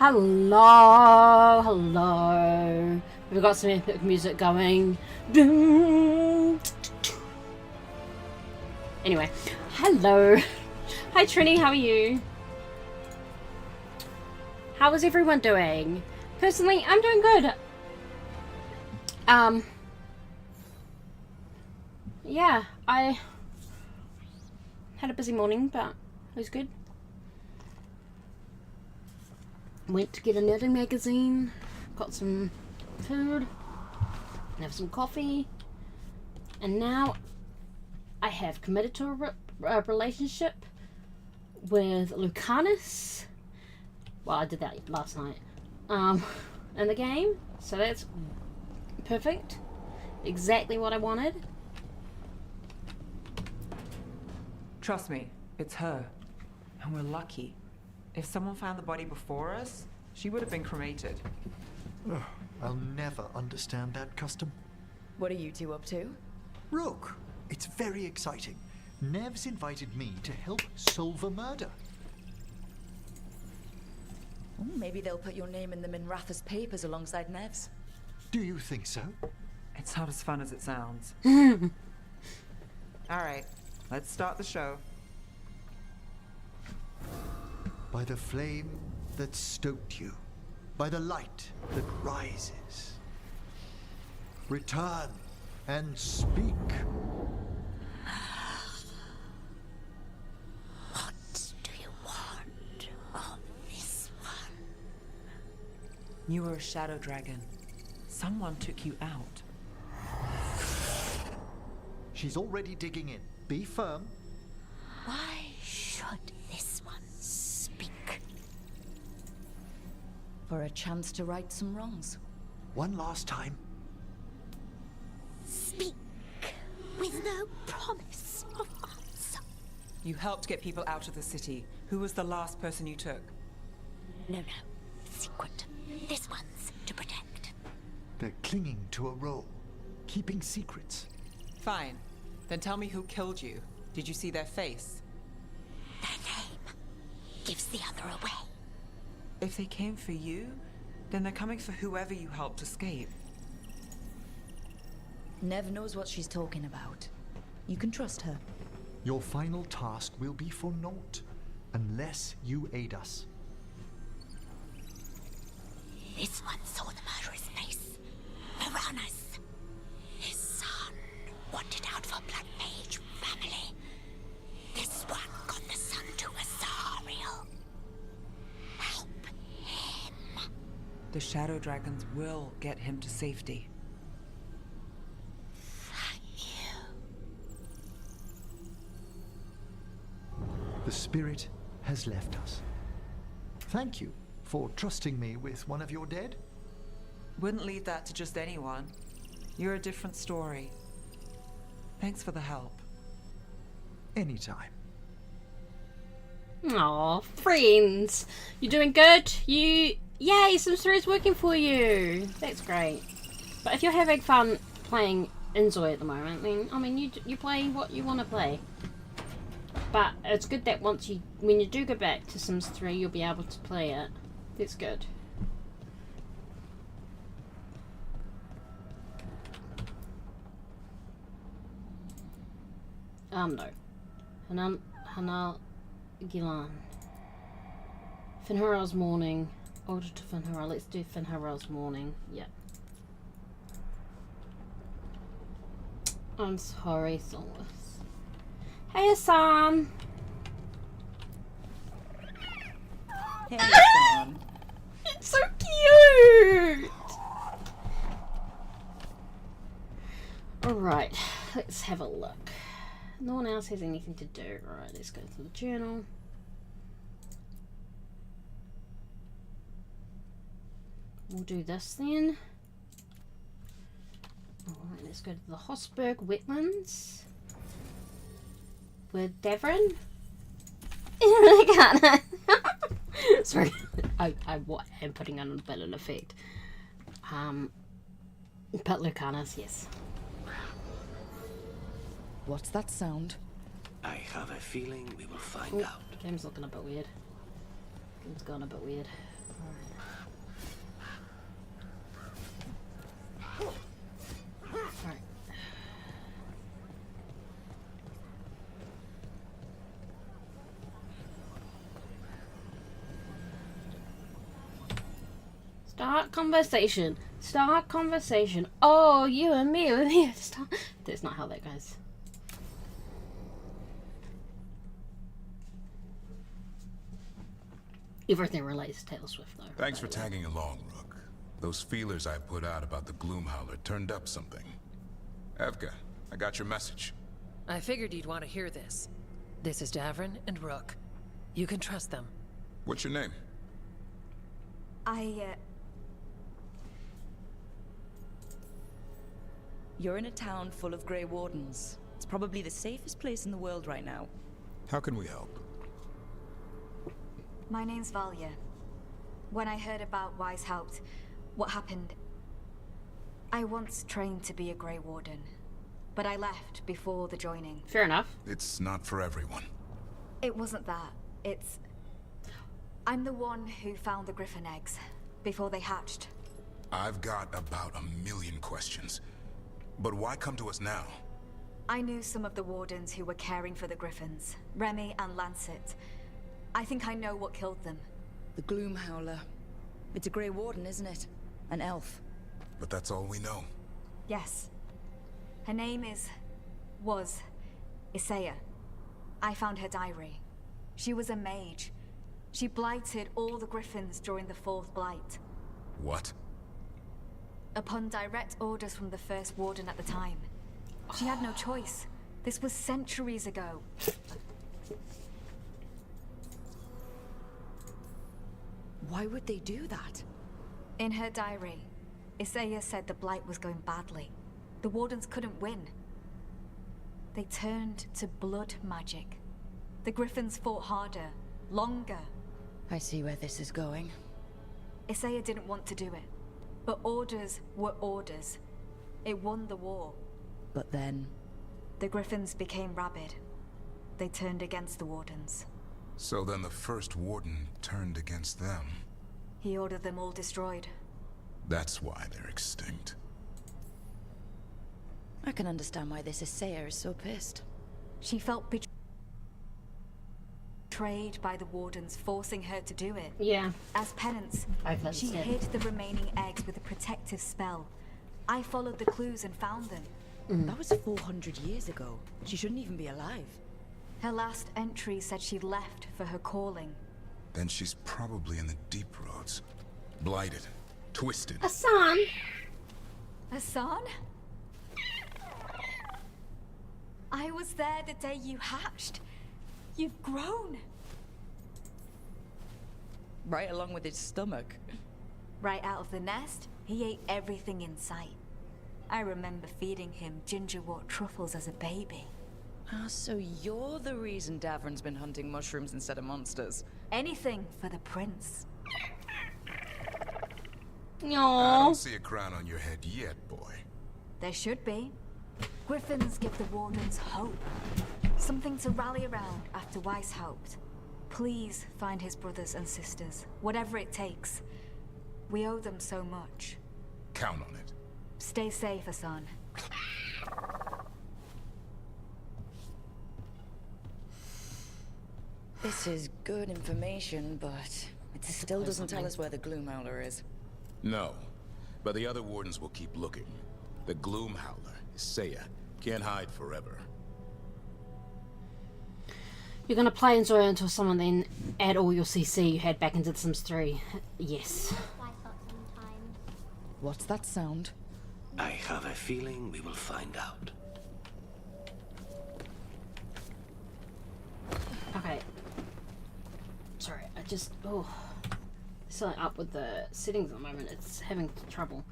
Hello, hello. We've got some epic music going. Anyway, hello. Hi Trini, how are you? How is everyone doing? Personally, I'm doing good. Yeah, I had a busy morning, but it was good. Went to get a knitting magazine, got some food, and have some coffee, and now I have committed to a relationship with Lucanis. Well, I did that last night, in the game, so that's perfect. Exactly what I wanted. Trust me, it's her. And we're lucky. If someone found the body before us, she would have been cremated. Ugh, I'll never understand that custom. What are you two up to? Rook, it's very exciting. Nev's invited me to help solve a murder. Maybe they'll put your name in the Minratha's papers alongside Nev's. Do you think so? It's not as fun as it sounds. Alright, let's start the show. By the flame that stoked you, by the light that rises. Return and speak. What do you want of this one? You were a shadow dragon. Someone took you out. She's already digging in. Be firm. Why should this one speak? For a chance to right some wrongs. One last time. Speak with no promise of answer. You helped get people out of the city. Who was the last person you took? No, secret. This one's to protect. They're clinging to a role, keeping secrets. Fine. Then tell me who killed you. Did you see their face? Their name gives the other away. If they came for you, then they're coming for whoever you helped escape. Nev knows what she's talking about. You can trust her. Your final task will be for naught, unless you aid us. This one saw the murderer's face. Uranus. His son wanted out for Black Mage family. This one got the son to Azariel. Help him. The shadow dragons will get him to safety. Thank you. The spirit has left us. Thank you for trusting me with one of your dead. Wouldn't leave that to just anyone. You're a different story. Thanks for the help. Anytime. Aw, friends. You doing good? Yay, Sims 3 is working for you. That's great. But if you're having fun playing Inzoi at the moment, then, I mean, you play what you want to play. But it's good that when you do go back to Sims 3, you'll be able to play it. That's good. No. Hanal Gilan. Finharal's morning. Order to Finharal. Let's do Finharal's morning. Yeah. I'm sorry, Solus. Hey, Hassan. Hey, son. It's so cute. Alright, let's have a look. No one else has anything to do. Alright, let's go to the journal. We'll do this then. Alright, let's go to the Hosberg Wetlands. With Davrin. I really can't. Sorry, I am putting on a bit of an effect. But Lucanis, yes. What's that sound? I have a feeling we will find out. Game's looking a bit weird. Game's gone a bit weird. Alright. Start conversation. Start conversation. Oh, you and me with me. Start. That's not how that goes. Everything relates to Taylor Swift, though. Thanks for tagging along, Rook. Those feelers I put out about the Gloomhowler turned up something. Evka, I got your message. I figured you'd want to hear this. This is Davrin and Rook. You can trust them. What's your name? You're in a town full of Grey Wardens. It's probably the safest place in the world right now. How can we help? My name's Valia. When I heard about Weishaupt, what happened... I once trained to be a Grey Warden, but I left before the joining. Fair enough. It's not for everyone. It wasn't that. It's... I'm the one who found the Griffin eggs, before they hatched. I've got about 1,000,000 questions. But why come to us now? I knew some of the Wardens who were caring for the Griffins, Remy and Lancet. I think I know what killed them. The Gloomhowler. It's a Grey Warden, isn't it? An elf. But that's all we know. Yes. Her name was Isaiah. I found her diary. She was a mage. She blighted all the Griffins during the Fourth Blight. What? Upon direct orders from the First Warden at the time. She had no choice. This was centuries ago. Why would they do that? In her diary, Isaiah said the Blight was going badly. The Wardens couldn't win. They turned to blood magic. The Griffins fought harder, longer. I see where this is going. Isaiah didn't want to do it. But orders were orders. It won the war. But then... The Griffins became rabid. They turned against the Wardens. So then the First Warden turned against them. He ordered them all destroyed. That's why they're extinct. I can understand why this Isaiah is so pissed. She felt betrayed by the Wardens, forcing her to do it. Yeah. As penance, I've she understood. hid the remaining eggs with a protective spell. I followed the clues and found them. That was 400 years ago. She shouldn't even be alive. Her last entry said she left for her calling. Then she's probably in the deep roads. Blighted. Twisted. Hassan! Hassan? I was there the day you hatched. You've grown. Right along with his stomach. Right out of the nest, he ate everything in sight. I remember feeding him gingerwort truffles as a baby. Ah, so you're the reason Davrin's been hunting mushrooms instead of monsters. Anything for the prince. I Aww. don't see a crown on your head yet, boy. There should be. Griffins give the Wardens hope. Something to rally around after Weishaupt. Please find his brothers and sisters, whatever it takes. We owe them so much. Count on it. Stay safe, Hassan. This is good information, but it still doesn't tell us where the Gloomhowler is. No. But the other Wardens will keep looking. The Gloomhowler, Isaiah, can't hide forever. You're gonna play Enjoy until someone then add all your CC you had back into The Sims 3. Yes. What's that sound? I have a feeling we will find out. Okay. Sorry, I just... Oh. Something up with the settings at the moment. It's having trouble.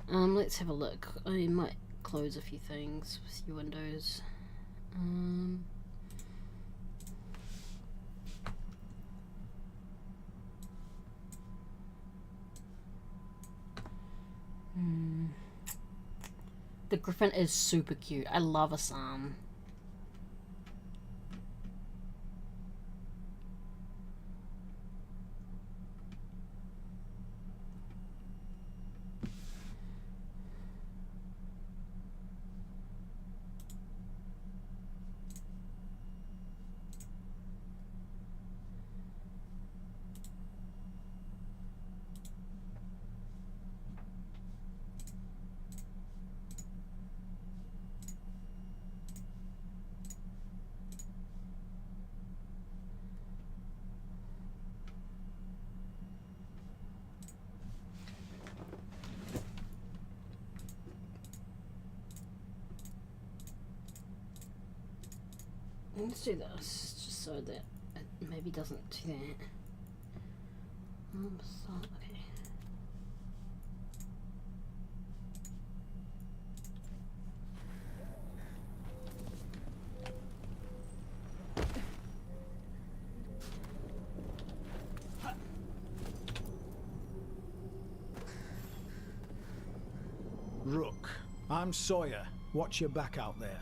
Let's have a look. I might close a few things with your windows. The Griffin is super cute. I love Assam. Let's do this, just so that it maybe doesn't do that. So, okay. Rook, I'm Sawyer. Watch your back out there.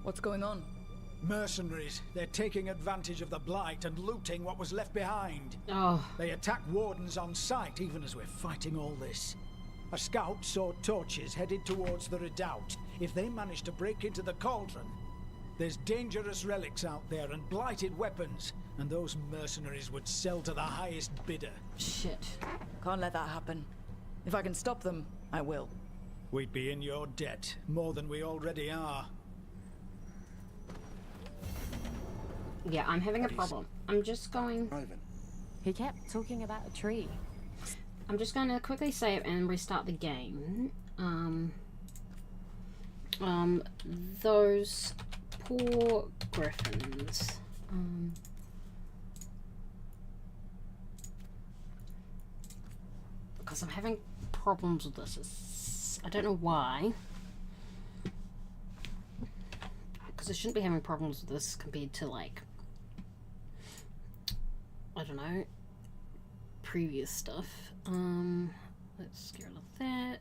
What's going on? Mercenaries. They're taking advantage of the Blight and looting what was left behind. Oh. They attack wardens on sight, even as we're fighting all this. A scout saw torches headed towards the redoubt. If they manage to break into the cauldron, there's dangerous relics out there and blighted weapons, and those mercenaries would sell to the highest bidder. Shit. Can't let that happen. If I can stop them, I will. We'd be in your debt, more than we already are. Yeah, I'm having a problem. I'm just going... He kept talking about a tree. I'm just going to quickly save and restart the game. Those poor griffins. Because I'm having problems with this. I don't know why. Because I shouldn't be having problems with this compared to, like, I don't know, previous stuff. Let's get rid of that.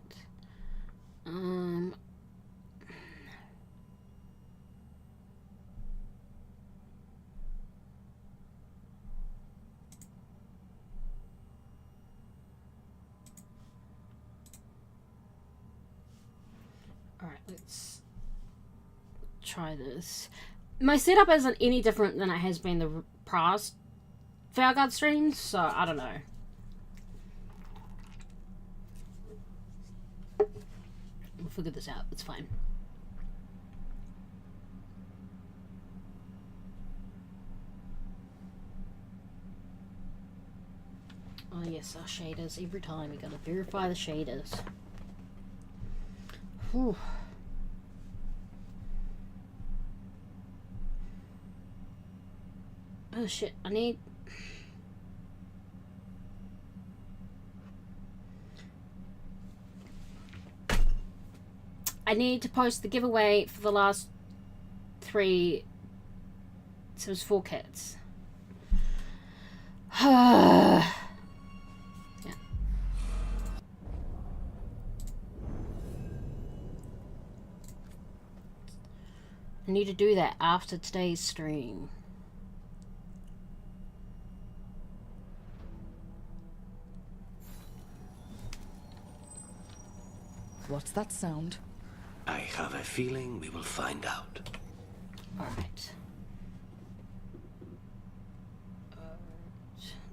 Alright, let's try this. My setup isn't any different than it has been the past Veilguard streams, so I don't know. We'll figure this out, it's fine. Oh yes, our shaders. Every time you gotta verify the shaders. Whew. Oh shit, I need to post the giveaway for the last 3 Sims 4 kits. Yeah. I need to do that after today's stream. What's that sound? I have a feeling we will find out. Alright.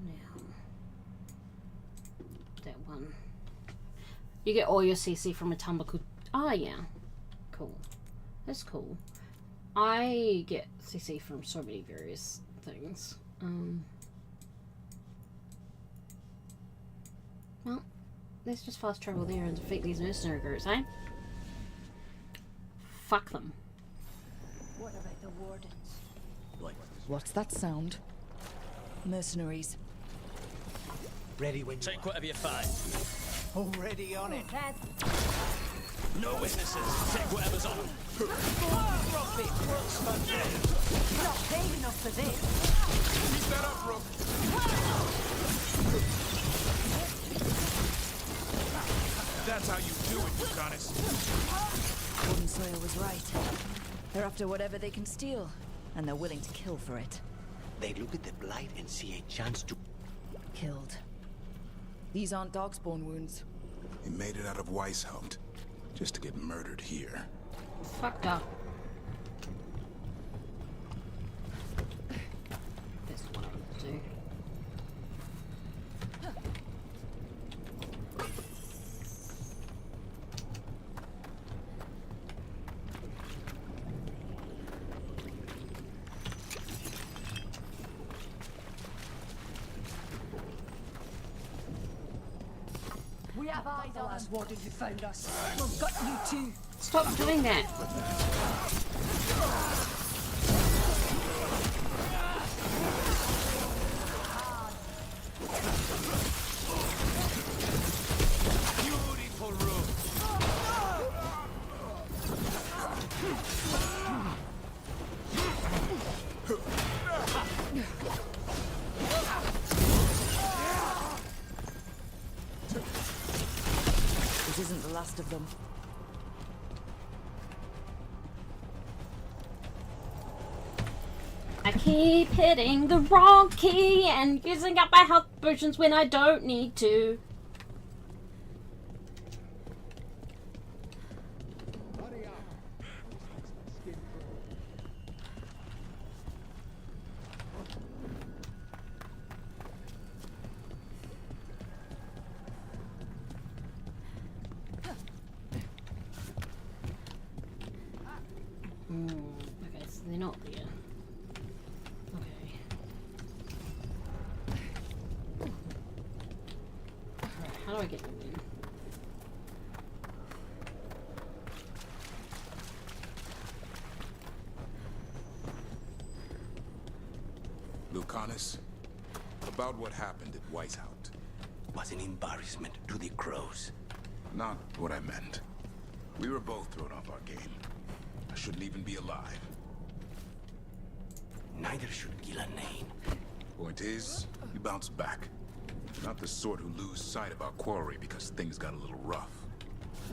Now. That one. You get all your CC from a Tumbaku. Oh, yeah. Cool. That's cool. I get CC from so many various things. Well, let's just fast travel there and defeat these mercenary groups, eh? Fuck them. What about the wardens? What's that sound? Mercenaries. Ready when you Take whatever you find. already on it. No witnesses. Take whatever's on them. Not paid enough for this. Keep that up, Rook. That's how you do it, Lucanis. Gordon Sawyer was right. They're after whatever they can steal, and they're willing to kill for it. They look at the Blight and see a chance to... Killed. These aren't Darkspawn wounds. He made it out of Weishaupt, just to get murdered here. Fucked up. That's what I need to do. We have eyes on us. Warden who found us. We've got you too. Stop doing that. This isn't the last of them. I keep hitting the wrong key and using up my health potions when I don't need to. Okay, so they're not there. Okay. Alright, how do I get them in? Lucanis, about what happened at Weishaupt. Was an embarrassment to the crows. Not what I meant. We were both thrown off our game. I shouldn't even be alive. Neither should Gillanane. Point is, you bounced back. Not the sort who lose sight of our quarry because things got a little rough.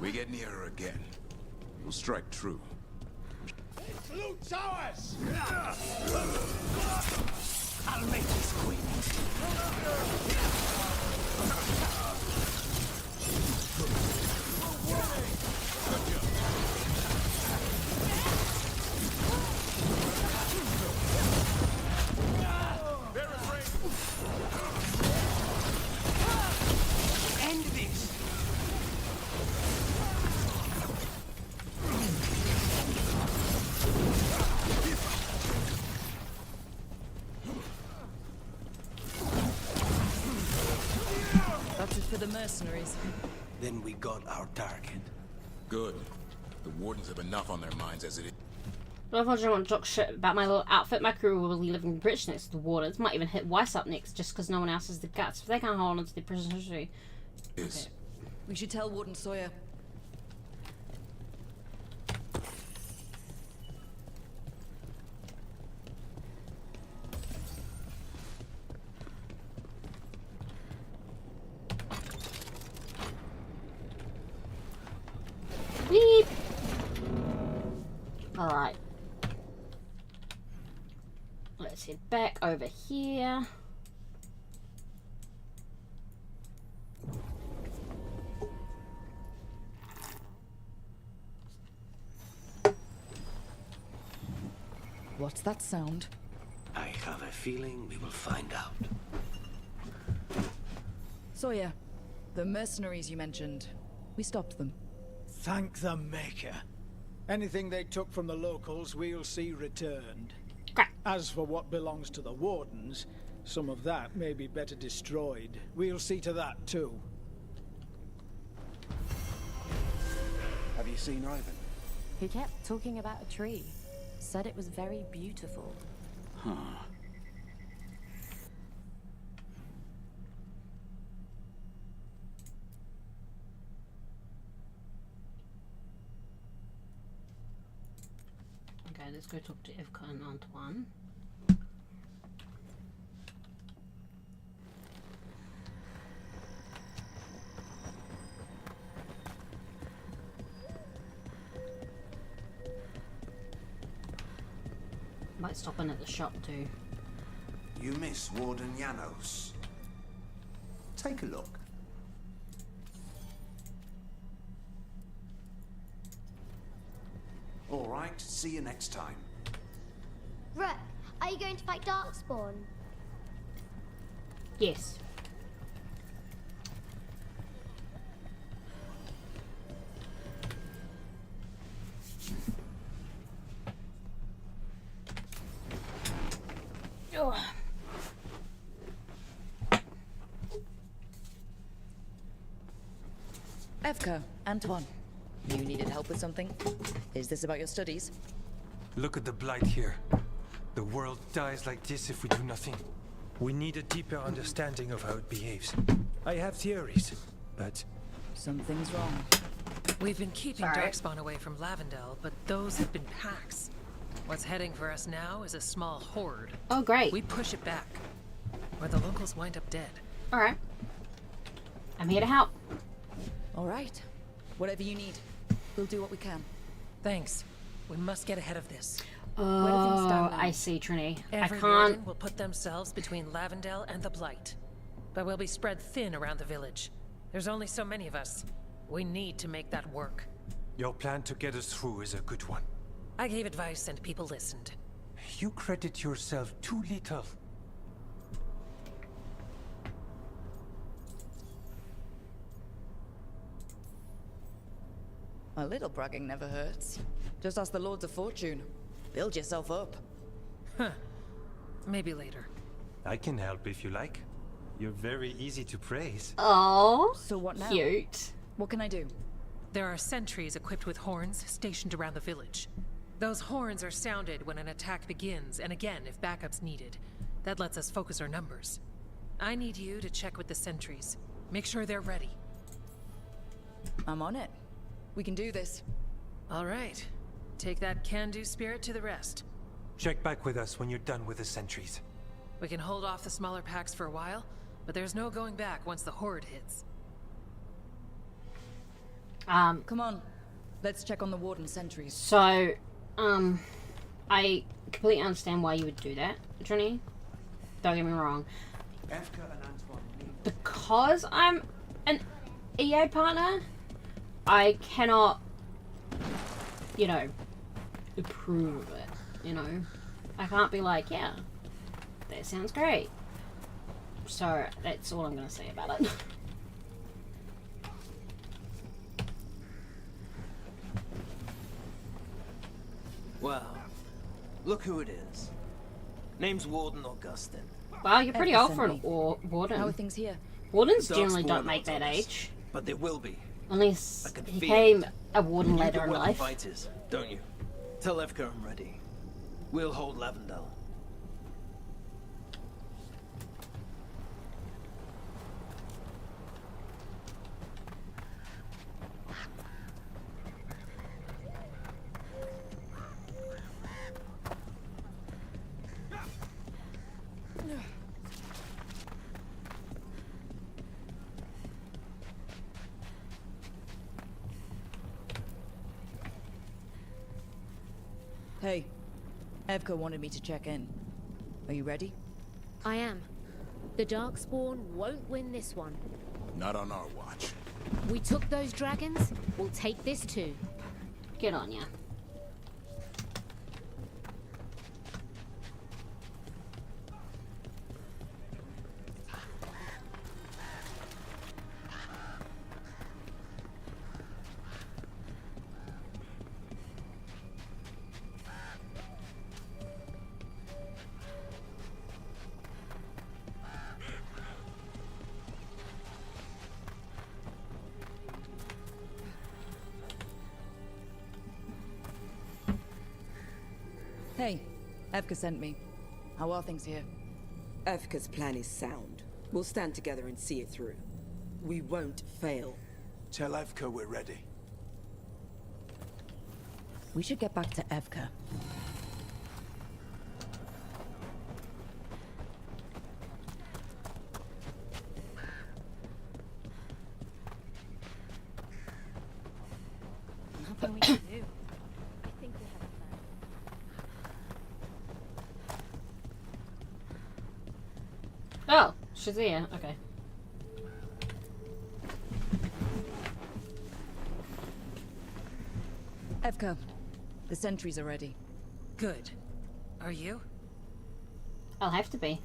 We get near her again, we'll strike true. Loot towers! I'll make you squeak. End this! That's it for the mercenaries. Then we got our target. Good. The Wardens have enough on their minds as it is. I don't want to talk shit about my little outfit. My crew will be living rich next to the waters. Might even hit Weiss up next just because no one else has the guts. If they can't hold on to their prisoner history. Okay. We should tell Warden Sawyer. Beep! Alright. Let's head back over here. What's that sound? I have a feeling we will find out. Sawyer, the mercenaries you mentioned, we stopped them. Thank the Maker. Anything they took from the locals, we'll see returned. As for what belongs to the Wardens, some of that may be better destroyed. We'll see to that, too. Have you seen Ivan? He kept talking about a tree. Said it was very beautiful. Huh. Okay, let's go talk to Evka and Antoine. Might stop in at the shop too. You miss Warden Janos. Take a look. All right, see you next time. Rook, are you going to fight Darkspawn? Yes. Evka, Antoine, you needed help with something? Is this about your studies? Look at the blight here. The world dies like this if we do nothing. We need a deeper understanding of how it behaves. I have theories, but... Something's wrong. We've been keeping Sorry. Darkspawn away from Lavendel, but those have been packs. What's heading for us now is a small horde. Oh, great. We push it back, or the locals wind up dead. All right. I'm here to help. All right. Whatever you need. We'll do what we can. Thanks. We must get ahead of this. Oh, I see, Trini. Every I warden can't. will put themselves between Lavendel and the Blight. But we'll be spread thin around the village. There's only so many of us. We need to make that work. Your plan to get us through is a good one. I gave advice and people listened. You credit yourself too little. A little bragging never hurts. Just ask the Lords of Fortune. Build yourself up. Huh. Maybe later. I can help if you like. You're very easy to praise. Oh, so what now? Cute. What can I do? There are sentries equipped with horns stationed around the village. Those horns are sounded when an attack begins, and again if backup's needed. That lets us focus our numbers. I need you to check with the sentries. Make sure they're ready. I'm on it. We can do this. All right. Take that can-do spirit to the rest. Check back with us when you're done with the sentries. We can hold off the smaller packs for a while, but there's no going back once the horde hits. Come on. Let's check on the warden sentries. So, I completely understand why you would do that, Trini. Don't get me wrong. Because I'm an EA partner, I cannot, you know, approve of it, you know. I can't be like, yeah, that sounds great. So, that's all I'm going to say about it. Well, look who it is. Name's Warden Augustin. Wow, you're pretty old for an warden. How are things here? Wardens The generally Darkspawn don't make odds that on us, age. But there will be. Unless I can he feel became it. a warden You later know in where life. the fight is, don't you? Tell Evka I'm ready. We'll hold Lavendel. Hey, Evka wanted me to check in. Are you ready? I am. The Darkspawn won't win this one. Not on our watch. We took those dragons, we'll take this too. Get on ya. Hey, Evka sent me. How are things here? Evka's plan is sound. We'll stand together and see it through. We won't fail. Tell Evka we're ready. We should get back to Evka. Nothing we can do. I think we have a plan. Oh, she's here. Okay. Evka, the sentries are ready. Good. Are you? I'll have to be.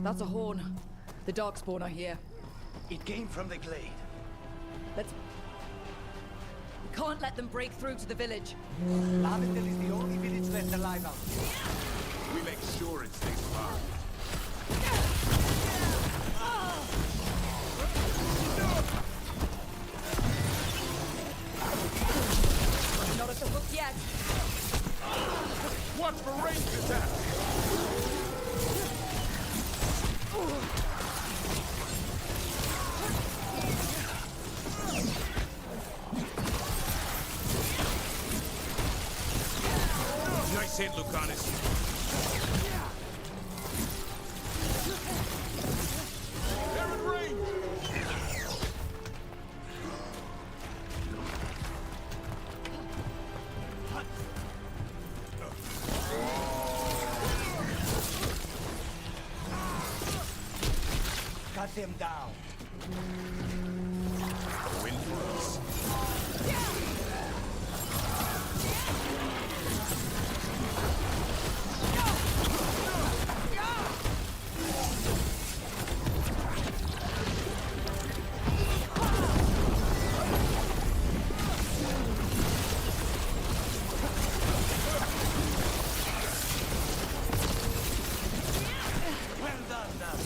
That's a horn. The Darkspawn are here. It came from the glade. Let's... We can't let them break through to the village. Lavendel is the only village left alive out here. We make sure it stays alive. Not at the hook yet. Watch for ranged attack. Nice hit, Lucanis. They're in range. Cut them down. Win for us. Well done, now.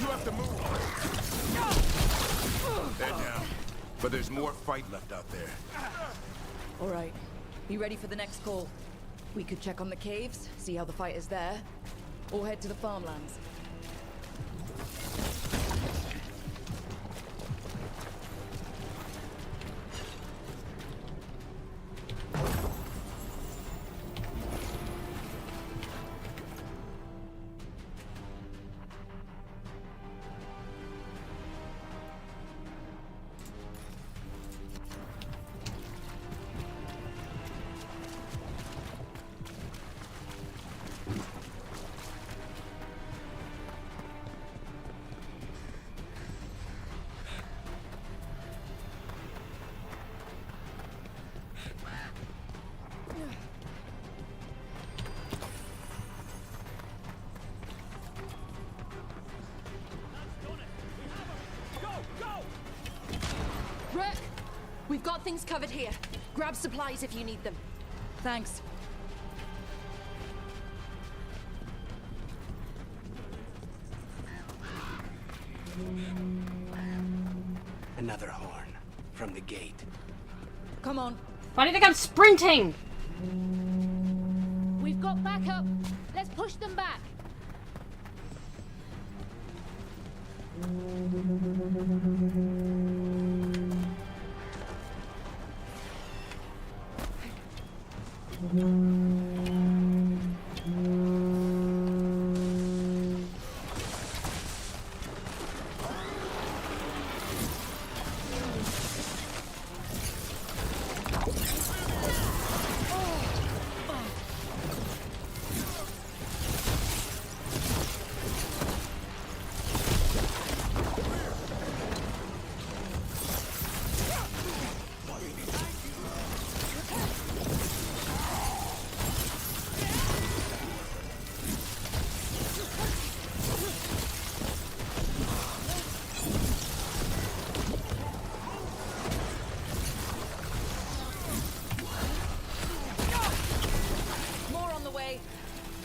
You have to move. They're down. But there's more fight left out there. All right. You ready for the next call? We could check on the caves, see how the fight is there, or head to the farmlands. Rook! We've got things covered here. Grab supplies if you need them. Thanks. Another horn from the gate. Come on. Why do you think I'm sprinting? We've got backup. Let's push them back.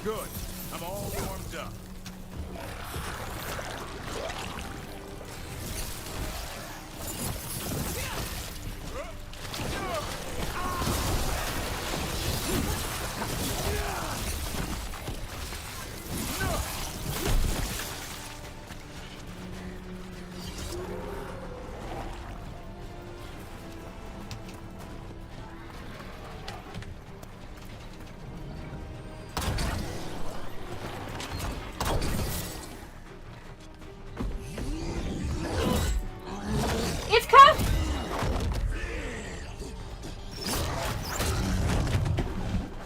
Good. I'm all warmed up.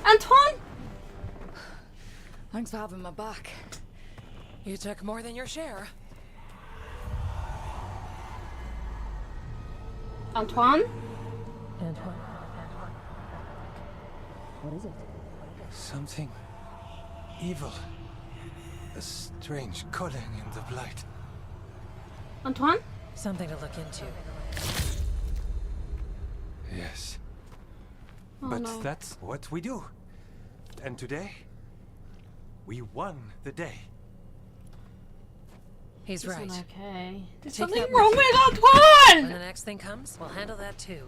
Antoine? Thanks for having my back. You took more than your share. Antoine? Antoine. What is it? Something evil. A strange calling in the blight. Antoine? Something to look into. Yes. Oh, But no. that's what we do. And today, we won the day. He's This right. one okay. There's Take something that wrong with with you. Antoine! When the next thing comes, we'll handle that too.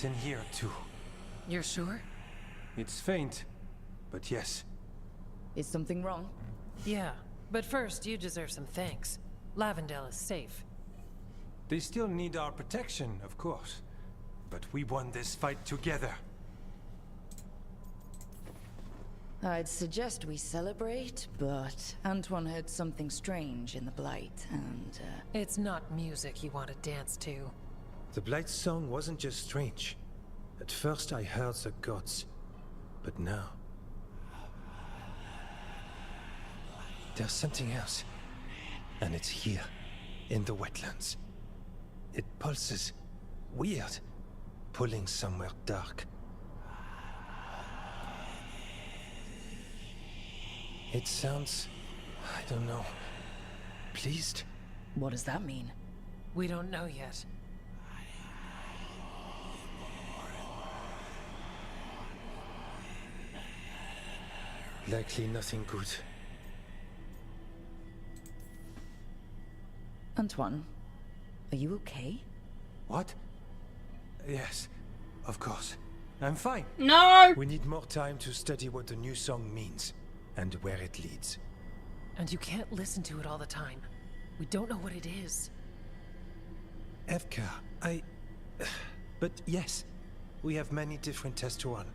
light in here, too. You're sure? It's faint, but yes. Is something wrong? Yeah, but first you deserve some thanks. Lavendale is safe. They still need our protection, of course. But we won this fight together. I'd suggest we celebrate, but Antoine heard something strange in the Blight, and, It's not music you want to dance to. The Blight song wasn't just strange. At first I heard the gods. But now... there's something else. And it's here, in the wetlands. It pulses. Weird. Pulling somewhere dark. It sounds... I don't know... pleased? what does that mean? We don't know yet. Likely nothing good. Antoine, are you okay? What? Yes, of course. I'm fine. No! We need more time to study what the new song means, and where it leads. And you can't listen to it all the time. We don't know what it is. Evka, But yes, we have many different tests to run.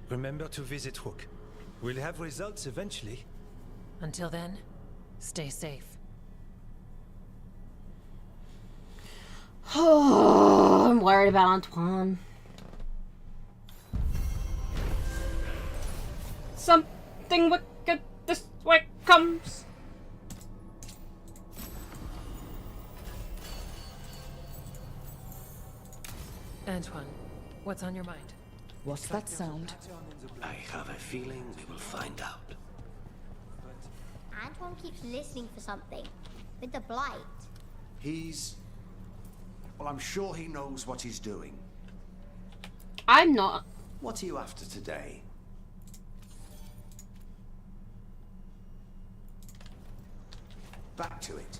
Remember to visit Rook. We'll have results eventually. Until then, stay safe. Oh, I'm worried about Antoine. Something wicked this way comes. Antoine, what's on your mind? What's that sound? I have a feeling we will find out. Antoine keeps listening for something. With the Blight. He's... well, I'm sure he knows what he's doing. I'm not. What are you after today? Back to it.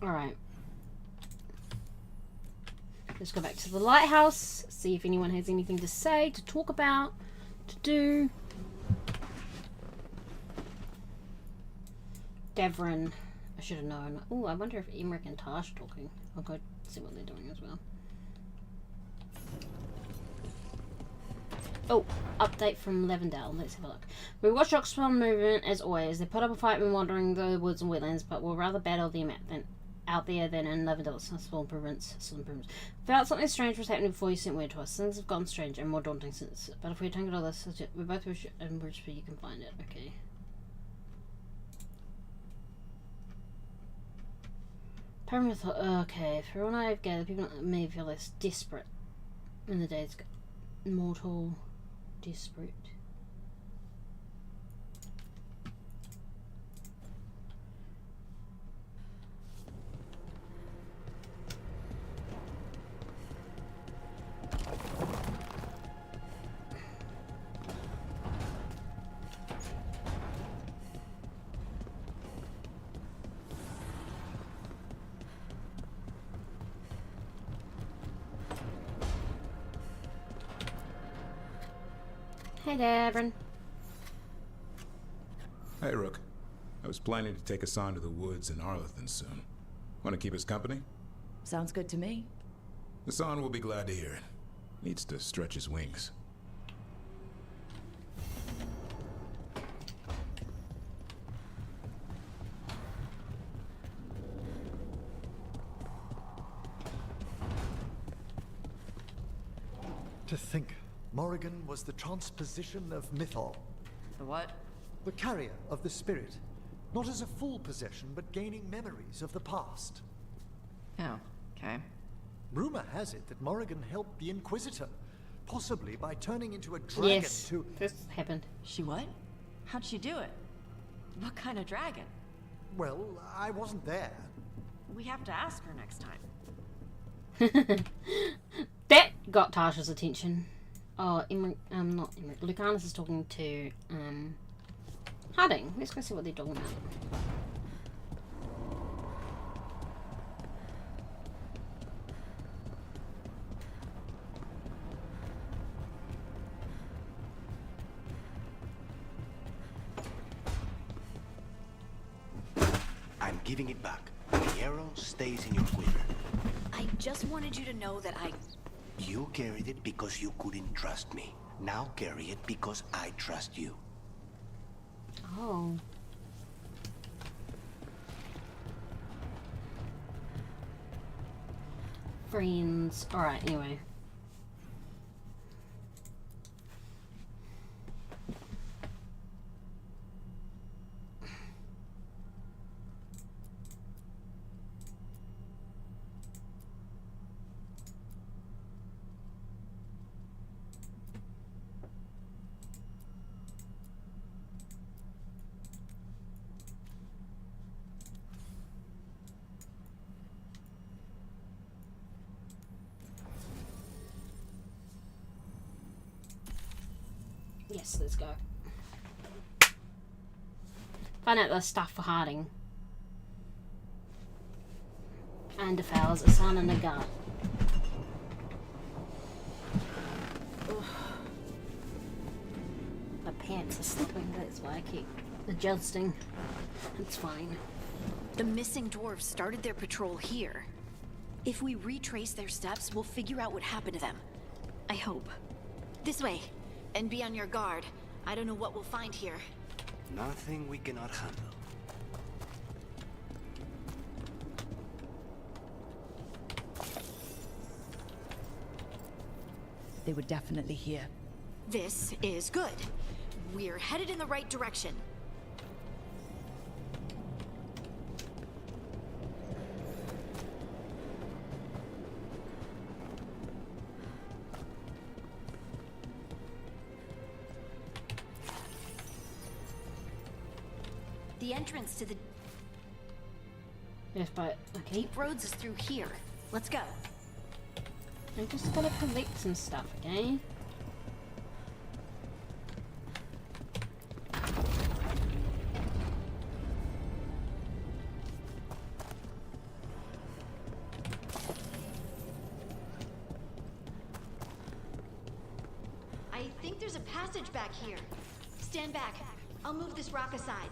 Alright. Let's go back to the lighthouse, see if anyone has anything to say, to talk about, to do. Devrin. I should have known. Oh, I wonder if Emmerich and Tash are talking. I'll go see what they're doing as well. Oh, update from Lavendale. Let's have a look. We watched Oxfam movement as always. They put up a fight when wandering the woods and wetlands, but were rather battle them out there than in Lavendale. Small improvements. Felt something strange was happening before you sent word to us. Things have gotten strange and more daunting since. But if we tangled all this, we both wish and wish you can find it. Okay. Okay, for all I've gathered, people may feel less desperate in the days mortal desperate. Hey, Devrin. Hey, Rook. I was planning to take us on to the woods in Arlethan soon. Want to keep us company? Sounds good to me. Hassan will be glad to hear it. Needs to stretch his wings. To think, Morrigan was the transposition of Mythol. The what? The carrier of the spirit. Not as a full possession, but gaining memories of the past. Oh, okay. Rumor has it that Morrigan helped the Inquisitor, possibly by turning into a dragon Yes, to... this happened. She what? How'd she do it? What kind of dragon? Well, I wasn't there. We have to ask her next time. That got Tasha's attention. Oh, not Emmerich. Lucanis is talking to, Harding. Let's go see what they're talking about. I'm giving it back. The arrow stays in your quiver. I just wanted you to know that You carried it because you couldn't trust me. Now carry it because I trust you. Oh. Friends. Alright, anyway. Yes, let's go. Find out the stuff for Harding. And defiles a son and a gut. My pants are slipping, that's why I keep adjusting. It's fine. the missing dwarves started their patrol here. If we retrace their steps, we'll figure out what happened to them. I hope. This way. And be on your guard. I don't know what we'll find here. Nothing we cannot handle. They were definitely here. This is good. We're headed in the right direction. The entrance to the deep roads is through here. Let's go. I just gotta collect some stuff, okay? I think there's a passage back here. Stand back. I'll move this rock aside.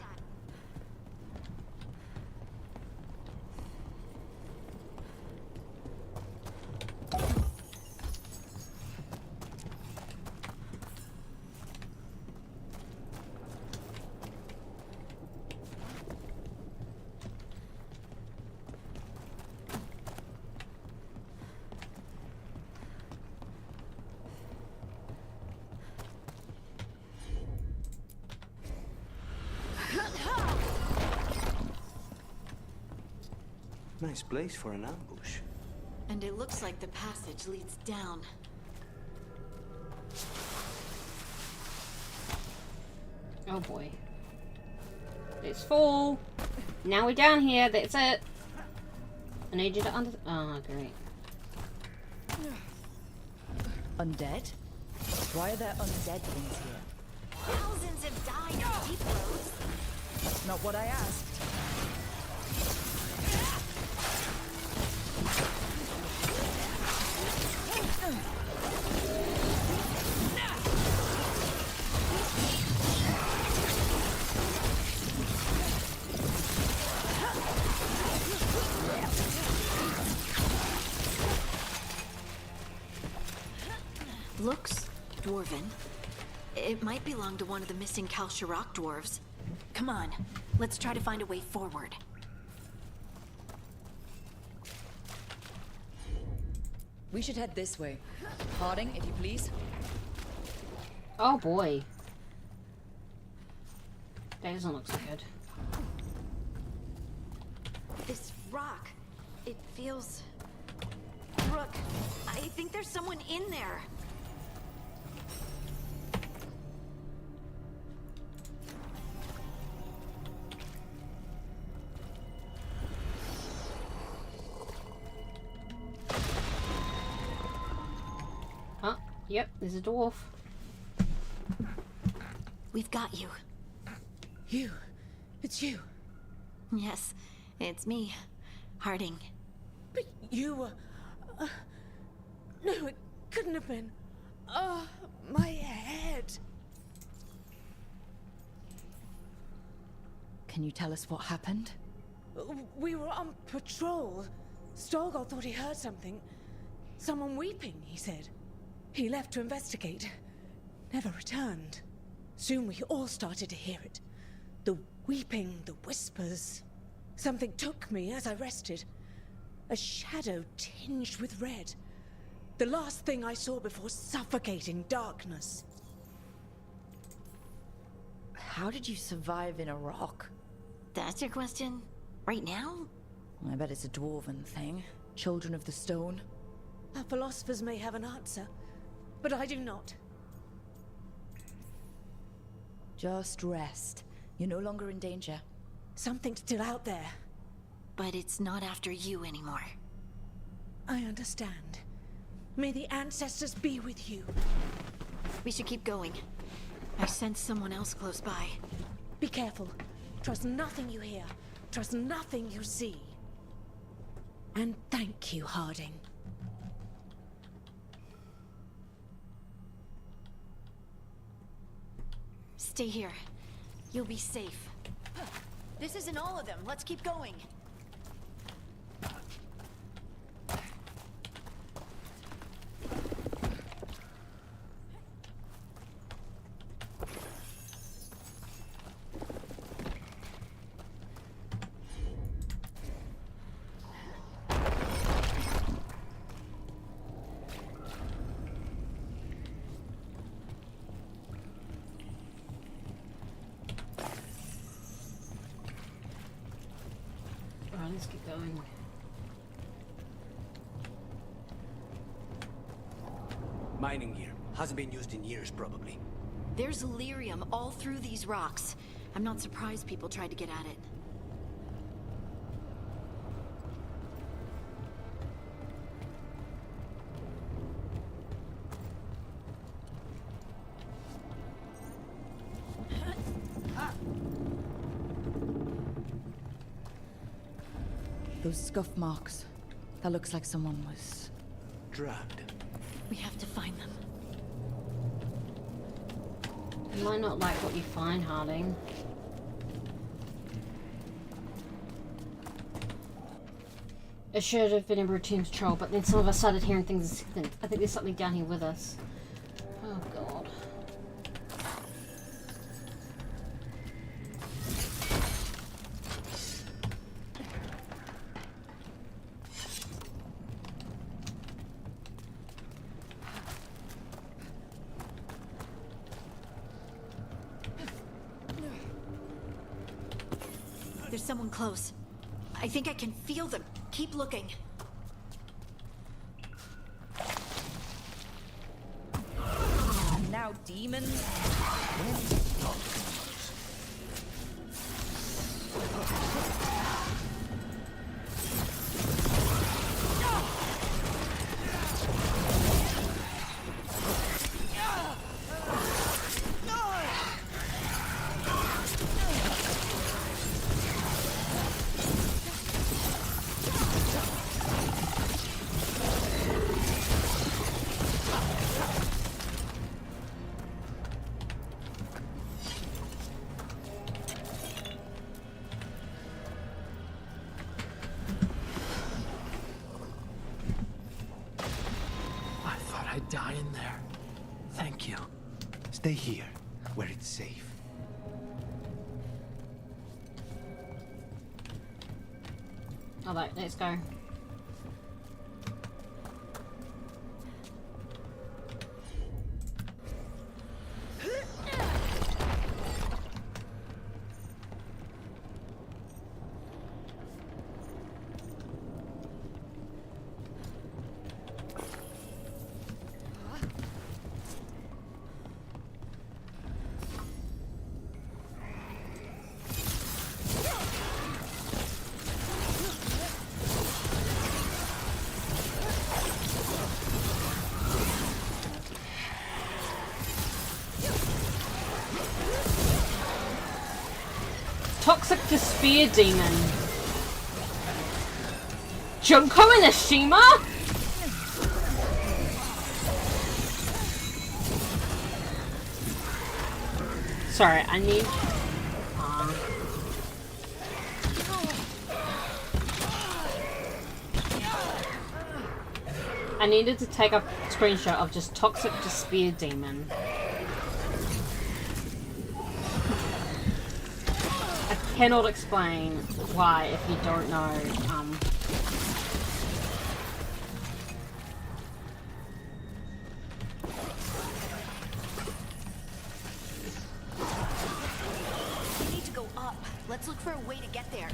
Nice place for an ambush. And it looks like the passage leads down. Oh boy. It's full. Now we're down here, that's it. I need you to oh, great. Undead? Why are there undead things here? Thousands have died on deep roads. That's not what I asked. Looks dwarven. It might belong to one of the missing Kalsharok dwarves. Come on, let's try to find a way forward. We should head this way. Harding, if you please. Oh boy. That doesn't look so good. This rock, it feels... Brooke, I think there's someone in there. Yep, there's a dwarf. We've got you. You. It's you. Yes, it's me, Harding. But you were... no, it couldn't have been. Oh, my head. Can you tell us what happened? We were on patrol. Stolgor thought he heard something. Someone weeping, he said. He left to investigate. Never returned. Soon we all started to hear it. The weeping, the whispers. Something took me as I rested. A shadow tinged with red. The last thing I saw before suffocating darkness. How did you survive in a rock? That's your question? Right now? I bet it's a dwarven thing. Children of the stone. Our philosophers may have an answer, but I do not. Just rest. You're no longer in danger. Something's still out there. But it's not after you anymore. I understand. May the ancestors be with you. We should keep going. I sense someone else close by. Be careful. Trust nothing you hear. Trust nothing you see. And thank you, Harding. Stay here. You'll be safe. This isn't all of them. Let's keep going. Let's keep going. Mining gear. Hasn't been used in years, probably. There's lyrium all through these rocks. I'm not surprised people tried to get at it. Those scuff marks. That looks like someone was... drugged. We have to find them. You might not like what you find, Harding. It should have been in routine patrol, but then some of us started hearing things. I think there's something down here with us. Oh god. There's someone close. I think I can feel them. Keep looking. And now demons? Die in there. Thank you. Stay here, where it's safe. Alright, let's go. Toxic Despair Demon. Junko and Ashima? Sorry, I need... I needed to take a screenshot of just Toxic Despair Demon. I cannot explain why if you don't know. We need to go up. Let's look for a way to get there.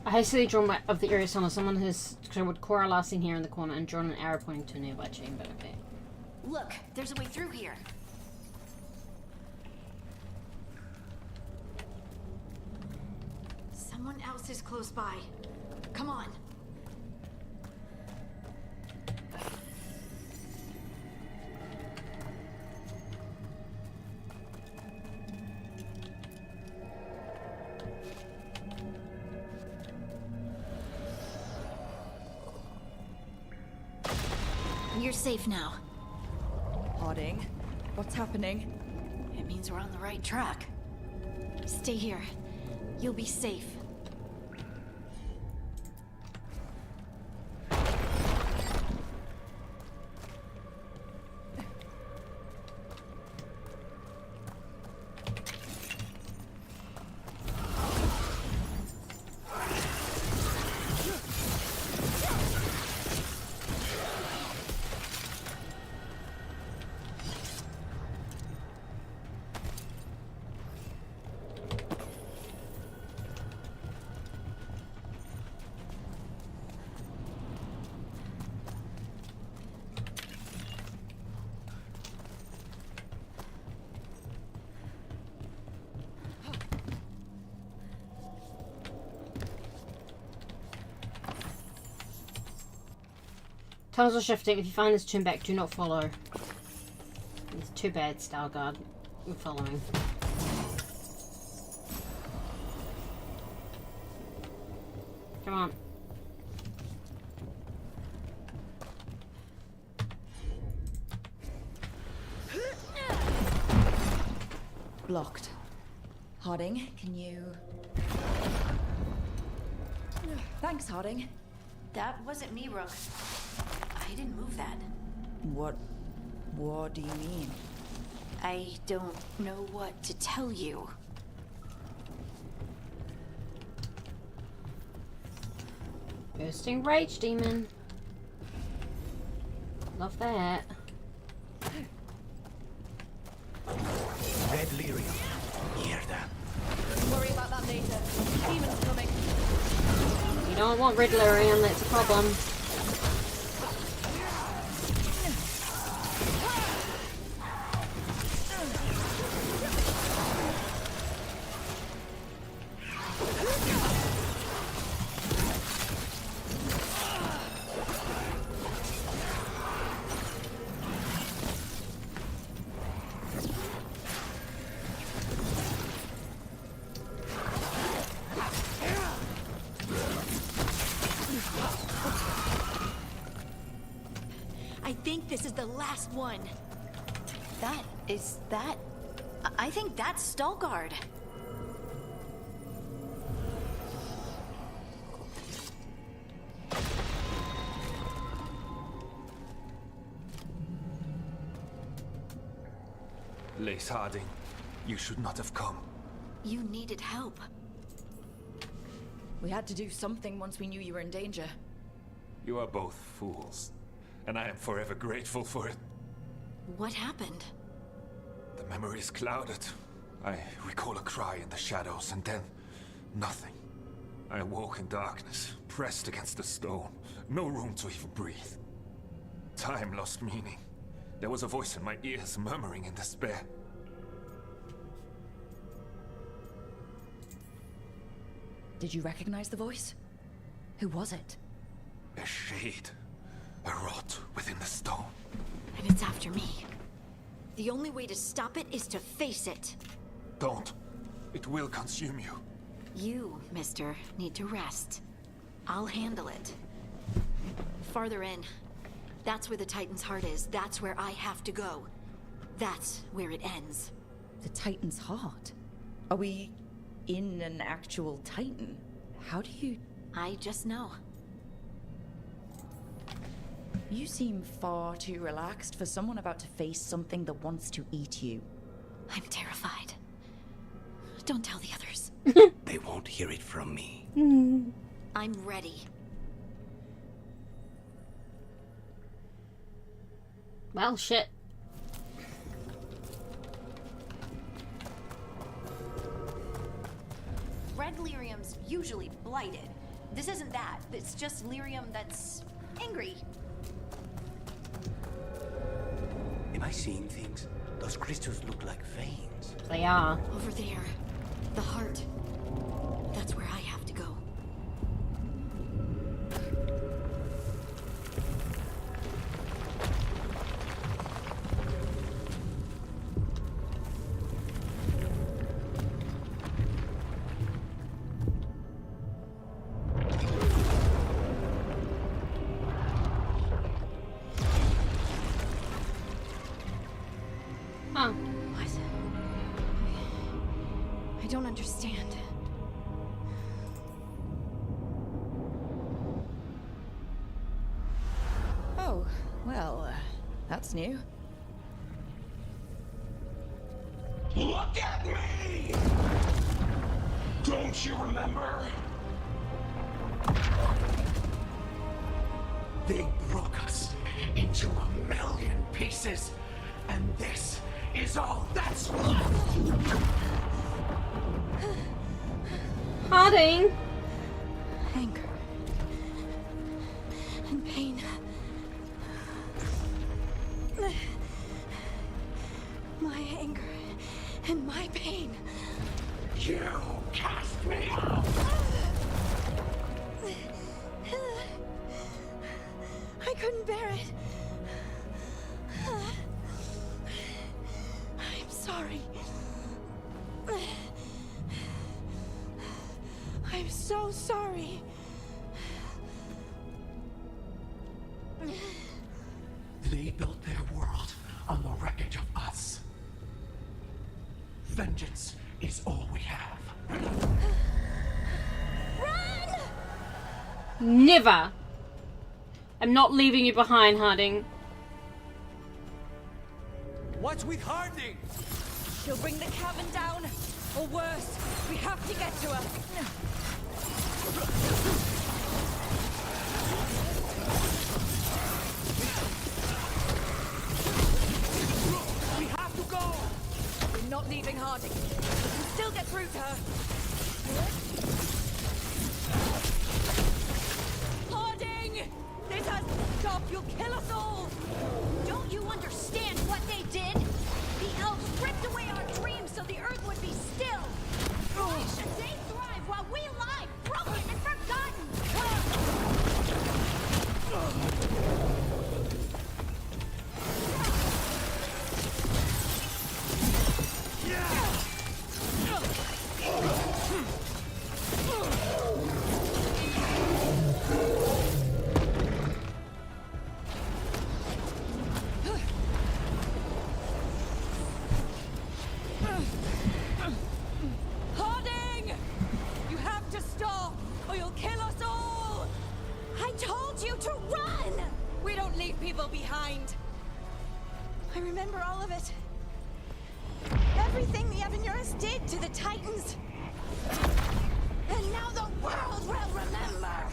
I hastily drawn my of the area tunnel. Someone has with Cora last seen here in the corner and drawn an arrow pointing to a nearby chamber. Okay. Look, there's a way through here. Someone else is close by. Come on. You're safe now. Harding, what's happening? It means we're on the right track. Stay here. You'll be safe. Tunnels are shifting. If you find this, turn back. Do not follow. It's too bad, Veilguard. You're following. Come on. Blocked. Harding, can you... Thanks, Harding. That wasn't me, Rook. I didn't move that. What do you mean? I don't know what to tell you. Bursting Rage Demon. Love that. Red Lyrium. Hear that? Don't worry about that later. Demon's coming. You don't want Red Lyrium, that's a problem. I think this is the last one. I think that's Veilguard. Lace Harding, you should not have come. You needed help. We had to do something once we knew you were in danger. You are both fools, and I am forever grateful for it. What happened? The memory is clouded. I recall a cry in the shadows, and then nothing. I awoke in darkness, pressed against the stone. No room to even breathe. Time lost meaning. There was a voice in my ears murmuring in despair. Did you recognize the voice? Who was it? A shade. A rot within the stone. And it's after me. The only way to stop it is to face it. Don't. It will consume you. You, mister, need to rest. I'll handle it. Farther in. That's where the Titan's heart is. That's where I have to go. That's where it ends. The Titan's heart? Are we in an actual Titan? How do you... I just know. You seem far too relaxed for someone about to face something that wants to eat you. I'm terrified. Don't tell the others. They won't hear it from me. I'm ready. Well, shit. Red lyrium's usually blighted. This isn't that. It's just lyrium that's angry. Am I seeing things? Those crystals look like veins. They are. Over there. The heart. That's where I have to go. Huh. What? I don't understand. Oh, well, that's new. Look at me! Don't you remember? They broke us into 1,000,000 pieces, and this is all that's left! Harding! Anger. And pain. My anger and my pain. You cast me out! I couldn't bear it. I'm sorry. I'm so sorry. They built their world on the wreckage of us. Vengeance is all we have. Run! Never! I'm not leaving you behind, Harding. What's with Harding? She'll bring the cabin down, or worse, we have to get to her. We have to go! We're not leaving Harding. We can still get through to her. Harding! This has to stop! You'll kill us all! Don't you understand what they did? The elves ripped away our dreams so the earth would be still. Why should they thrive while we lie, broken and forgotten? Harding! You have to stop, or you'll kill us all! I told you to run! We don't leave people behind. I remember all of it. Everything the Avenurus did to the Titans. And now the world will remember!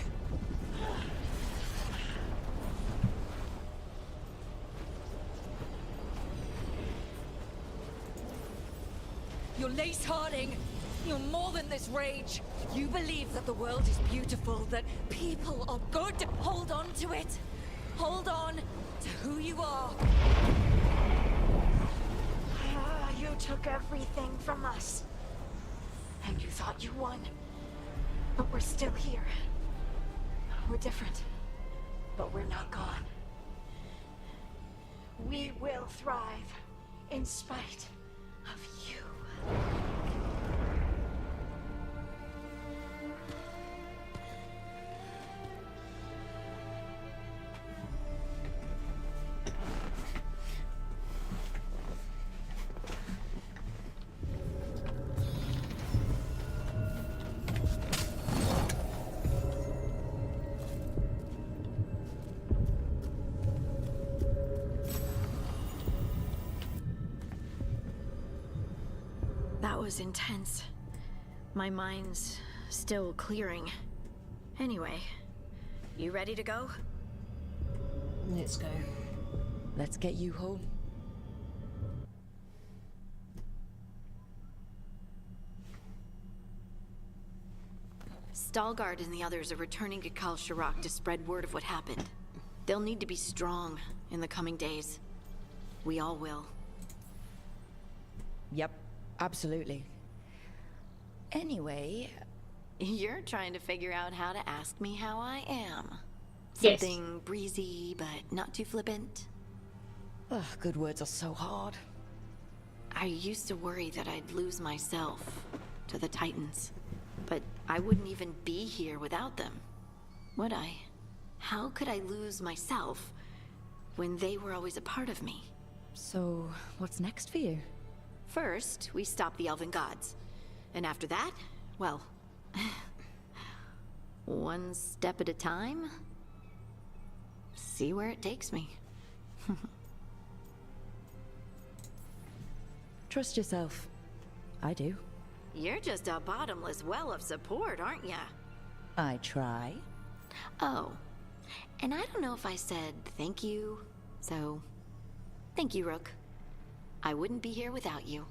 You're Lace Harding. You're more than this rage. You believe that the world is beautiful, that people are good. Hold on to it. Hold on to who you are. You took everything from us. And you thought you won. But we're still here. We're different, but we're not gone. We will thrive in spite of you. That was intense. My mind's still clearing. Anyway, you ready to go? Let's go. Let's get you home. Veilguard and the others are returning to Kal Shirak to spread word of what happened. They'll need to be strong in the coming days. We all will. Yep, absolutely. Anyway... You're trying to figure out how to ask me how I am. Yes. Something breezy, but not too flippant. Ugh, good words are so hard. I used to worry that I'd lose myself to the Titans. But I wouldn't even be here without them, would I? How could I lose myself when they were always a part of me? So, what's next for you? First, we stop the Elven Gods. And after that, well... one step at a time? See where it takes me. Trust yourself. I do. You're just a bottomless well of support, aren't ya? I try. Oh, and I don't know if I said thank you, so... Thank you, Rook. I wouldn't be here without you.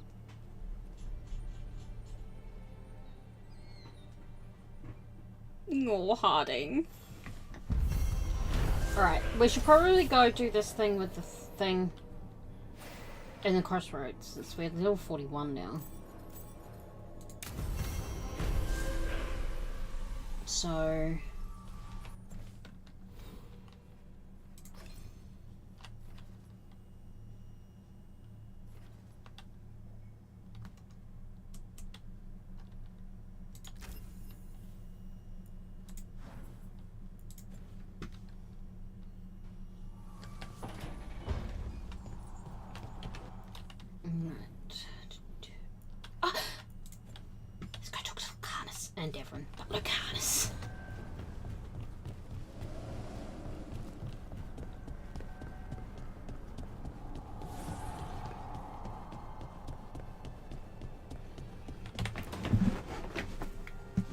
Oh, Harding. Alright, we should probably go do this thing with the thing in the crossroads, since we're level 41 now. So... Let's go talk to Lucanis and Devon. Lucanis.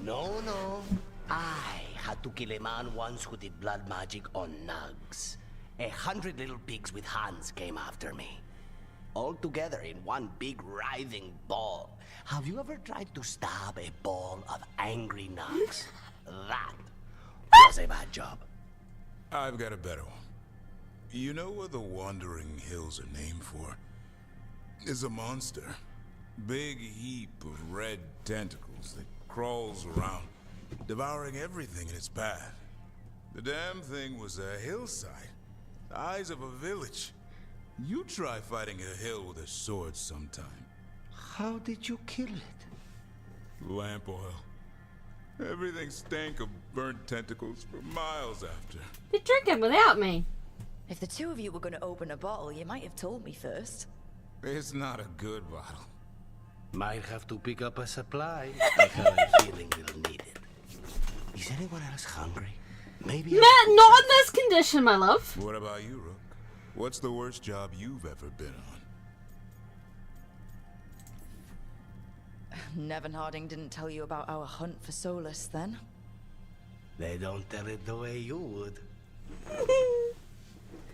No. I had to kill a man once who did blood magic on nugs. 100 little pigs with hands came after me. All together in one big writhing ball. Have you ever tried to stab a ball of angry nugs? That was a bad job. I've got a better one. You know what the Wandering Hills are named for? It's a monster. Big heap of red tentacles that crawls around, devouring everything in its path. The damn thing was a hillside, the eyes of a village. You try fighting a hill with a sword sometime. How did you kill it? Lamp oil. Everything stank of burnt tentacles for miles after. They're drinking without me. If the two of you were going to open a bottle, you might have told me first. It's not a good bottle. Might have to pick up a supply. I have a feeling we'll need it. Is anyone else hungry? Maybe Not in this condition, my love. What about you, Rook? What's the worst job you've ever been on? Nevin Harding didn't tell you about our hunt for Solus, then? They don't tell it the way you would.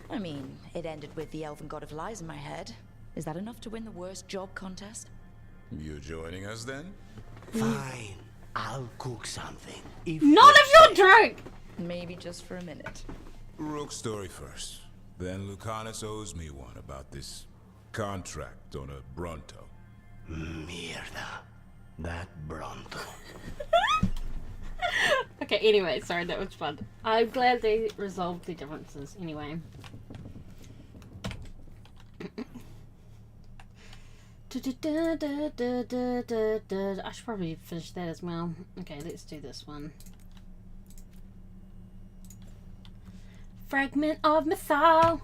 I mean, it ended with the Elven God of Lies in my head. Is that enough to win the worst job contest? You joining us then? Fine. I'll cook something. Not if you're drunk! Maybe just for a minute. Rook's story first. Then Lucanis owes me one about this contract on a Bronto. Mierda. That Bronto. A Okay, anyway, sorry, that was fun. I'm glad they resolved the differences. Anyway. I should probably finish that as well. Okay, let's do this one. Fragment of Mythal.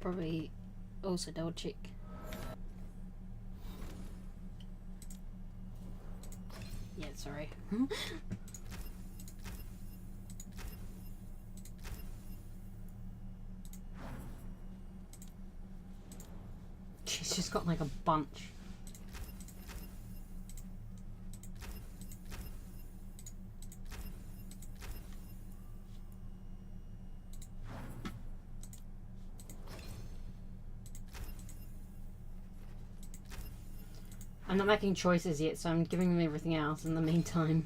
Probably also double check. Yeah, sorry. She's just got like a bunch. I'm not making choices yet, so I'm giving them everything else in the meantime.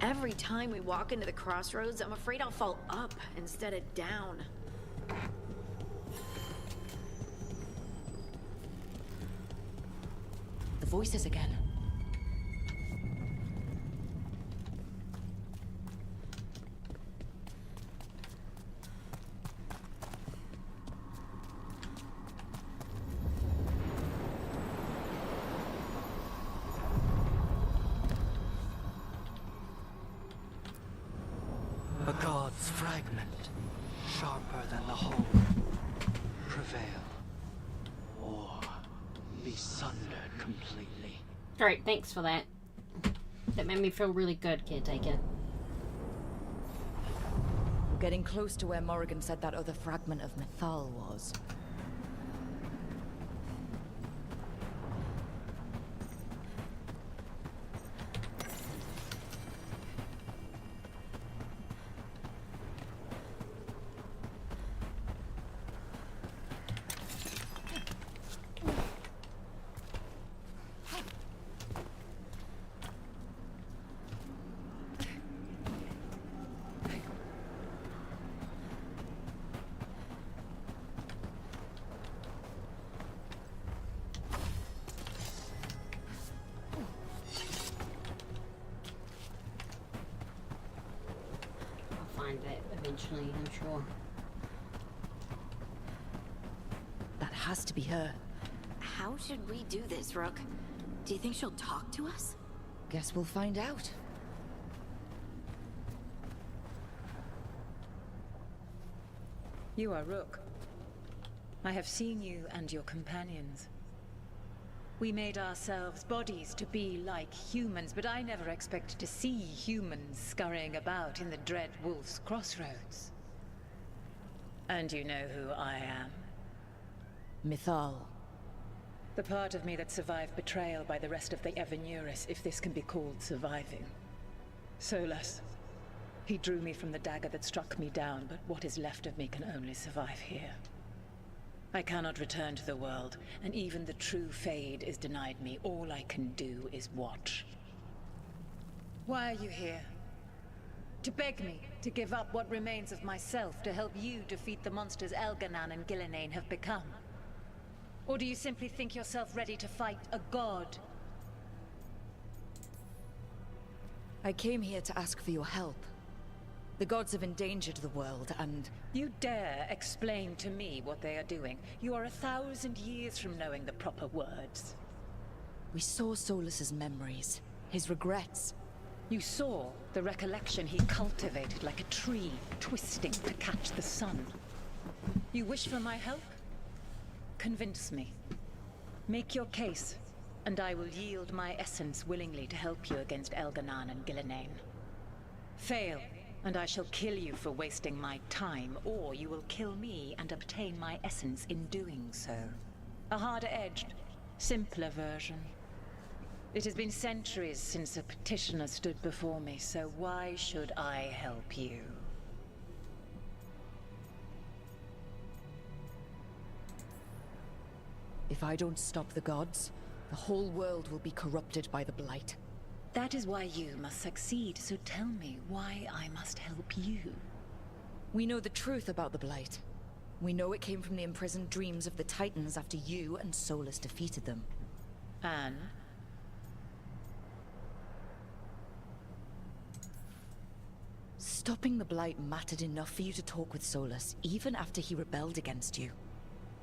Every time we walk into the crossroads, I'm afraid I'll fall up instead of down. The voices again. A god's fragment, sharper than the whole. Prevail, or be sundered completely. Alright, thanks for that. That made me feel really good, caretaker. We're getting close to where Morrigan said that other fragment of Mythal was. Eventually, I'm sure. That has to be her. How should we do this, Rook? Do you think she'll talk to us? Guess we'll find out. You are Rook. I have seen you and your companions. We made ourselves bodies to be like humans, but I never expected to see humans scurrying about in the Dread Wolf's crossroads. And you know who I am? Mythal. The part of me that survived betrayal by the rest of the Evanuris, if this can be called surviving. Solas. He drew me from the dagger that struck me down, but what is left of me can only survive here. I cannot return to the world, and even the true Fade is denied me. All I can do is watch. Why are you here? To beg me to give up what remains of myself to help you defeat the monsters Elganan and Gillenane have become? Or do you simply think yourself ready to fight a god? I came here to ask for your help. The gods have endangered the world, and... You dare explain to me what they are doing? You are 1,000 years from knowing the proper words. We saw Solas's memories, his regrets. You saw the recollection he cultivated like a tree, twisting to catch the sun. You wish for my help? Convince me. Make your case, and I will yield my essence willingly to help you against Elganan and Gillenane. Fail, and I shall kill you for wasting my time, or you will kill me and obtain my essence in doing so. A harder-edged, simpler version. It has been centuries since a petitioner stood before me, so why should I help you? If I don't stop the gods, the whole world will be corrupted by the Blight. That is why you must succeed, so tell me why I must help you. We know the truth about the Blight. We know it came from the imprisoned dreams of the Titans after you and Solus defeated them. And? Stopping the Blight mattered enough for you to talk with Solus, even after he rebelled against you.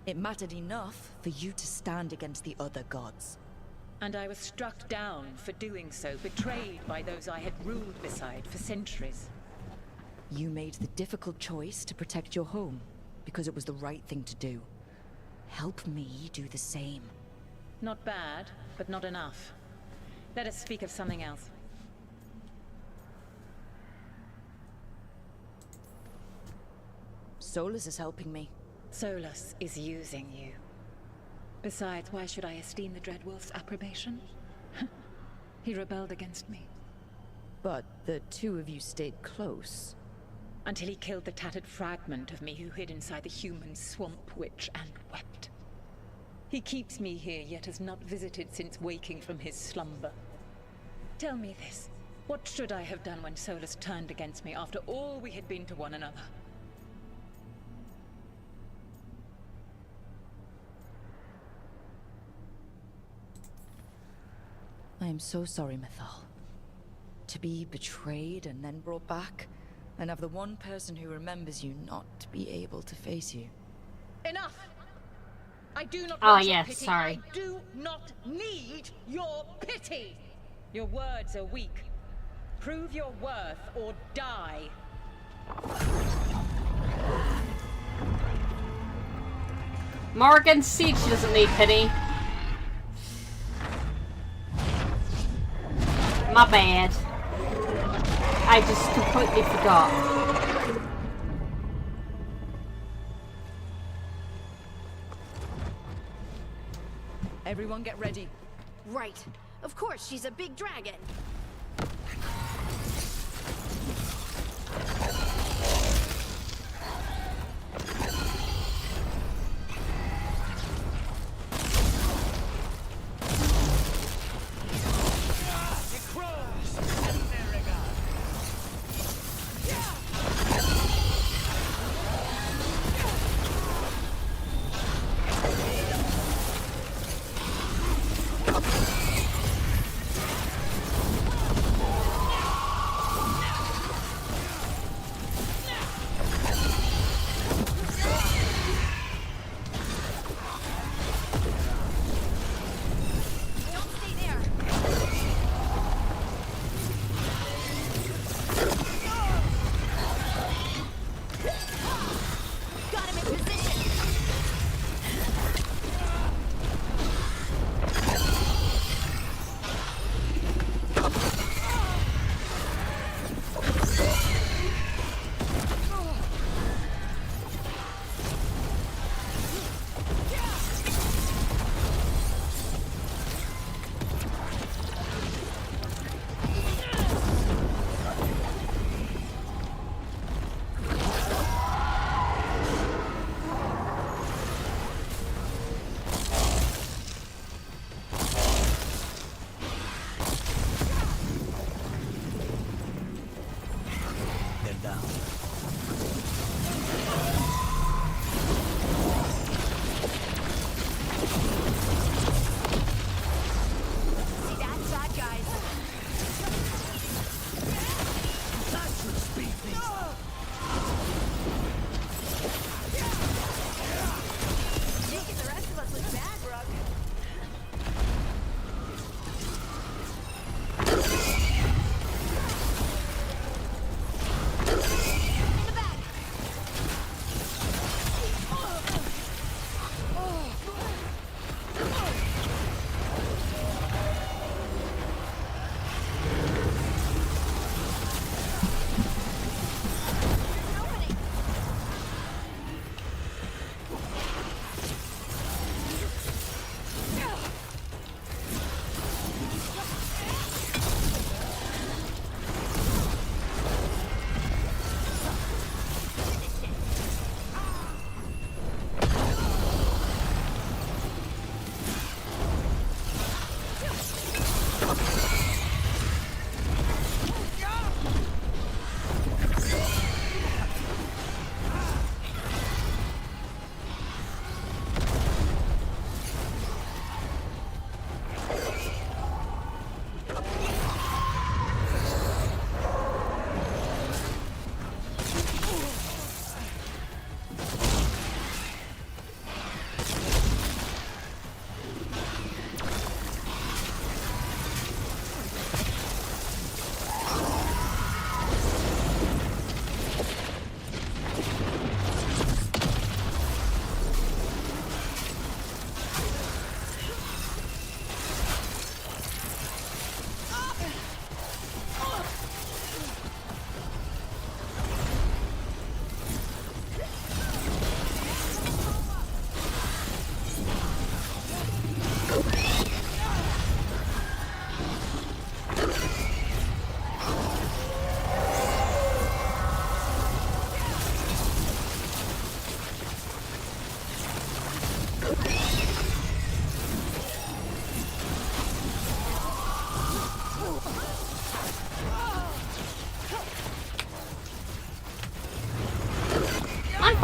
It mattered enough for you to stand against the other gods. And I was struck down for doing so, betrayed by those I had ruled beside for centuries. You made the difficult choice to protect your home, because it was the right thing to do. Help me do the same. Not bad, but not enough. Let us speak of something else. Solus is helping me. Solus is using you. Besides, why should I esteem the Dreadwolf's approbation? He rebelled against me. But the two of you stayed close. Until he killed the tattered fragment of me who hid inside the human swamp witch and wept. He keeps me here, yet has not visited since waking from his slumber. Tell me this. What should I have done when Solus turned against me after all we had been to one another? I am so sorry, Mythal. To be betrayed and then brought back, and have the one person who remembers you not to be able to face you. Enough! I do not Oh, want your yes, pity. sorry. I do not need your pity! Your words are weak. Prove your worth or die. Morgan Siege doesn't need pity. My bad. I just completely forgot. Everyone get ready. Right. Of course, she's a big dragon.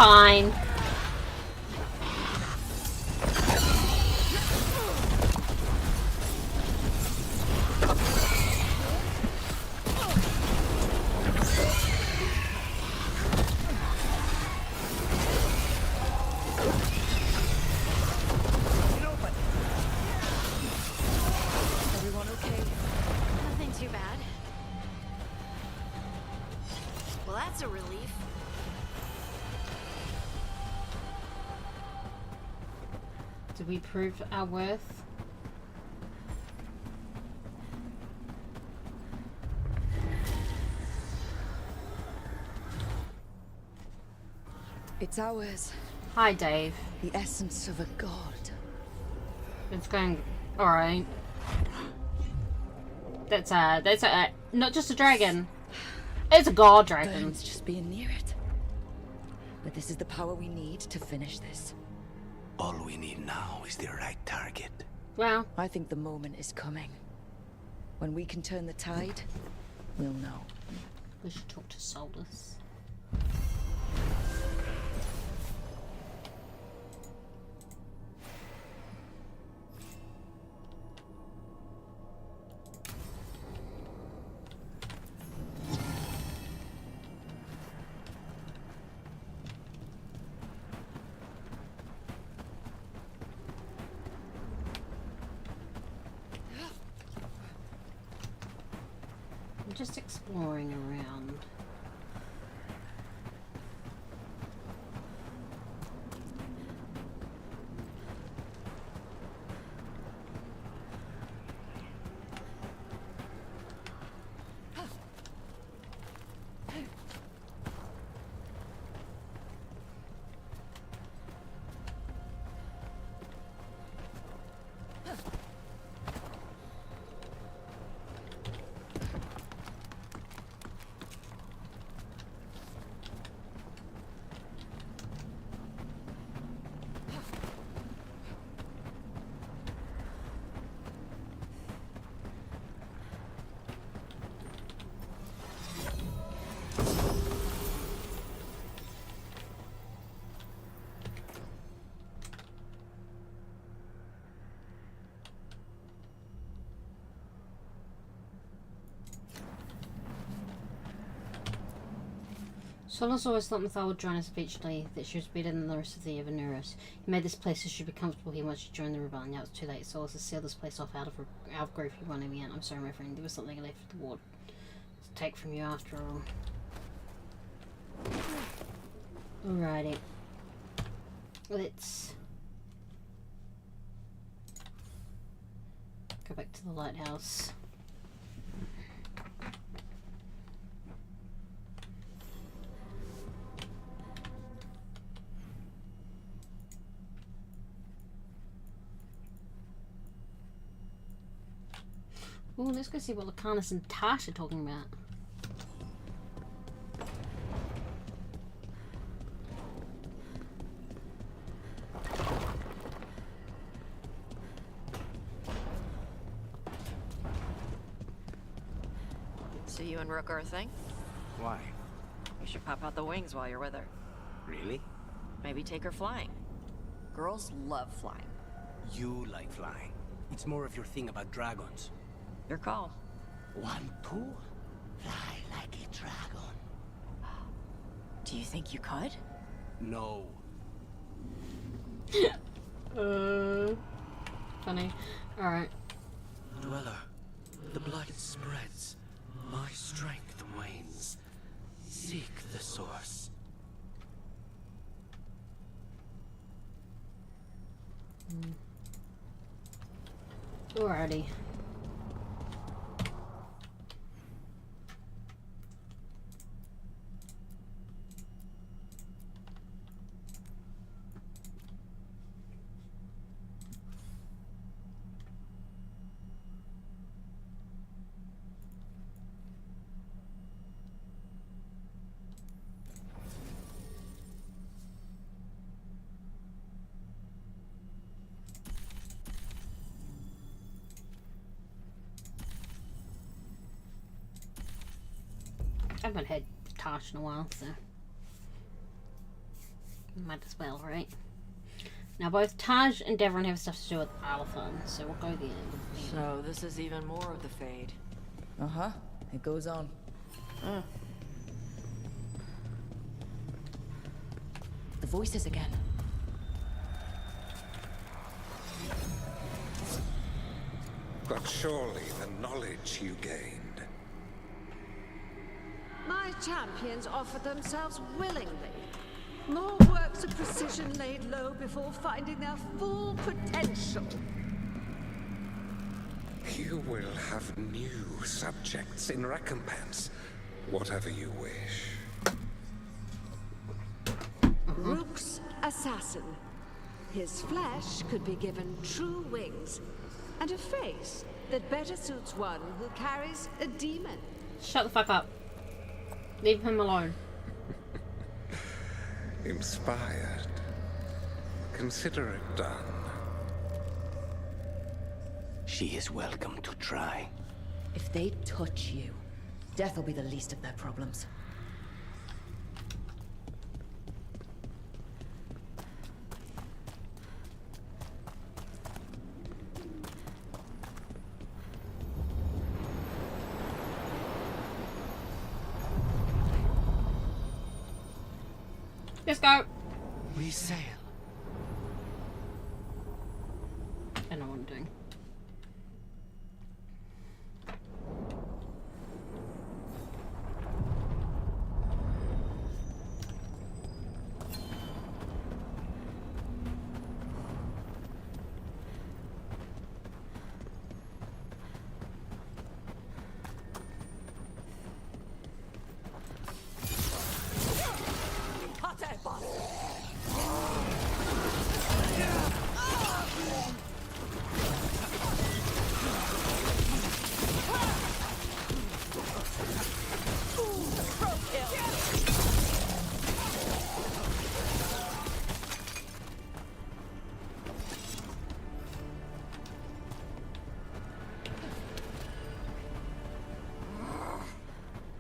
fine. Everyone okay? Nothing too bad. Well, that's a relief. Did we prove our worth? It's ours. Hi, Dave. The essence of a god. It's going alright. That's not just a dragon. It's a god dragon. Burns just being near it. But this is the power we need to finish this. All we need now is the right target. Well, I think the moment is coming. When we can turn the tide, we'll know. we should talk to Solus. I'm just exploring around. Solus always thought Mythal would join us eventually, that she was better than the rest of the Evanuris. He made this place so she'd be comfortable here once she joined the rebellion. Now it's too late. Solus has sealed this place off out of grief you won't me in. I'm sorry, my friend. There was something left of the ward to take from you after all. Alrighty. Let's go back to the lighthouse. Ooh, let's go see what Lucanis and Tash are talking about. So you and Rook are a thing? Why? You should pop out the wings while you're with her. Really? Maybe take her flying. Girls love flying. You like flying. It's more of your thing about dragons. Your call. Want to? Fly like a dragon. Do you think you could? No. Funny. Alright. Dweller, the blood spreads. My strength wanes. Seek the source. Alrighty. I haven't had Tosh in a while, so. Might as well, right? Now both Taj and Devon have stuff to do with Alphon, so we'll go there. So this is even more of the Fade. Uh-huh. It goes on. The voices again. But surely the knowledge you gained. My champions offered themselves willingly. More works of precision laid low before finding their full potential. You will have new subjects in recompense. Whatever you wish. Rook's assassin. His flesh could be given true wings, and a face that better suits one who carries a demon. Shut the fuck up. Leave him alone. Inspired. Consider it done. She is welcome to try. If they touch you, death will be the least of their problems. Let's go. We sail. I know what I'm doing.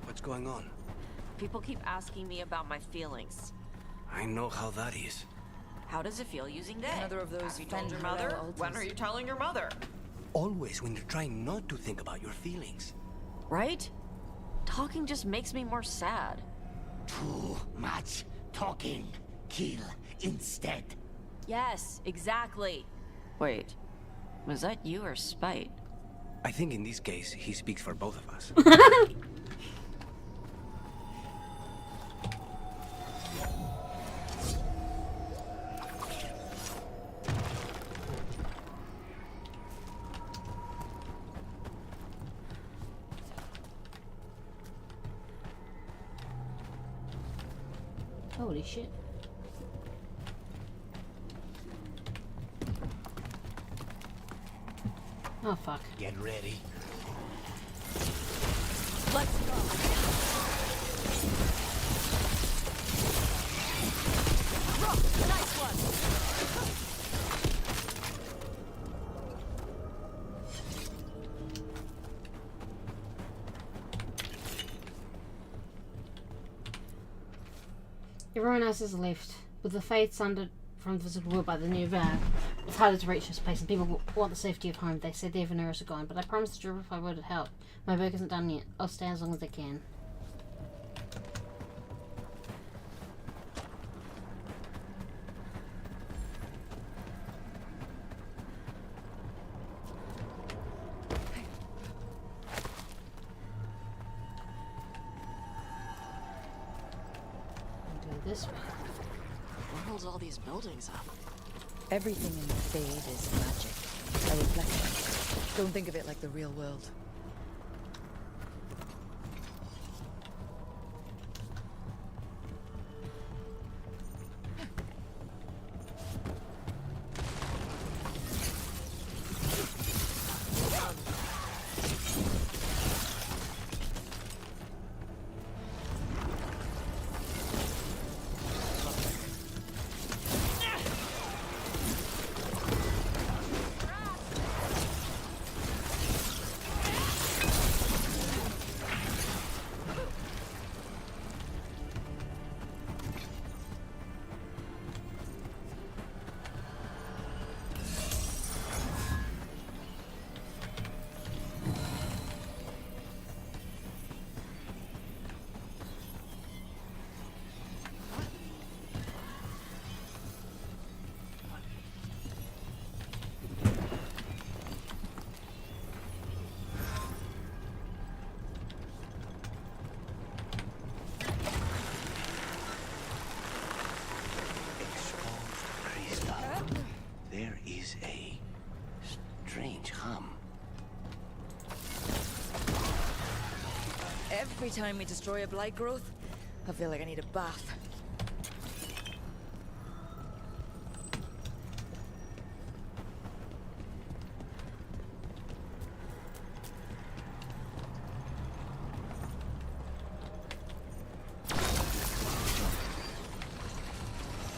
What's going on? People keep asking me about my feelings. I know how that is. How does it feel using they? Another of those Have you told your Fenrir mother? altars. When are you telling your mother? Always when you're trying not to think about your feelings. Right? Talking just makes me more sad. Too much talking. Kill instead. Yes, exactly. Wait, was that you or Spite? I think in this case, he speaks for both of us. Holy shit. Oh fuck. Get ready. Let's go. Nice one. Everyone else has left. With the fade sundered from the visible world by the new van, it's harder to reach this place, and people want the safety of home. They said their Veneris are gone, but I promised the drip if I would help. My work isn't done yet. I'll stay as long as I can. This way. What holds all these buildings up? Everything in the Fade is magic. A reflection. Don't think of it like the real world. Every time we destroy a blight growth, I feel like I need a bath.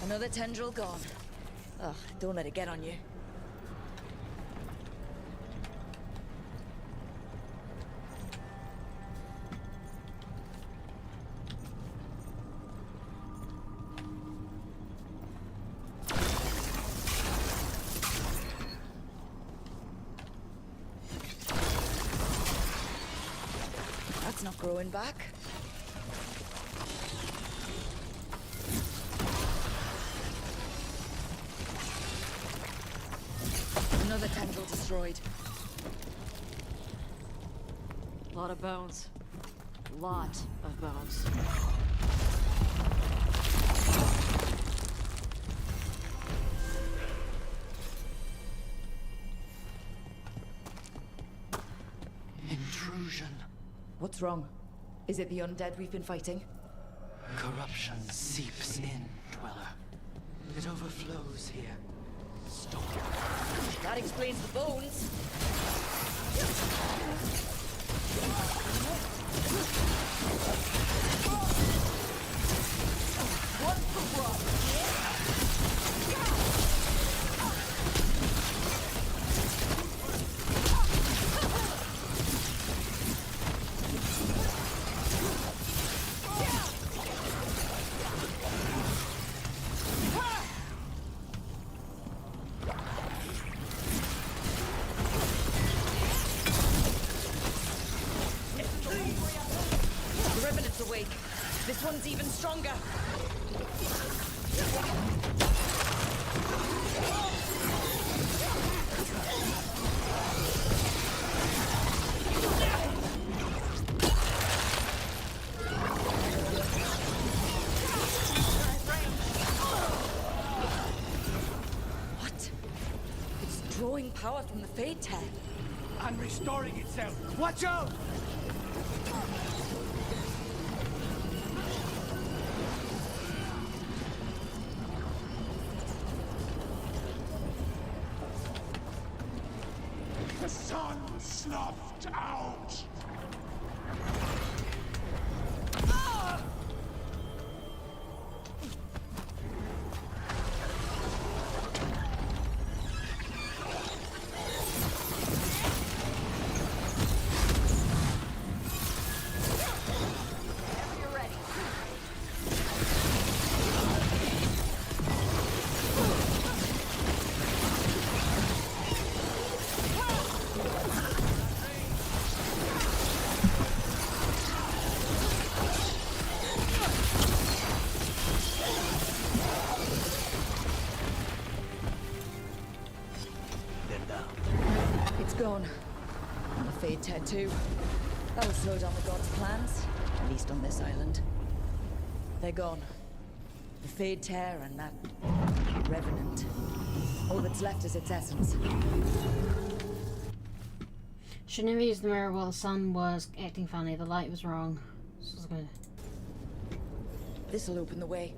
Another tendril gone. Ugh, don't let it get on you. That's not growing back. Another tendril destroyed. Lot of bones. Lot of bones. Intrusion. What's wrong? Is it the undead we've been fighting? Corruption seeps in, Dweller. It overflows here. Stop. That explains the bones. One for The Revenant's awake. This one's even stronger. What? It's drawing power from the Fade Tear. And restoring itself. Watch out! The sun snuffed out. It's gone. And the Fade Tear too. That'll slow down the gods' plans, at least on this island. They're gone. The Fade Tear and that Revenant. All that's left is its essence. Should never use the mirror while the sun was acting funny. The light was wrong. This was good. This'll open the way.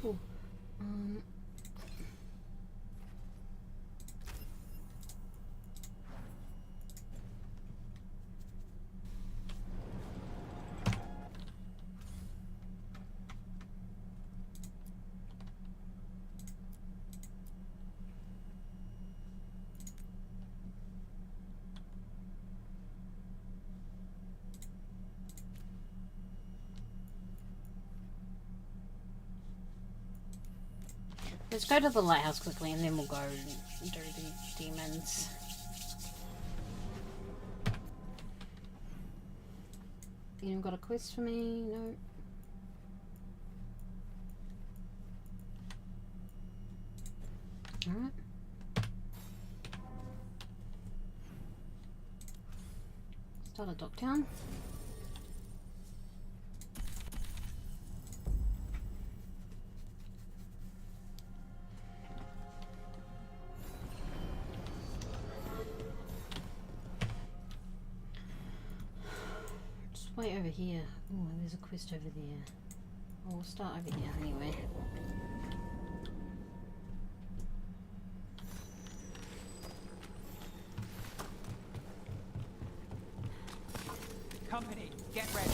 Cool. Let's go to the lighthouse quickly and then we'll go and do the demons. You got a quest for me? No. Alright. Start a dock town. Just wait over here. Oh, there's a quest over there. We'll start over here anyway. Company, get ready.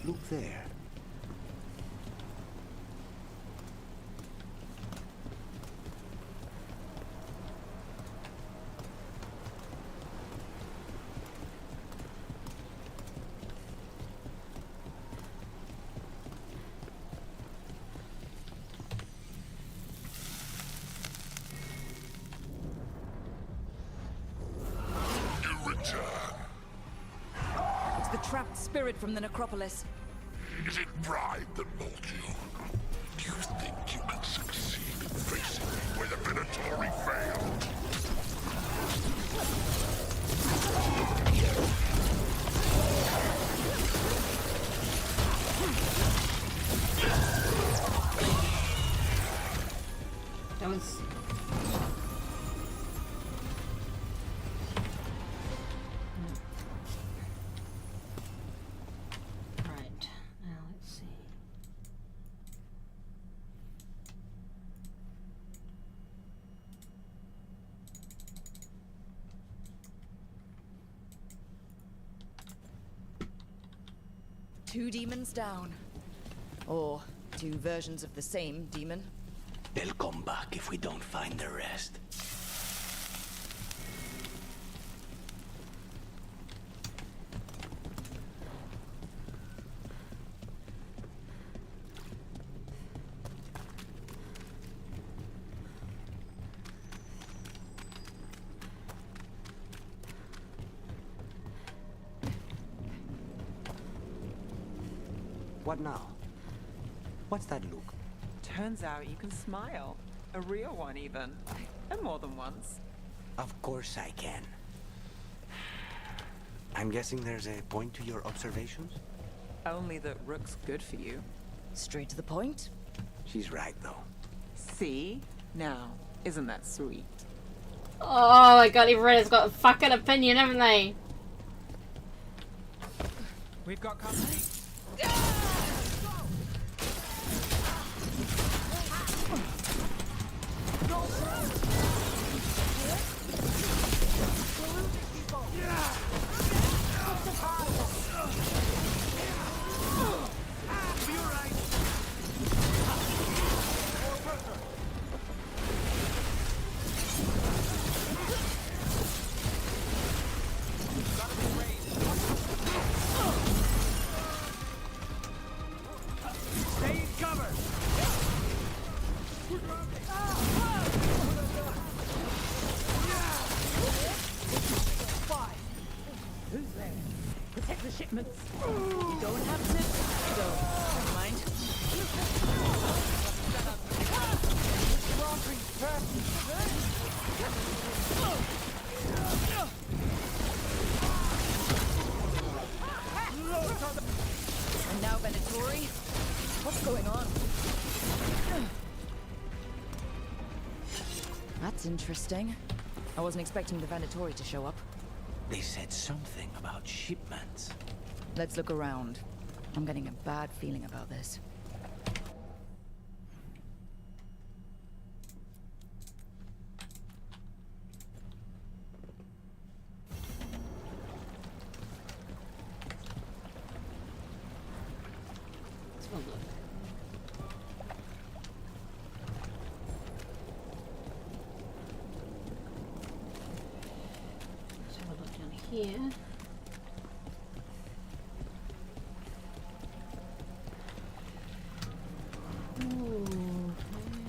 Look there. It's the trapped spirit from the necropolis. Is it pride that molds you? Do you think you can succeed in facing me where the Venatori failed? That was... Right, now let's see. Two demons down. Or two versions of the same demon. They'll come back if we don't find the rest. What now? What's that look? Turns out you can smile. A real one, even. And more than once. Of course I can. I'm guessing there's a point to your observations? Only that Rook's good for you. Straight to the point? She's right, though. See? Now, isn't that sweet? Oh my god, everyone's got a fucking opinion, haven't they? We've got company. And now Venatori? What's going on? That's interesting. I wasn't expecting the Venatori to show up. They said something about shipments. Let's look around. I'm getting a bad feeling about this. here. Ooh, okay.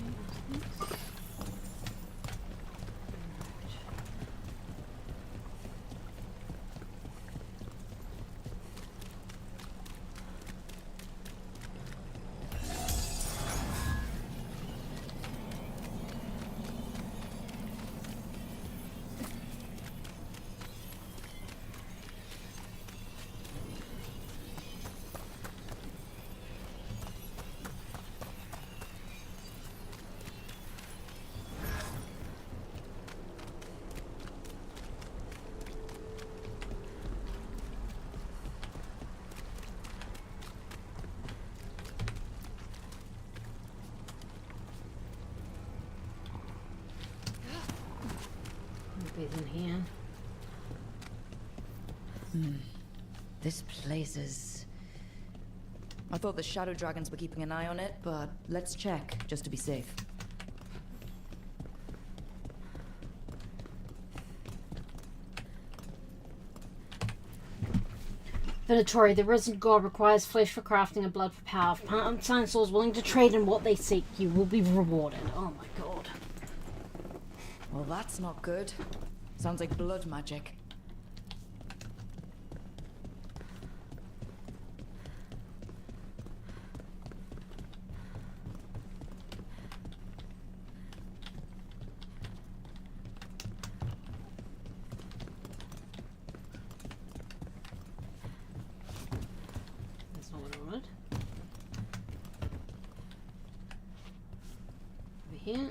In here. This place is... I thought the shadow dragons were keeping an eye on it, but let's check, just to be safe. Venatori, the risen god requires flesh for crafting and blood for power. If part souls willing to trade in what they seek, you will be rewarded. Oh my god. Well, that's not good. Sounds like blood magic. That's not what I wanted. Over here.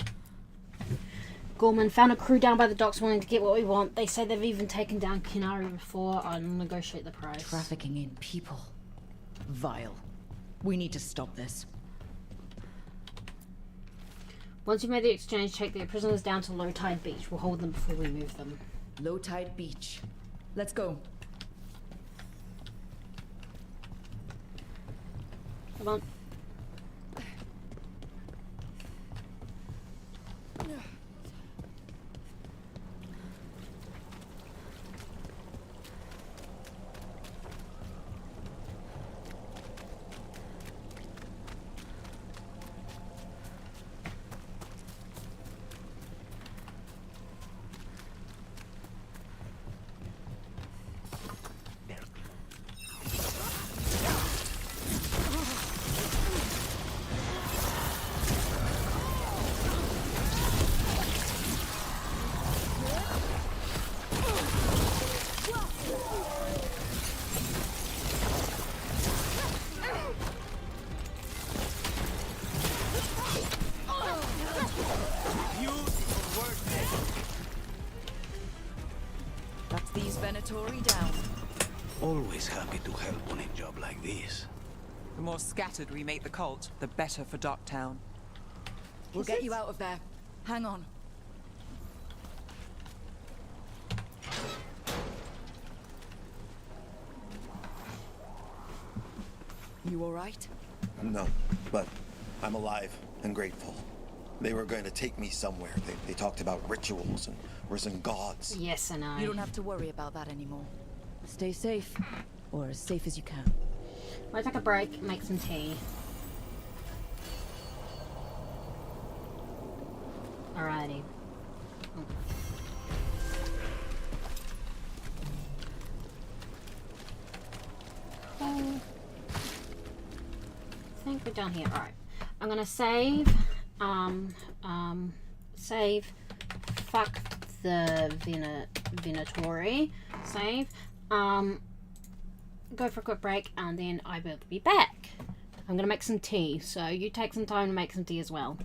Gorman found a crew down by the docks willing to get what we want. They say they've even taken down Kinari before. I'll negotiate the price. Trafficking in people. Vile. We need to stop this. Once you've made the exchange, take the prisoners down to Low Tide Beach. We'll hold them before we move them. Low Tide Beach. Let's go. Come on. Venatori down. Always happy to help on a job like this. The more scattered we make the cult, the better for Darktown. We'll get you out of there. Hang on. You all right? No, but I'm alive and grateful. They were going to take me somewhere. They talked about rituals and risen gods. Yes, and I. You don't have to worry about that anymore. Stay safe, or as safe as you can. I'll take a break, make some tea. Alrighty. I think we're done here. Alright. I'm gonna save. Save. Fuck the Venatori. Save. Go for a quick break and then I will be back. I'm gonna make some tea, so you take some time to make some tea as well.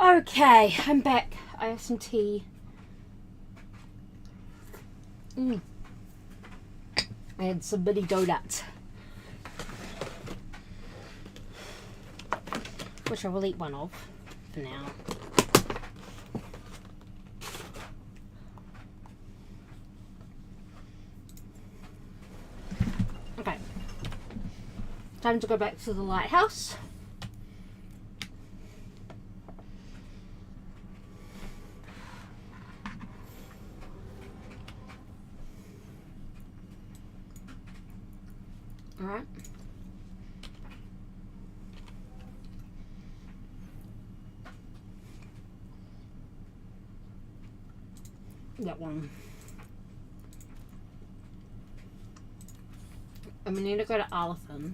Okay, I'm back. I have some tea. I had some mini donuts, which I will eat one of for now. Okay, time to go back to the lighthouse. Alright. That one. And we need to go to Arlathan.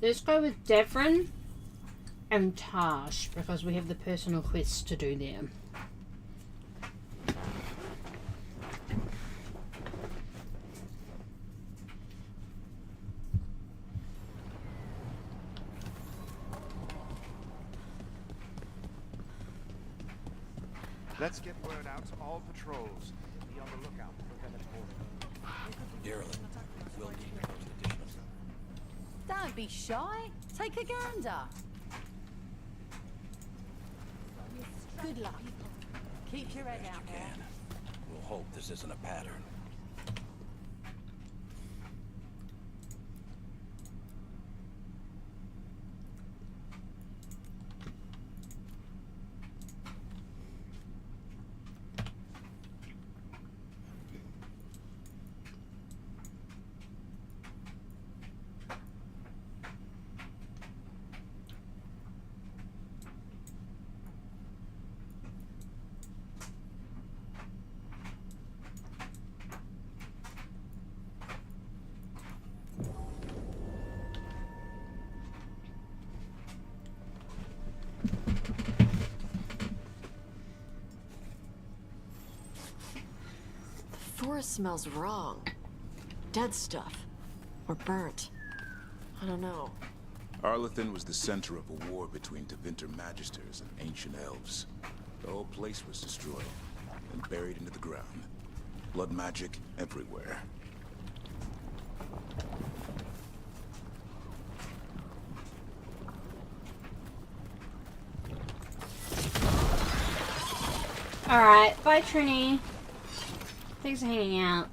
Let's go with Devrin and Tash because we have the personal quests to do there. Let's get word out to all patrols. Be on the lookout for Veilguard. We'll keep you posted. Don't be shy. Take a gander. Good luck. Keep your head out there. We'll hope this isn't a pattern. The forest smells wrong. Dead stuff. Or burnt. I don't know. Arlathan was the center of a war between Tevinter Magisters and ancient elves. The whole place was destroyed and buried into the ground. Blood magic everywhere. Alright, bye Trini. Thanks for hanging out.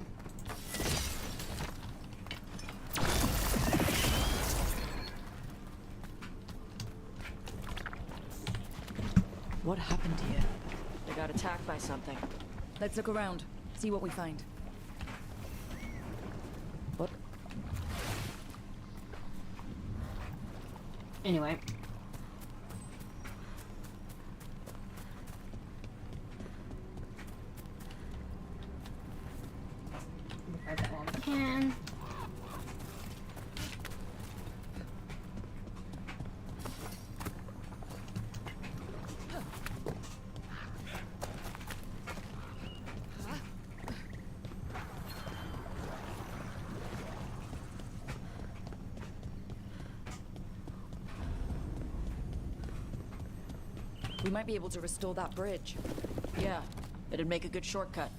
What happened here? They got attacked by something. Let's look around. See what we find. What? Anyway. Grab that while we can. We might be able to restore that bridge. Yeah, it'd make a good shortcut.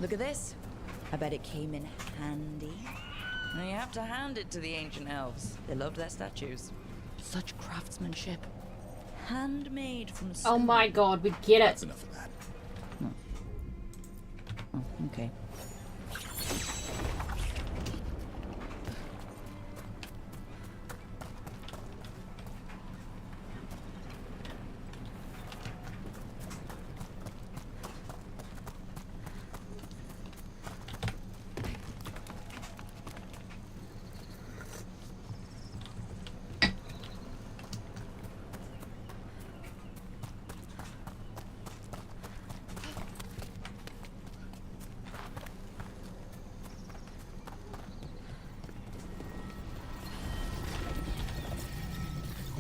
Look at this. I bet it came in handy. Now you have to hand it to the ancient elves. They loved their statues. Such craftsmanship. Handmade from Oh stone. my god, we get it. That's enough of that. Oh, okay.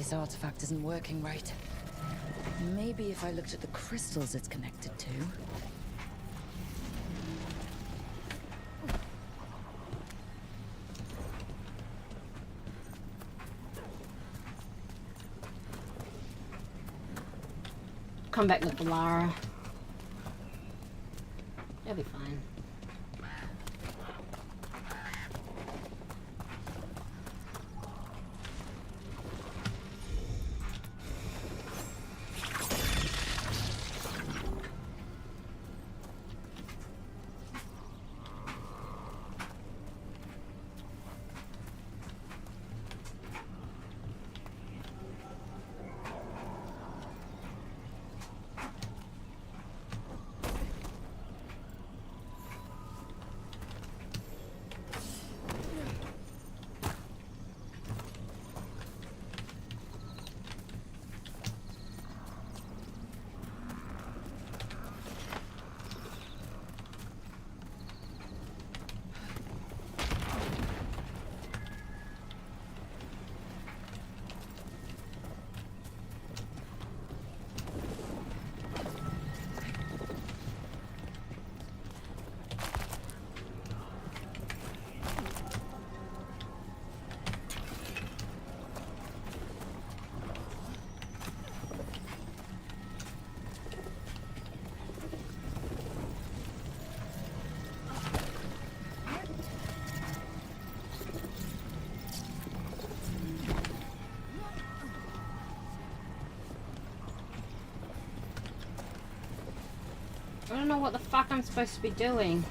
This artifact isn't working right. Maybe if I looked at the crystals it's connected to. Come back with Lara. It'll be fine. I don't know what the fuck I'm supposed to be doing.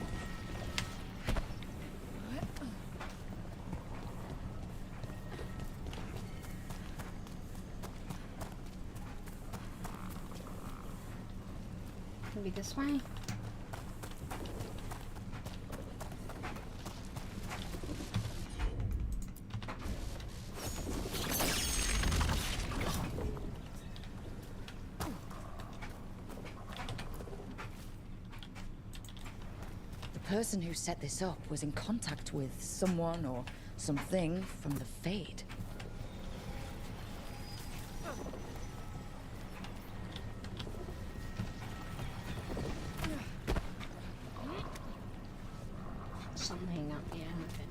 Maybe this way? The person who set this up was in contact with someone or something from the Fade. Something up here. Okay.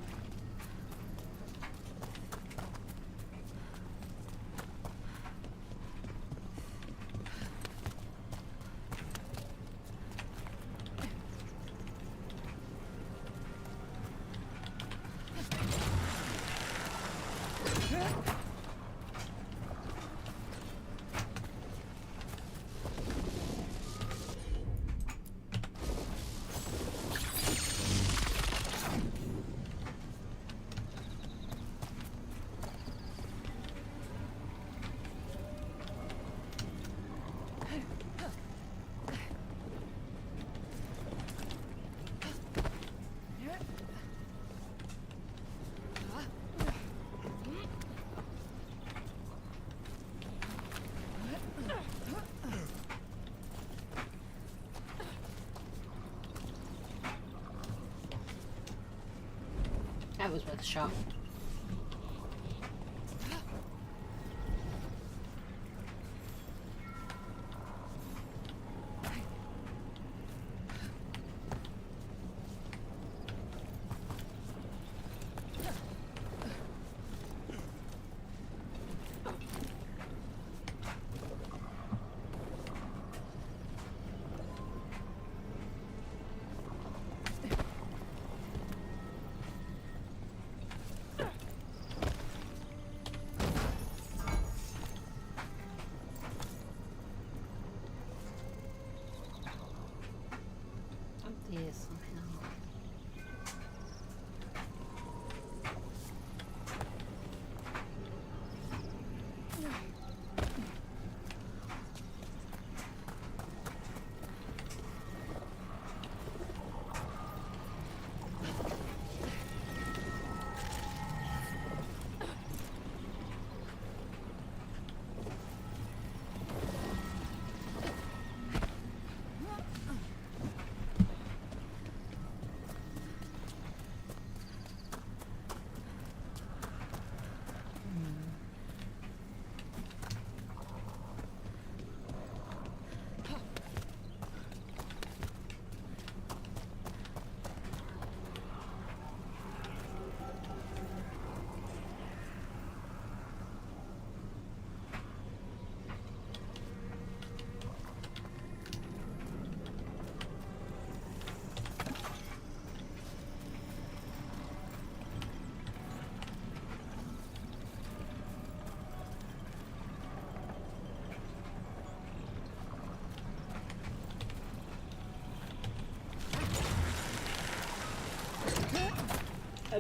That was worth a shot.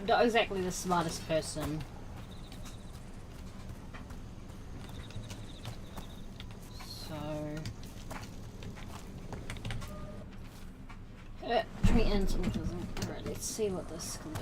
not exactly the smartest person. Treat and autism. Alright, let's see what this can do.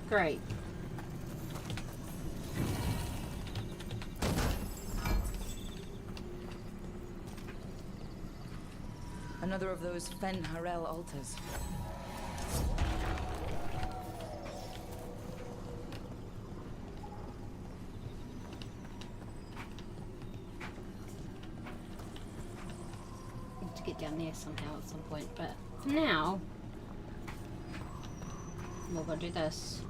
Great. Another of those Fen Harel altars. Need to get down there somehow at some point, but for now, we'll go do this.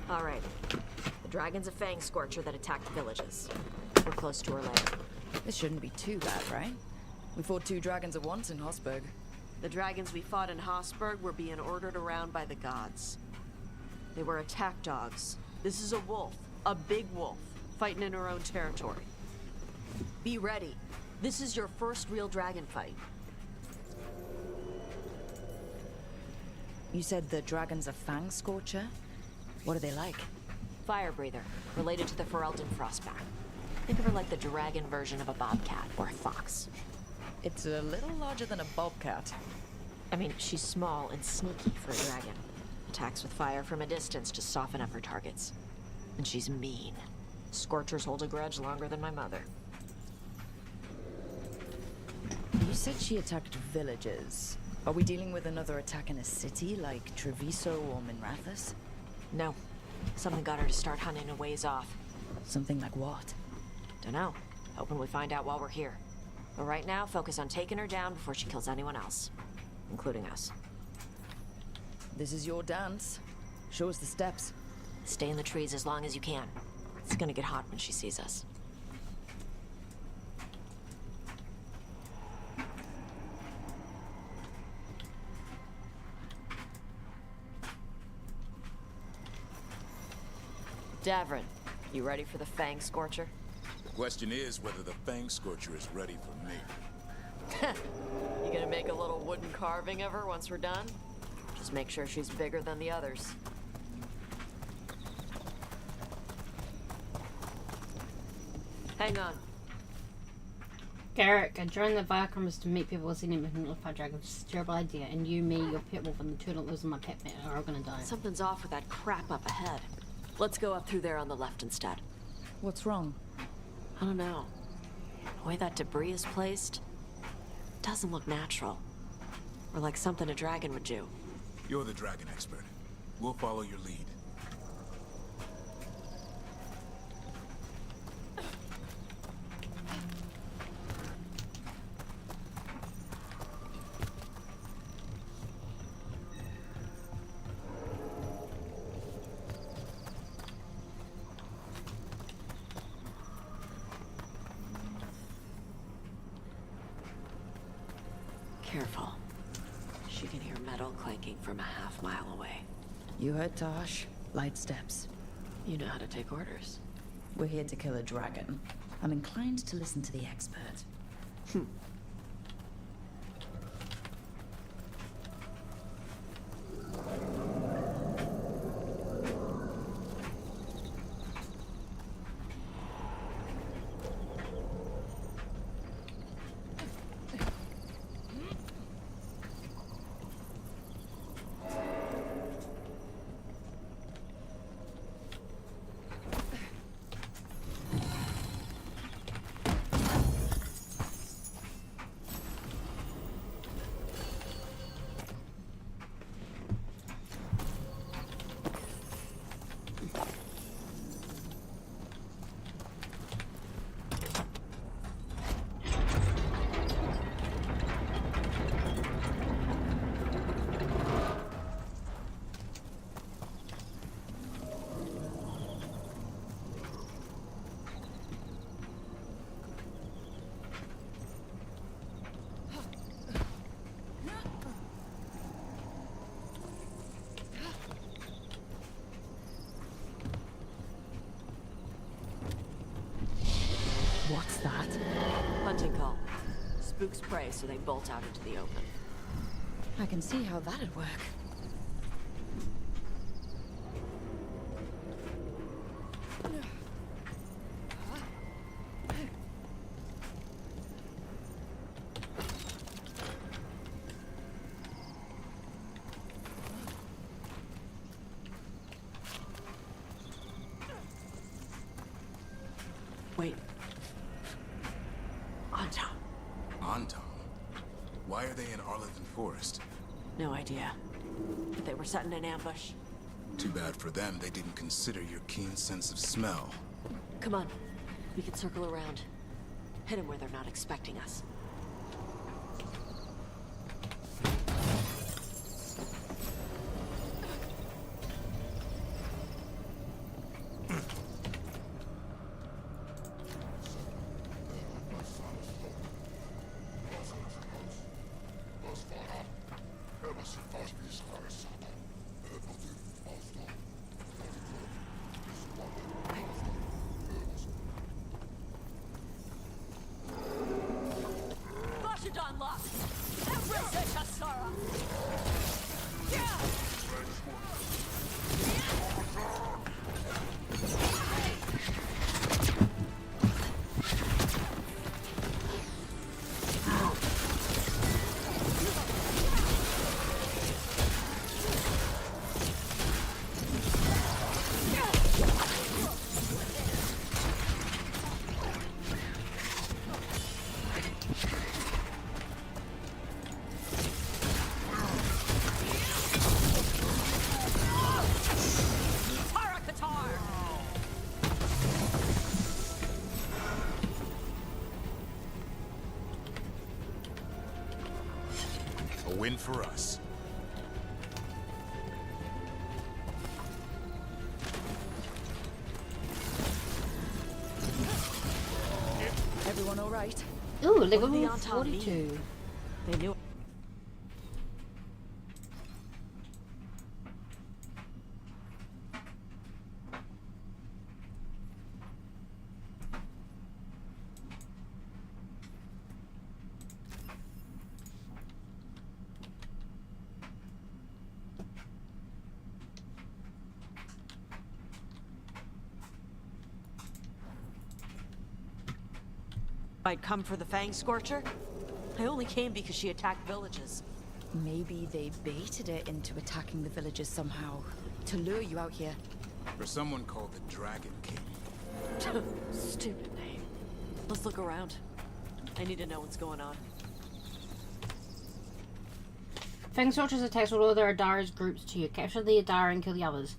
All right. The dragon's a fang scorcher that attacked villages. We're close to her lair. This shouldn't be too bad, right? We fought 2 dragons at once in Hosberg. The dragons we fought in Hosberg were being ordered around by the gods. They were attack dogs. This is a wolf, a big wolf, fighting in her own territory. Be ready. This is your first real dragon fight. You said the dragon's a fang scorcher? What are they like? Fire breather, related to the Ferelden frostback. Think of her like the dragon version of a bobcat or a fox. It's a little larger than a bobcat. I mean, she's small and sneaky for a dragon. Attacks with fire from a distance to soften up her targets. And she's mean. Scorchers hold a grudge longer than my mother. You said she attacked villages. Are we dealing with another attack in a city like Treviso or Minrathous? No. Something got her to start hunting a ways off. Something like what? Dunno. Hoping we find out while we're here. But right now, focus on taking her down before she kills anyone else. Including us. This is your dance. Show us the steps. Stay in the trees as long as you can. It's gonna get hot when she sees us. Davrin, you ready for the Fang Scorcher? The question is whether the Fang Scorcher is ready for me. You gonna make a little wooden carving of her once we're done? Just make sure she's bigger than the others. Hang on. Garrick, I joined the Viacroms to meet people listening to Magnified Dragons. It's a terrible idea, and you, me, your pet wolf, and the turtle lives in my pet pet are all gonna die. Something's off with that crap up ahead. Let's go up through there on the left instead. What's wrong? I don't know. The way that debris is placed doesn't look natural. Or like something a dragon would do. You're the dragon expert. We'll follow your lead. Careful. She can hear metal clanking from a half-mile away. You heard Tosh. Light steps. You know how to take orders. We're here to kill a dragon. I'm inclined to listen to the expert. spooks prey, so they bolt out into the open. I can see how that'd work. Wait. Anton. Anton? Why are they in Arlington Forest? No idea. But they were setting an ambush. Too bad for them they didn't consider your keen sense of smell. Come on. We can circle around. Hit them where they're not expecting us. A win for us. Everyone all right? Ooh, What did the level Anton 42. mean? They knew. I'd come for the Fang Scorcher? I only came because she attacked villages. Maybe they baited it into attacking the villagers somehow, to lure you out here. For someone called the Dragon King. Stupid name. Let's look around. I need to know what's going on. Fang Soldiers attacks all other Adara's groups to you. Capture the Adara and kill the others.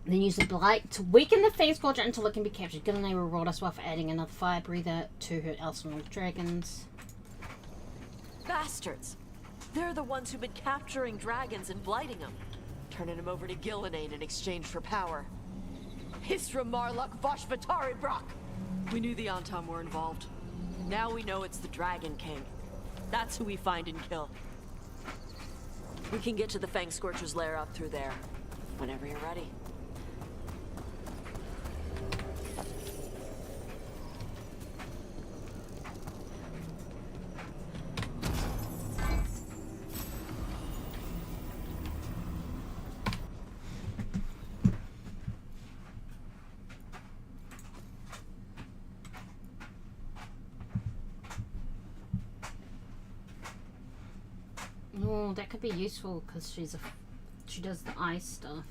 Then use the Blight to weaken the Fang Scorcher until it can be captured. Gillenay will reward us well for adding another fire breather to her arsenal of dragons. Bastards! They're the ones who've been capturing dragons and blighting them. Turning them over to Gillenane in exchange for power. Hisra Marluk Voshvatari Brock! We knew the Anton were involved. Now we know it's the Dragon King. That's who we find and kill. We can get to the Fang Scorcher's lair up through there. Whenever you're ready. Oh, that could be useful because she does the ice stuff.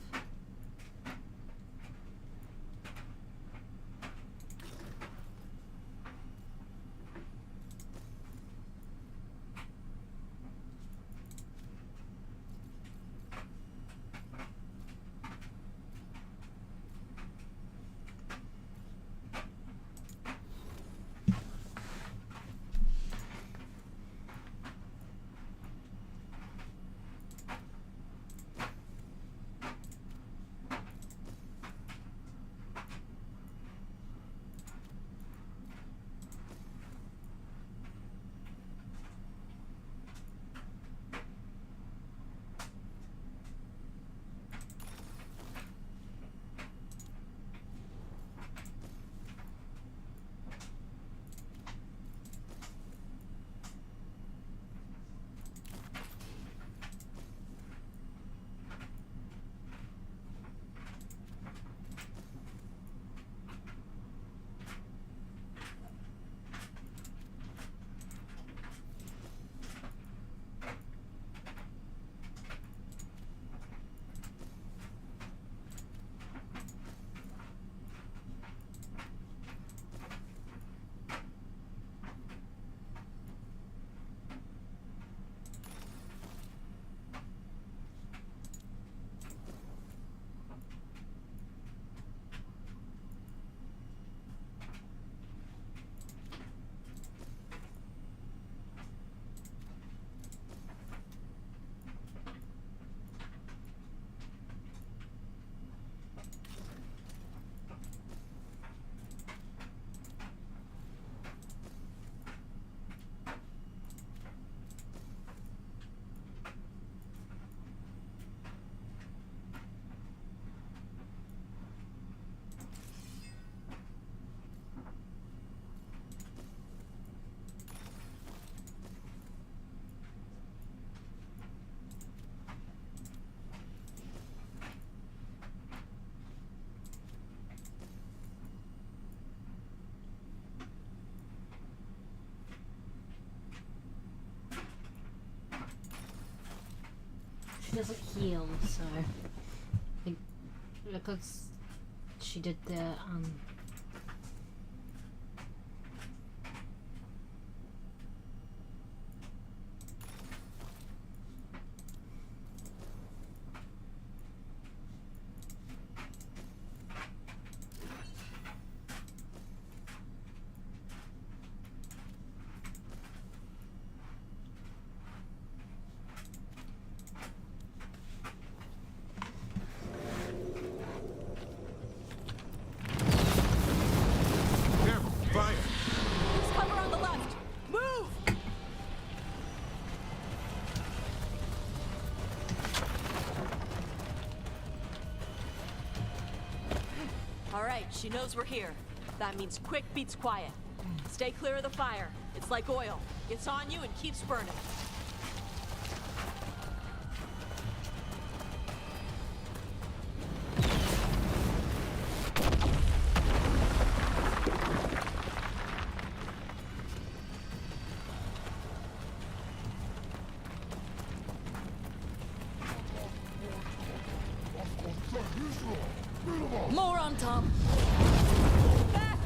doesn't heal, so because she did the She knows we're here. That means quick beats quiet. Stay clear of the fire. It's like oil. It's on you and keeps burning. More on top. Back!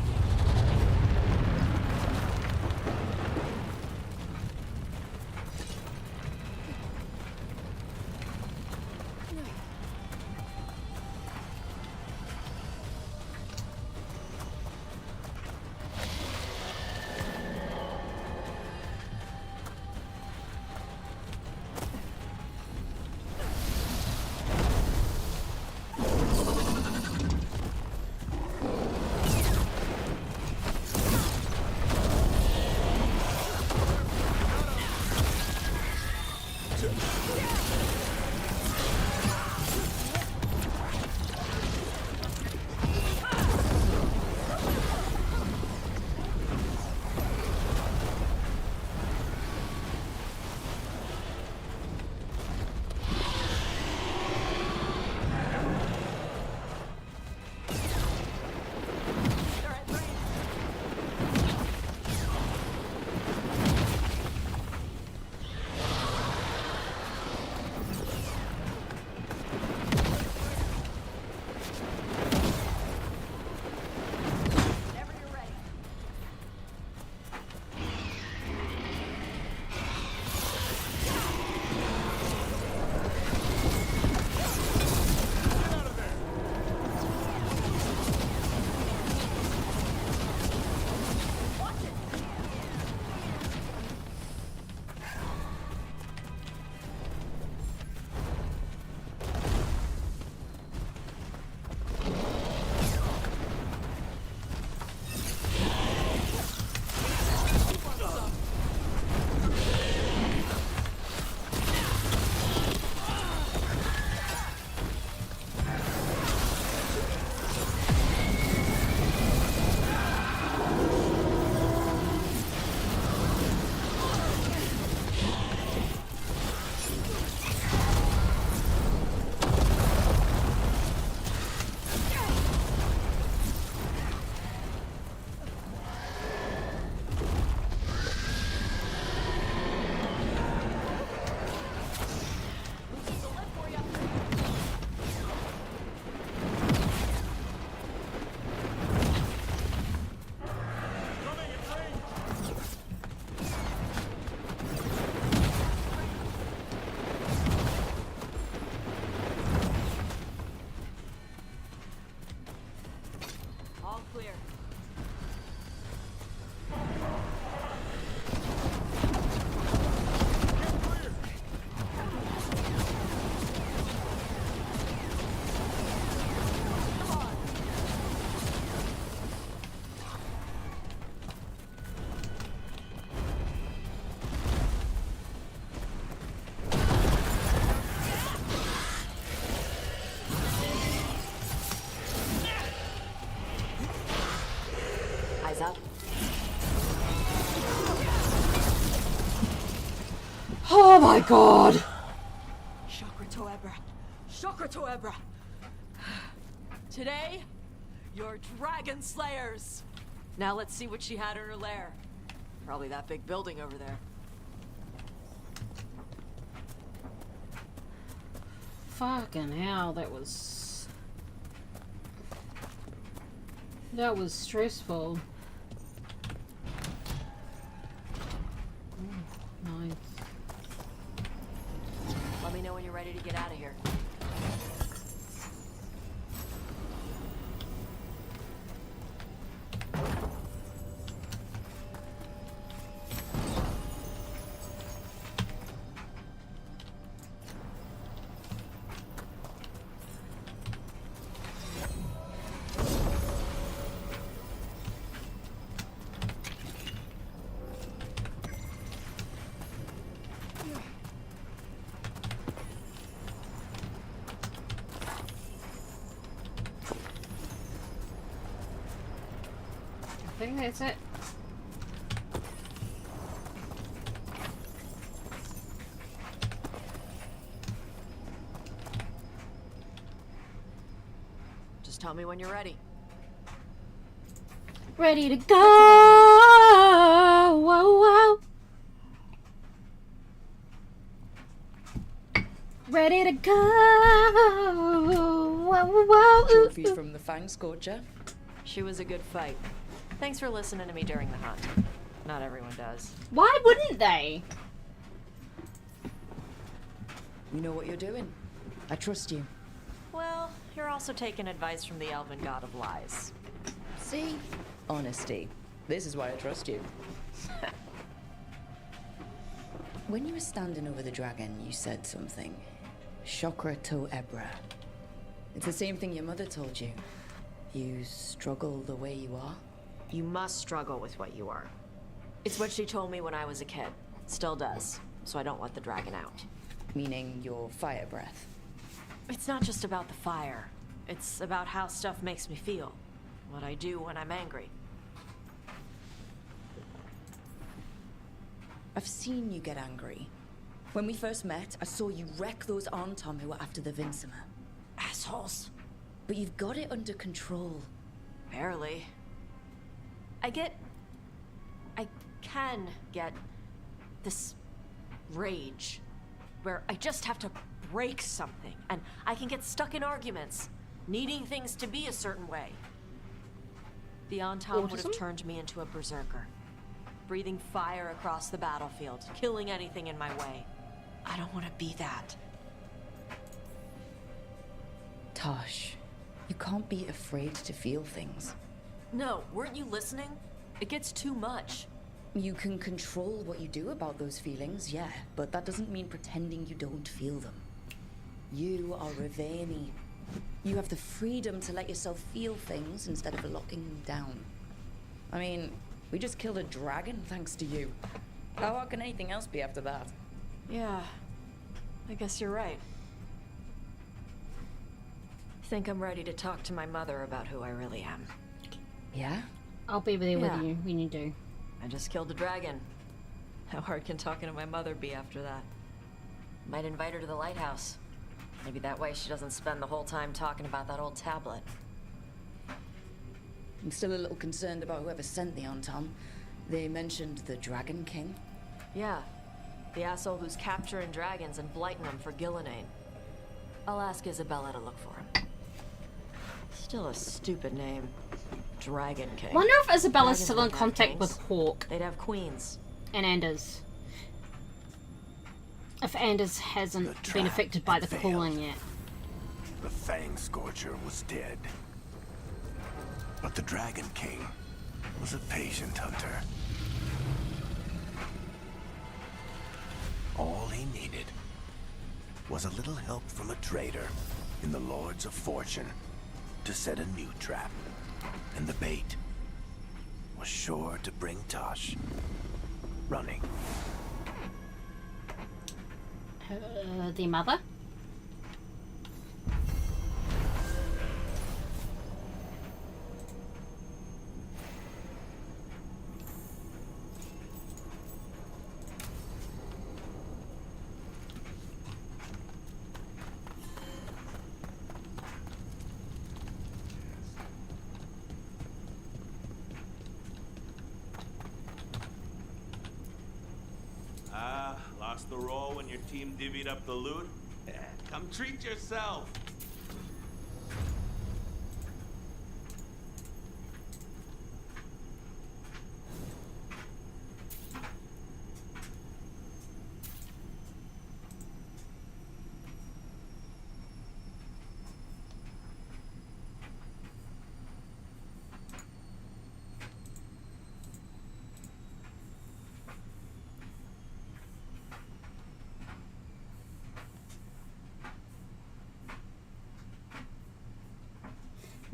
Up. Oh my god! Chakra Toebra. Chakra Toebra. Today, you're dragon slayers. Now let's see what she had in her lair. Probably that big building over there. Fucking hell, that was stressful. Nice. Let me know when you're ready to get out of here. I think that's it. Just tell me when you're ready. Ready to go. Whoa, whoa. Ready to go. Whoa, whoa. Trophy from the Fang Scorcher. She was a good fight. Thanks for listening to me during the hunt. Not everyone does. Why wouldn't they? You know what you're doing. I trust you. Well, you're also taking advice from the elven god of lies. See? Honesty. This is why I trust you. When you were standing over the dragon, you said something. Chakra to Ebra. It's the same thing your mother told you. You struggle the way you are. You must struggle with what you are. It's what she told me when I was a kid. Still does. So I don't let the dragon out. Meaning your fire breath. It's not just about the fire. It's about how stuff makes me feel. What I do when I'm angry. I've seen you get angry. When we first met, I saw you wreck those Arntom who were after the Vincimer. Assholes. But you've got it under control. Barely. I can get this rage where I just have to break something and I can get stuck in arguments, needing things to be a certain way. The Antom would have turned me into a berserker, breathing fire across the battlefield, killing anything in my way. I don't want to be that. Tosh, you can't be afraid to feel things. No, weren't you listening? It gets too much. You can control what you do about those feelings, yeah, but that doesn't mean pretending you don't feel them. You are Ravani. You have the freedom to let yourself feel things instead of locking them down. I mean, we just killed a dragon thanks to you. How hard can anything else be after that? Yeah, I guess you're right. I think I'm ready to talk to my mother about who I really am. Yeah? I'll be there with you when you do. I just killed a dragon. How hard can talking to my mother be after that? Might invite her to the lighthouse. Maybe that way she doesn't spend the whole time talking about that old tablet. I'm still a little concerned about whoever sent the Antom. They mentioned the Dragon King. Yeah, the asshole who's capturing dragons and blighting them for Gillenane. I'll ask Isabella to look for him. Still a stupid name. Dragon King. Wonder if Isabella's Dragons still in wouldn't have contact kings. with Hawk. They'd have queens. And Anders. If Anders hasn't been affected by the cooling yet. The Fang Scorcher was dead. But the Dragon King was a patient hunter. All he needed was a little help from a trader in the Lords of Fortune to set a new trap. And the bait was sure to bring Tosh running. The mother? Lost the roll when your team divvied up the loot? Come treat yourself.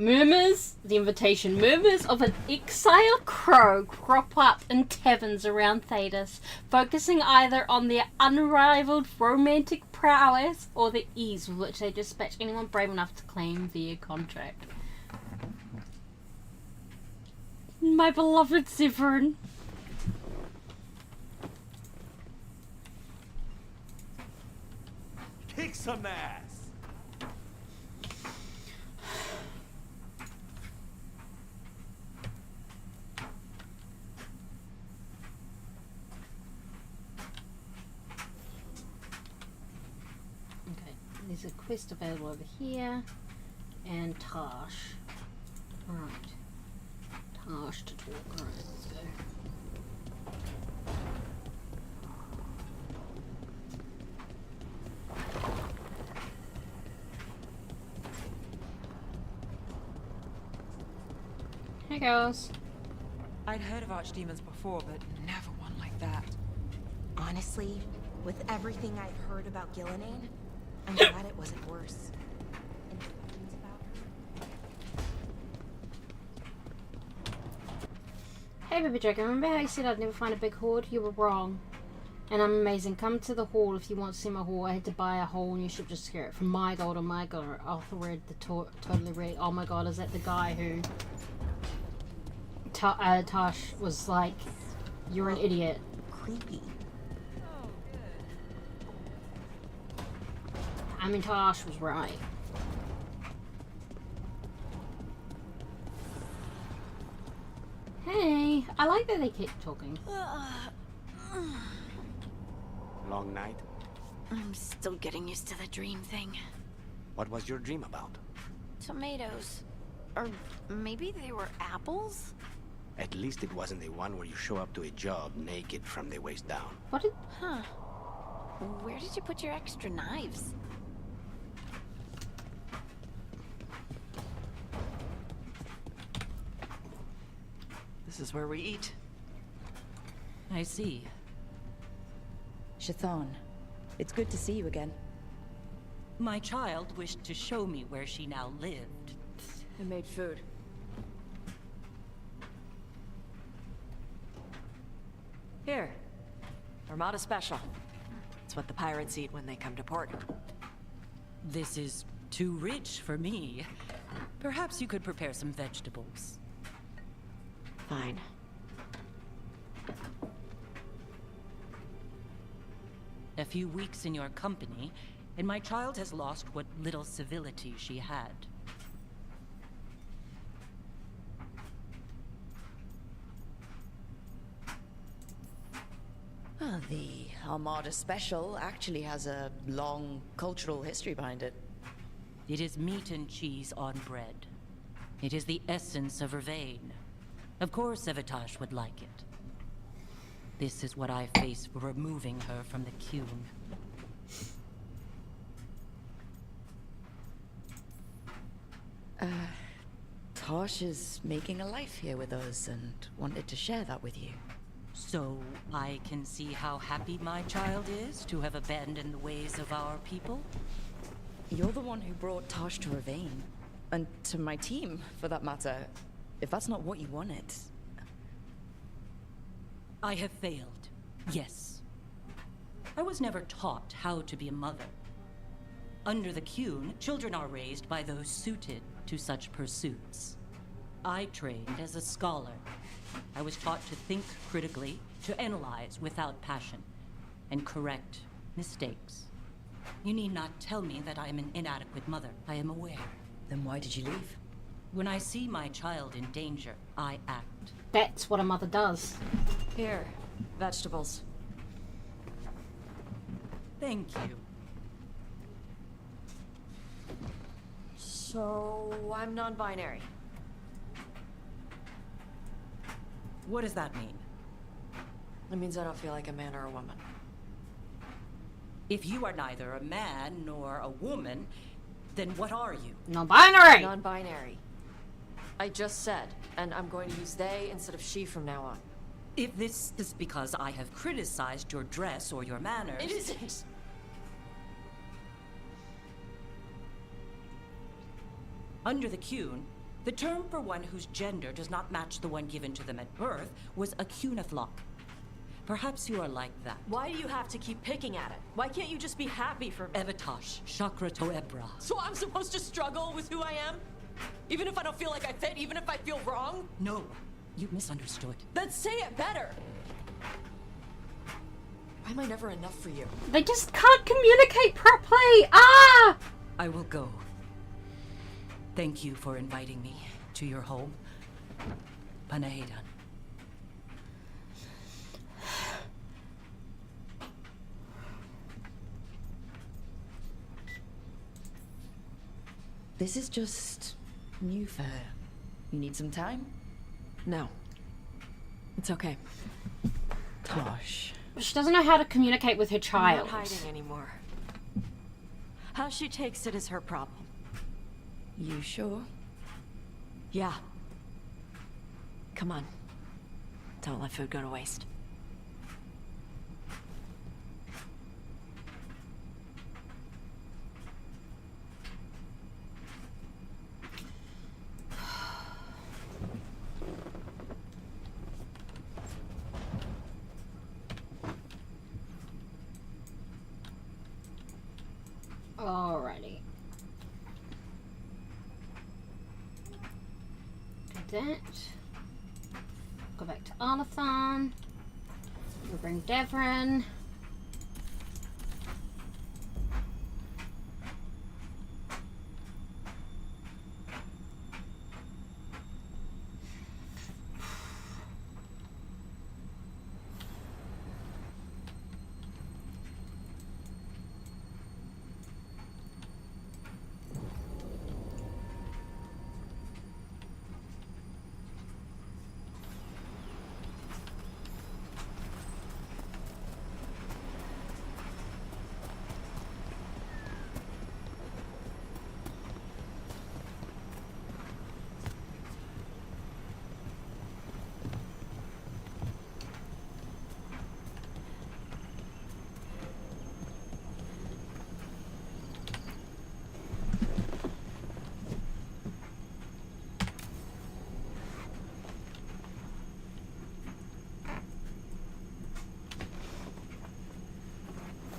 Murmurs, the invitation, murmurs of an exile crow crop up in taverns around Thedas, focusing either on their unrivaled romantic prowess or the ease with which they dispatch anyone brave enough to claim their contract. My beloved Severin. Kick some ass. There's a quest available over here, and Tosh. Right. Tosh to talk. Alright, let's go. Hey girls. I'd heard of archdemons before, but never one like that. Honestly, with everything I've heard about Gillenane, I'm glad it wasn't worse. Any questions about her? Hey baby dragon, remember how you said I'd never find a big hoard? You were wrong. And I'm amazing. Come to the hall if you want to see my haul. I had to buy a whole new ship just to secure it. From my gold, oh my god. Arthur read the totally read. Oh my god, is that the guy who Tosh was like, you're an idiot. Creepy. I mean, Tosh was right. Hey, I like that they keep talking. Long night? I'm still getting used to the dream thing. What was your dream about? Tomatoes. Or maybe they were apples? At least it wasn't the one where you show up to a job naked from the waist down. What did... Huh. Where did you put your extra knives? This is where we eat. I see. Shathan, it's good to see you again. My child wished to show me where she now lived. I made food. Here. Armada Special. It's what the pirates eat when they come to port. This is too rich for me. Perhaps you could prepare some vegetables. Fine. A few weeks in your company, and my child has lost what little civility she had. Well, the Armada Special actually has a long cultural history behind it. It is meat and cheese on bread. It is the essence of Vervain. Of course Evitash would like it. This is what I face for removing her from the Qun. Tosh is making a life here with us and wanted to share that with you. So I can see how happy my child is to have abandoned the ways of our people? You're the one who brought Tosh to Vervain. And to my team, for that matter. If that's not what you wanted... I have failed, yes. I was never taught how to be a mother. Under the Qun, children are raised by those suited to such pursuits. I trained as a scholar. I was taught to think critically, to analyze without passion, and correct mistakes. You need not tell me that I am an inadequate mother. I am aware. Then why did you leave? When I see my child in danger, I act. That's what a mother does. Here, vegetables. Thank you. So, I'm non-binary. What does that mean? It means I don't feel like a man or a woman. If you are neither a man nor a woman, then what are you? Non-binary! Non-binary. I just said, and I'm going to use they instead of she from now on. If this is because I have criticized your dress or your manners... It isn't! Under the Cune, the term for one whose gender does not match the one given to them at birth was a cuniflock. Perhaps you are like that. Why do you have to keep picking at it? Why can't you just be happy for me? Evatosh, chakra to ebra. So I'm supposed to struggle with who I am? Even if I don't feel like I fit, even if I feel wrong? No, you misunderstood. Then say it better! Why am I never enough for you? They just can't communicate properly! Ah! I will go. Thank you for inviting me to your home. Panahedan. This is just new for her. You need some time? No. It's okay. Tosh. She doesn't know how to communicate with her I'm child. not hiding anymore. How she takes it is her problem. You sure? Yeah. Come on. Don't let food go to waste. Alrighty. Do that. Go back to Arlathan. We'll bring Devrin.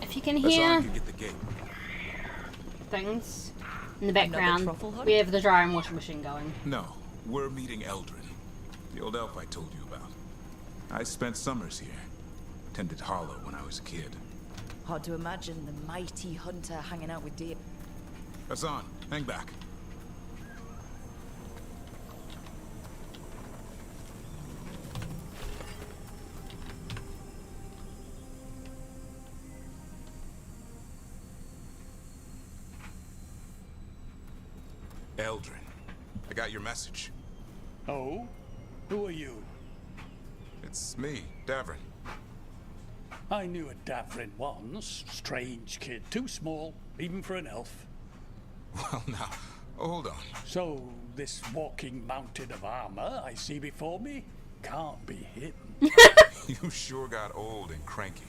If you can hear Can get the gate. things in the background, we have the dryer and washing machine going. No, we're meeting Eldrin, the old elf I told you about. I spent summers here. Tended Hollow when I was a kid. Hard to imagine the mighty hunter hanging out with deer. Hassan, hang back. Eldrin, I got your message. Oh? Who are you? It's me, Davrin. I knew a Davrin once. Strange kid. Too small, even for an elf. Well, now, hold on. So, this walking mountain of armor I see before me can't be hidden. You sure got old and cranky.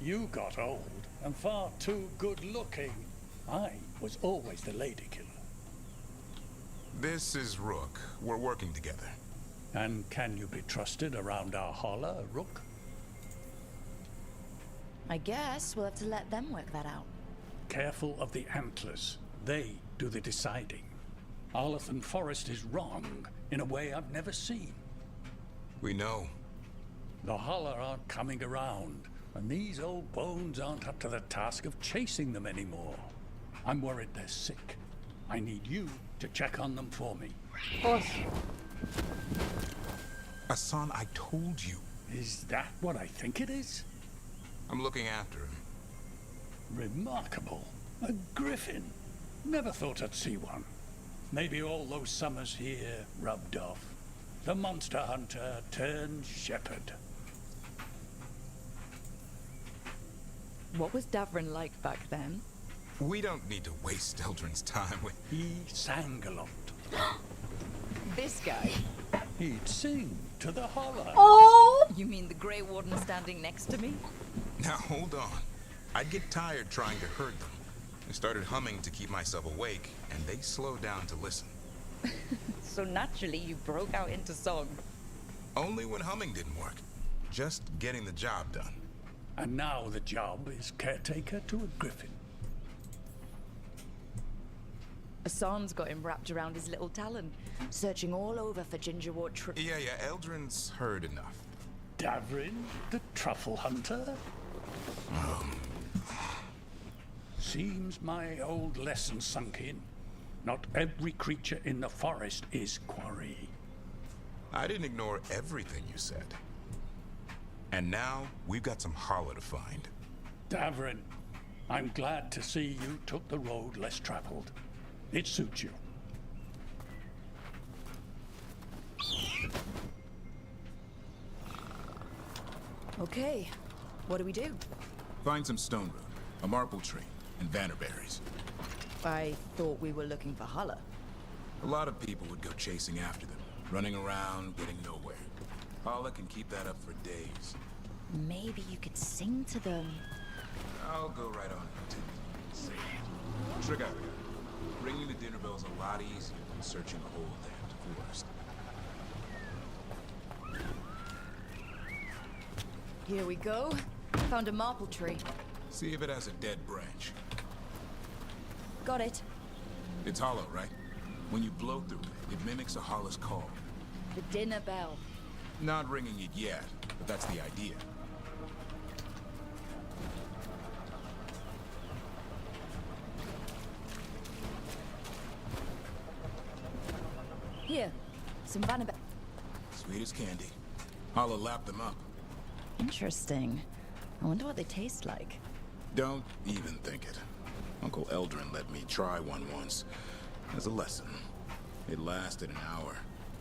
You got old and far too good looking. I was always the lady killer. This is Rook. We're working together. And can you be trusted around our holler, Rook? I guess we'll have to let them work that out. Careful of the antlers. They do the deciding. Arlathan Forest is wrong in a way I've never seen. We know. The holler aren't coming around, and these old bones aren't up to the task of chasing them anymore. I'm worried they're sick. I need you to check on them for me. Of course. Hassan, I told you. Is that what I think it is? I'm looking after him. Remarkable. A griffin. Never thought I'd see one. Maybe all those summers here rubbed off. The monster hunter turned shepherd. What was Davrin like back then? We don't need to waste Eldrin's time with... He sang a lot. This guy? He'd sing to the holler. Oh! You mean the Grey Warden standing next to me? Now, hold on. I'd get tired trying to herd them. I started humming to keep myself awake, and they slowed down to listen. So naturally, you broke out into song. Only when humming didn't work. Just getting the job done. And now the job is caretaker to a griffin. Hassan's got him wrapped around his little talon, searching all over for gingerwort Yeah, Eldrin's heard enough. Davrin, the truffle hunter? Seems my old lesson sunk in. Not every creature in the forest is quarry. I didn't ignore everything you said. And now, we've got some holler to find. Davrin, I'm glad to see you took the road less traveled. It suits you. Okay, what do we do? Find some stone root, a marble tree, and vannerberries. I thought we were looking for Hala. A lot of people would go chasing after them, running around, getting nowhere. Holla can keep that up for days. Maybe you could sing to them. I'll go right on to sing. Trigger. Ringing the dinner bell's a lot easier than searching a whole damned forest. Here we go. Found a maple tree. See if it has a dead branch. Got it. It's hollow, right? When you blow through it, it mimics a hollow's call. The dinner bell. Not ringing it yet, but that's the idea. Here, some vanilla. Sweet as candy. Holla lapped them up. Interesting. I wonder what they taste like. Don't even think it. Uncle Eldrin let me try one once. As a lesson. It lasted an hour.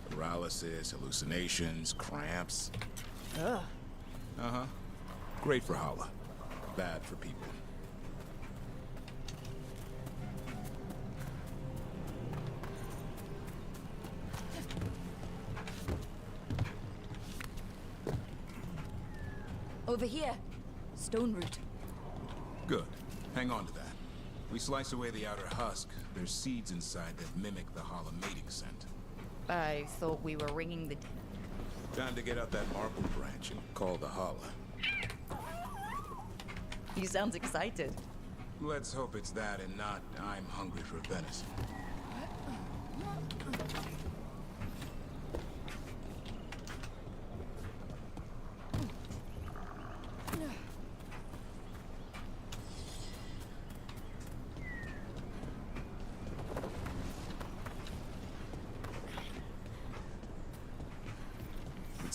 Paralysis, hallucinations, cramps. Ugh. Uh-huh. Great for Holla. Bad for people. Over here. Stone root. Good. Hang on to that. We slice away the outer husk. There's seeds inside that mimic the Holla mating scent. I thought we were ringing the... Time to get out that marble branch and call the Holla. He sounds excited. Let's hope it's that and not I'm hungry for venison.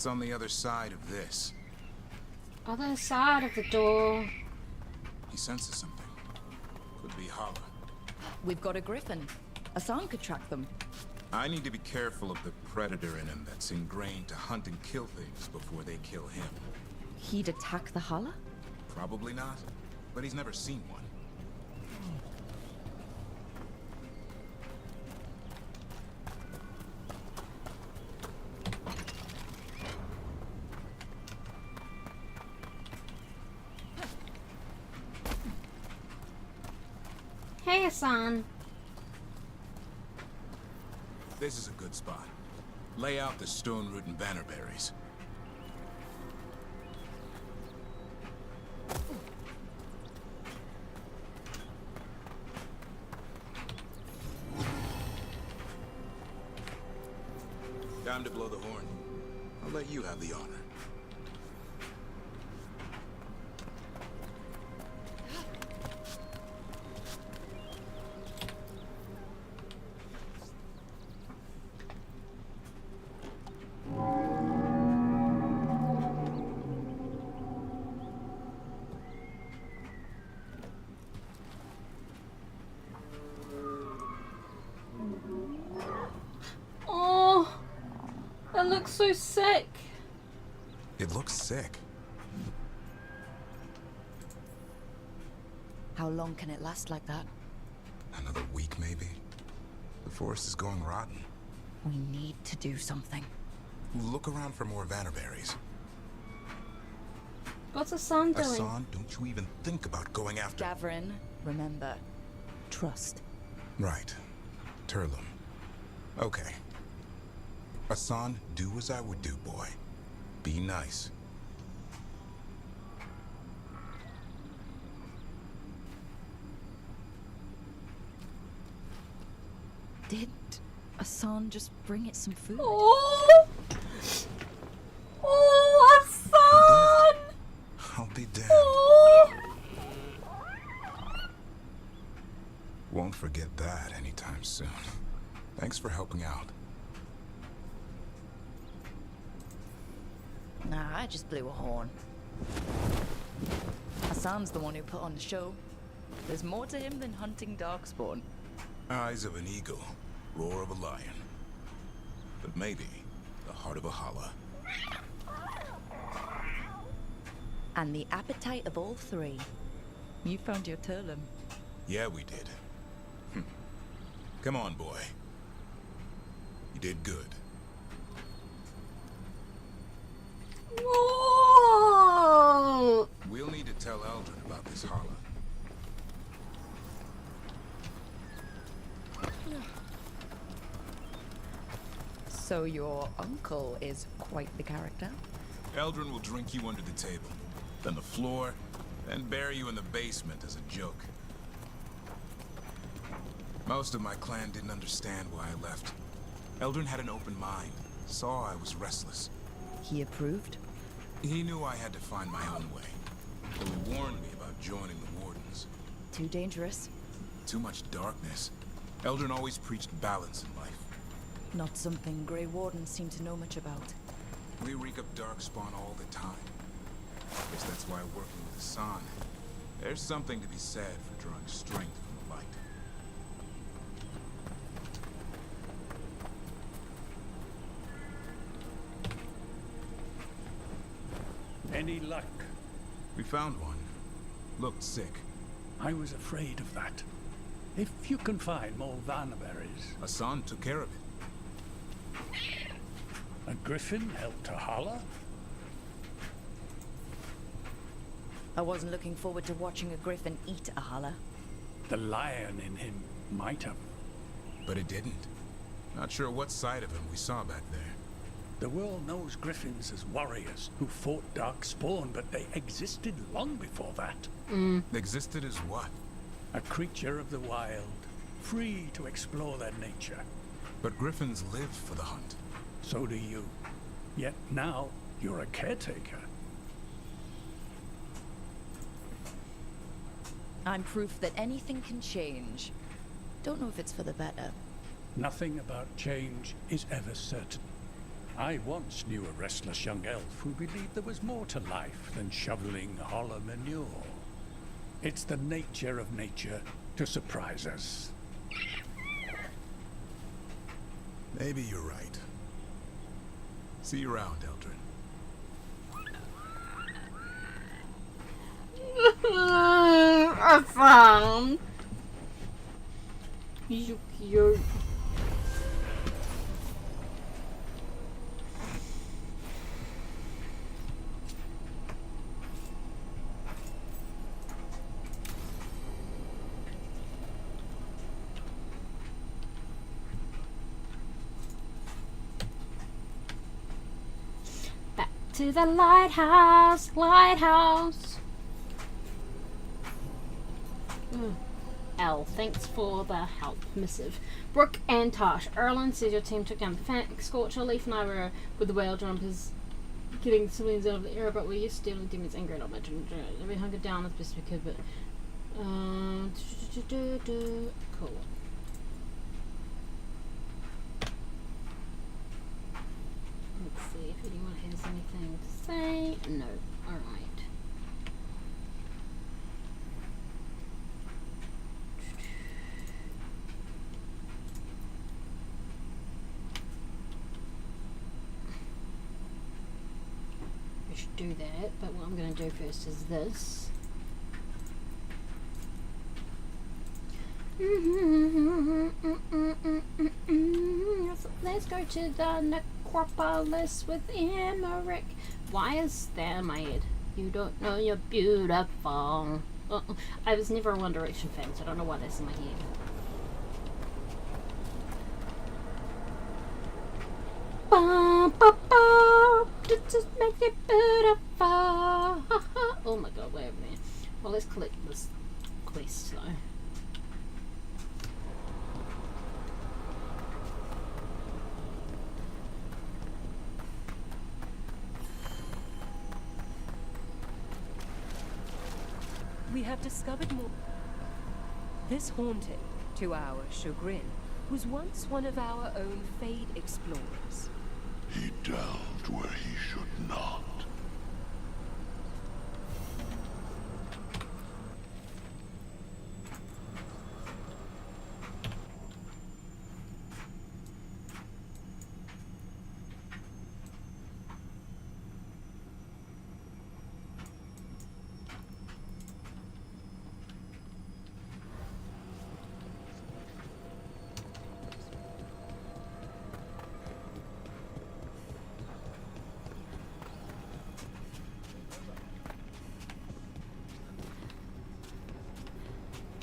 It's on the other side of this. Other side of the door. He senses something. Could be Holla. We've got a griffin. Hassan could track them. I need to be careful of the predator in him that's ingrained to hunt and kill things before they kill him. He'd attack the Hala? Probably not, but he's never seen one. Hey, Hassan. This is a good spot. Lay out the stone root and bannerberries. Time to blow the horn. I'll let you have the honor. It looks sick. How long can it last like that? Another week, maybe? The forest is going rotten. We need to do something. Look around for more vannerberries. What's Hassan doing? Hassan, don't you even think about going after... Gavrin, remember, trust. Right. Turlum. Okay. Hassan, do as I would do, boy. Be nice. Did Hassan just bring it some food? Oh! Oh, Hassan! I'll be damned. Oh! Won't forget that anytime soon. Thanks for helping out. Nah, I just blew a horn. Hassan's the one who put on the show. There's more to him than hunting darkspawn. Eyes of an eagle, roar of a lion. But maybe the heart of a holla. And the appetite of all three. You found your Turlum. Yeah, we did. Come on, boy. You did good. Whoa! We'll need to tell Eldred about this holla. So your uncle is quite the character? Eldrin will drink you under the table, then the floor, then bury you in the basement as a joke. Most of my clan didn't understand why I left. Eldrin had an open mind, saw I was restless. He approved? He knew I had to find my own way, though he warned me about joining the Wardens. Too dangerous? Too much darkness. Eldrin always preached balance in life. Not something Grey Wardens seem to know much about. We reek up darkspawn all the time. Guess that's why working with Hassan, there's something to be said for drawing strength from the light. Any luck? We found one. Looked sick. I was afraid of that. If you can find more vanberries. Hassan took care of it. A griffin helped to holler? I wasn't looking forward to watching a griffin eat a holler. The lion in him might have. But it didn't. Not sure what side of him we saw back there. The world knows griffins as warriors who fought darkspawn, but they existed long before that. Existed as what? A creature of the wild, free to explore their nature. But griffins live for the hunt. So do you. Yet now, you're a caretaker. I'm proof that anything can change. Don't know if it's for the better. Nothing about change is ever certain. I once knew a restless young elf who believed there was more to life than shoveling holler manure. It's the nature of nature to surprise us. Maybe you're right. See you around, Eldrin. I found you cute. Back to the lighthouse, lighthouse. L, thanks for the help. Missive. Brooke and Tosh. Erlen says your team took down Scorcher. Leaf and I were with the whale jumpers getting civilians out of the air, but we used to deal with demons and great up. We hunkered down as best we could, but cool. Let's see if anyone has anything to say. No. Alright. do that, but what I'm going to do first is this. Let's go to the necropolis with Emmerich. Why is that in my head? You don't know you're beautiful. I was never a One Direction fan, so I don't know why that's in my head. Just make it beautiful. Oh my god, wait a minute. Well, let's collect this quest though. We have discovered more. This haunting, to our chagrin, was once one of our own Fade explorers. He delved where he should not.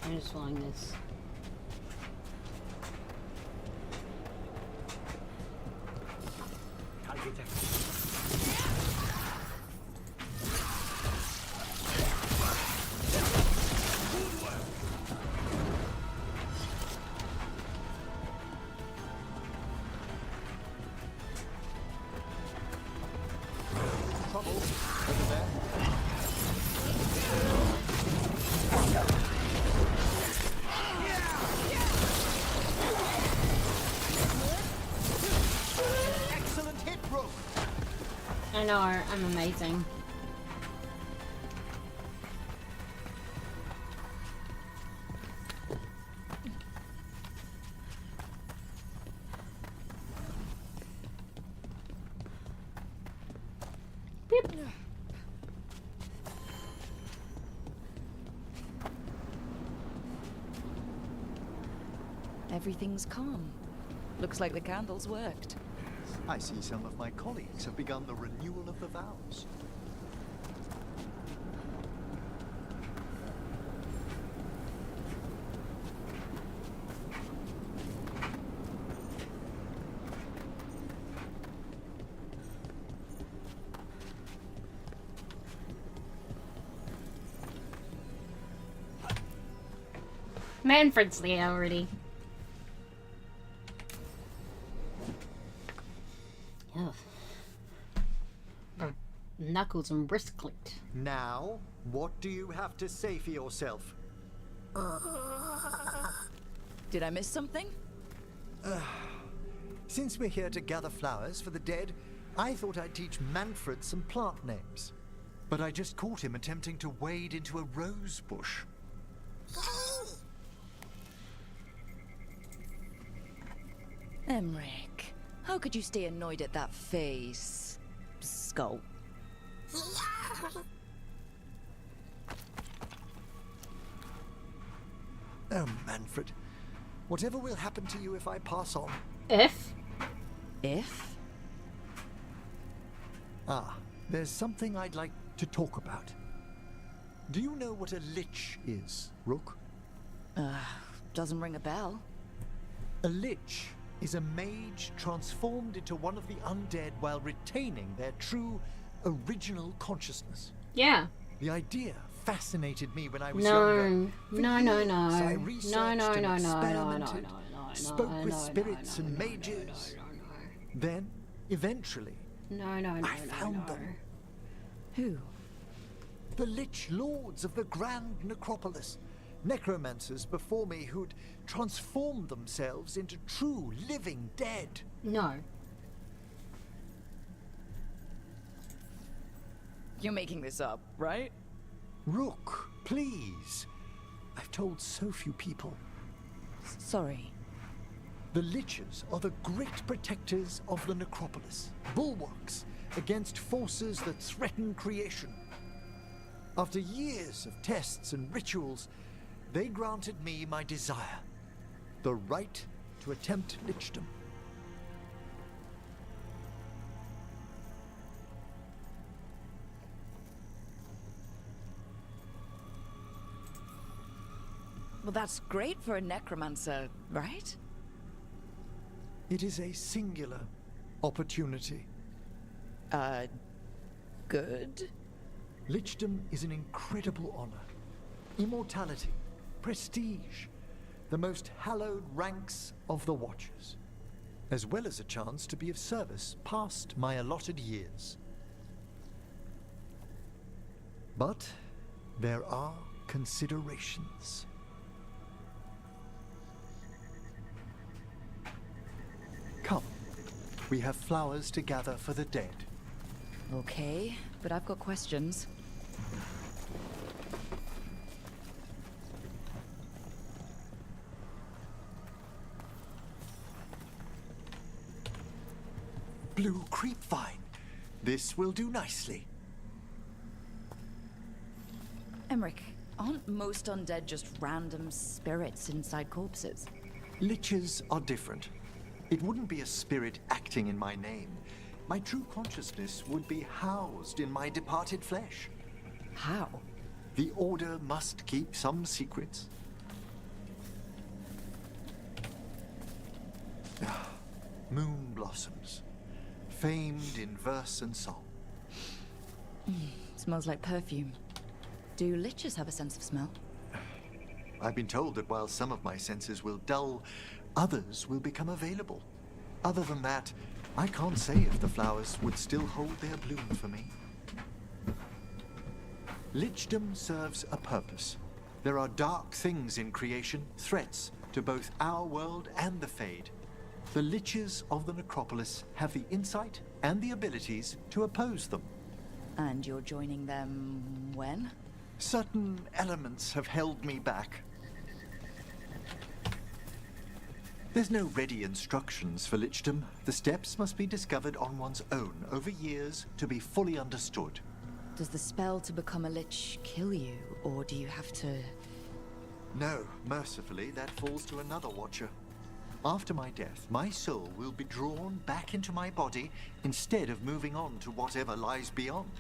I'm just following this. Trouble over there. Excellent hit, Rook. I know, I'm amazing. Beep. Everything's calm. Looks like the candles worked. I see some of my colleagues have begun the renewal of the vows. Manfred's there already. Ugh. Knuckles and wrist clicked. Now, what do you have to say for yourself? Did I miss something? Since we're here to gather flowers for the dead, I thought I'd teach Manfred some plant names. But I just caught him attempting to wade into a rose bush. Emmerich, how could you stay annoyed at that face? Skull. Oh, Manfred. Whatever will happen to you if I pass on? If? If? Ah, there's something I'd like to talk about. Do you know what a lich is, Rook? Doesn't ring a bell. A lich is a mage transformed into one of the undead while retaining their true, original consciousness. Yeah. The idea fascinated me when I was No, younger. For no, years, no, no. I No, researched no, and no, no, no, experimented, no, spoke with no, spirits no, and no, mages. Then, eventually, I found them. Who? The Lich Lords of the Grand Necropolis. Necromancers before me who'd transformed themselves into true living dead. No. You're making this up, right? Rook, please. I've told so few people. Sorry. The Liches are the great protectors of the Necropolis. Bulwarks against forces that threaten creation. After years of tests and rituals, they granted me my desire, the right to attempt lichdom. Well, that's great for a necromancer, right? It is a singular opportunity. Good? Lichdom is an incredible honor. Immortality, prestige, the most hallowed ranks of the Watchers, as well as a chance to be of service past my allotted years. But there are considerations. Come, we have flowers to gather for the dead. Okay, but I've got questions. Blue creepvine. This will do nicely. Emmerich, aren't most undead just random spirits inside corpses? Liches are different. It wouldn't be a spirit acting in my name. My true consciousness would be housed in my departed flesh. How? The Order must keep some secrets. Moon blossoms, famed in verse and song. Smells like perfume. Do liches have a sense of smell? I've been told that while some of my senses will dull, others will become available. Other than that, I can't say if the flowers would still hold their bloom for me. Lichdom serves a purpose. There are dark things in creation, threats to both our world and the Fade. The Liches of the Necropolis have the insight and the abilities to oppose them. And you're joining them when? Certain elements have held me back. There's no ready instructions for lichdom. The steps must be discovered on one's own over years to be fully understood. Does the spell to become a lich kill you, or do you have to... No, mercifully, that falls to another Watcher. After my death, my soul will be drawn back into my body instead of moving on to whatever lies beyond.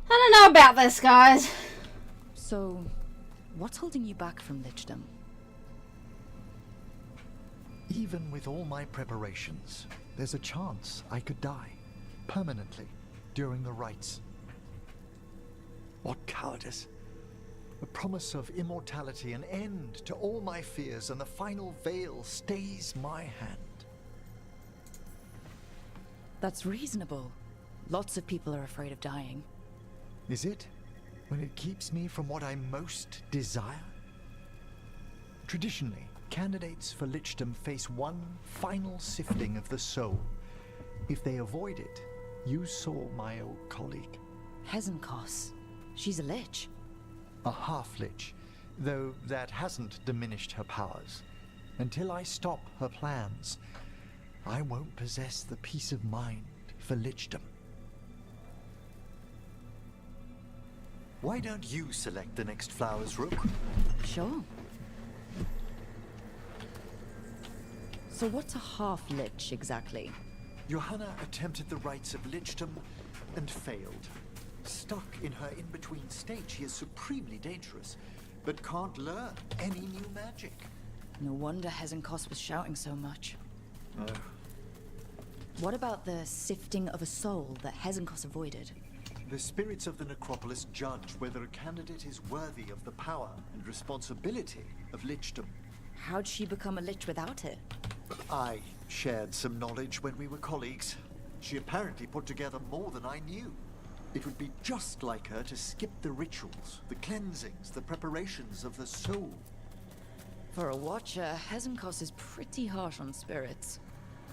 I don't know about this, guys. So, what's holding you back from lichdom? Even with all my preparations, there's a chance I could die permanently during the rites. What cowardice! A promise of immortality, an end to all my fears, and the final veil stays my hand. That's reasonable. Lots of people are afraid of dying. Is it? When it keeps me from what I most desire? Traditionally, candidates for lichdom face one final sifting of the soul. If they avoid it, you saw my old colleague. Hezenkos. She's a lich. A half-lich, though that hasn't diminished her powers. Until I stop her plans, I won't possess the peace of mind for lichdom. Why don't you select the next flowers, Rook? Sure. So what's a half-lich exactly? Johanna attempted the rites of lichdom and failed. Stuck in her in-between state, she is supremely dangerous, but can't learn any new magic. No wonder Hezenkos was shouting so much. What about the sifting of a soul that Hezenkos avoided? The spirits of the Necropolis judge whether a candidate is worthy of the power and responsibility of lichdom. How'd she become a lich without it? I shared some knowledge when we were colleagues. She apparently put together more than I knew. It would be just like her to skip the rituals, the cleansings, the preparations of the soul. For a Watcher, Hezenkos is pretty harsh on spirits.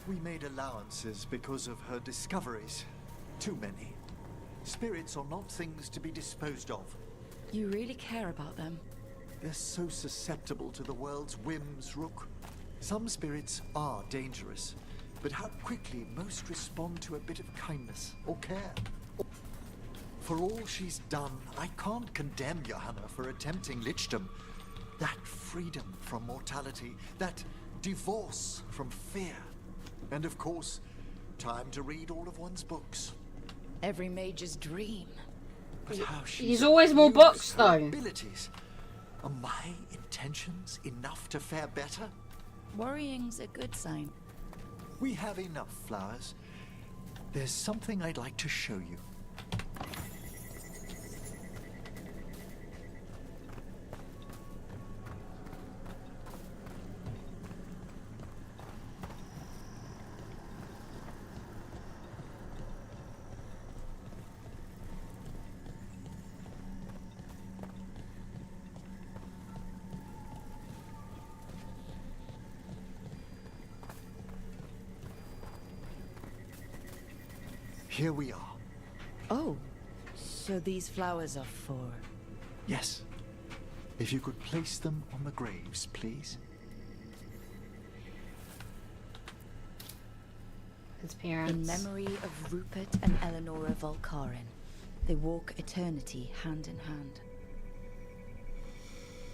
We made allowances because of her discoveries. Too many. Spirits are not things to be disposed of. You really care about them? They're so susceptible to the world's whims, Rook. Some spirits are dangerous, but how quickly most respond to a bit of kindness or care. For all she's done, I can't condemn Johanna for attempting lichdom. That freedom from mortality, that divorce from fear. And of course, time to read all of one's books. Every mage's dream. But how He's always more books, though. Abilities. Are my intentions enough to fare better? Worrying's a good sign. We have enough flowers. There's something I'd like to show you. Here we are. Oh, so these flowers are for... Yes. If you could place them on the graves, please. His parents. In memory of Rupert and Eleonora Volcarin. They walk eternity hand in hand.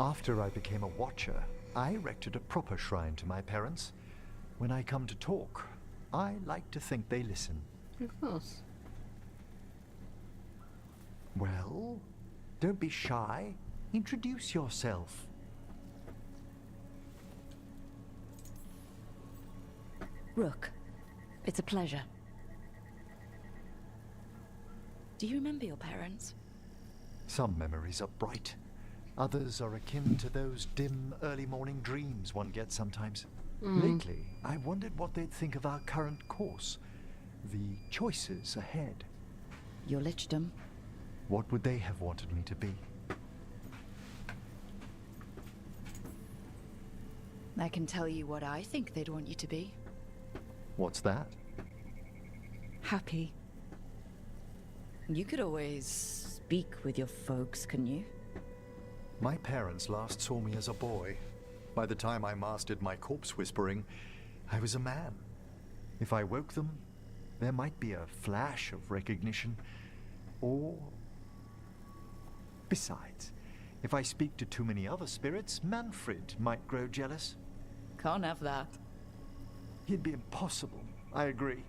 After I became a watcher, I erected a proper shrine to my parents. When I come to talk, I like to think they listen. Of course. Well, don't be shy. Introduce yourself. Rook, it's a pleasure. Do you remember your parents? Some memories are bright. Others are akin to those dim early morning dreams one gets sometimes. Lately, I wondered what they'd think of our current course. The choices ahead. Your lichdom. What would they have wanted me to be? I can tell you what I think they'd want you to be. What's that? Happy. You could always speak with your folks, couldn't you? My parents last saw me as a boy. By the time I mastered my corpse whispering, I was a man. If I woke them, there might be a flash of recognition, or... Besides, if I speak to too many other spirits, Manfred might grow jealous. Can't have that. It'd be impossible, I agree.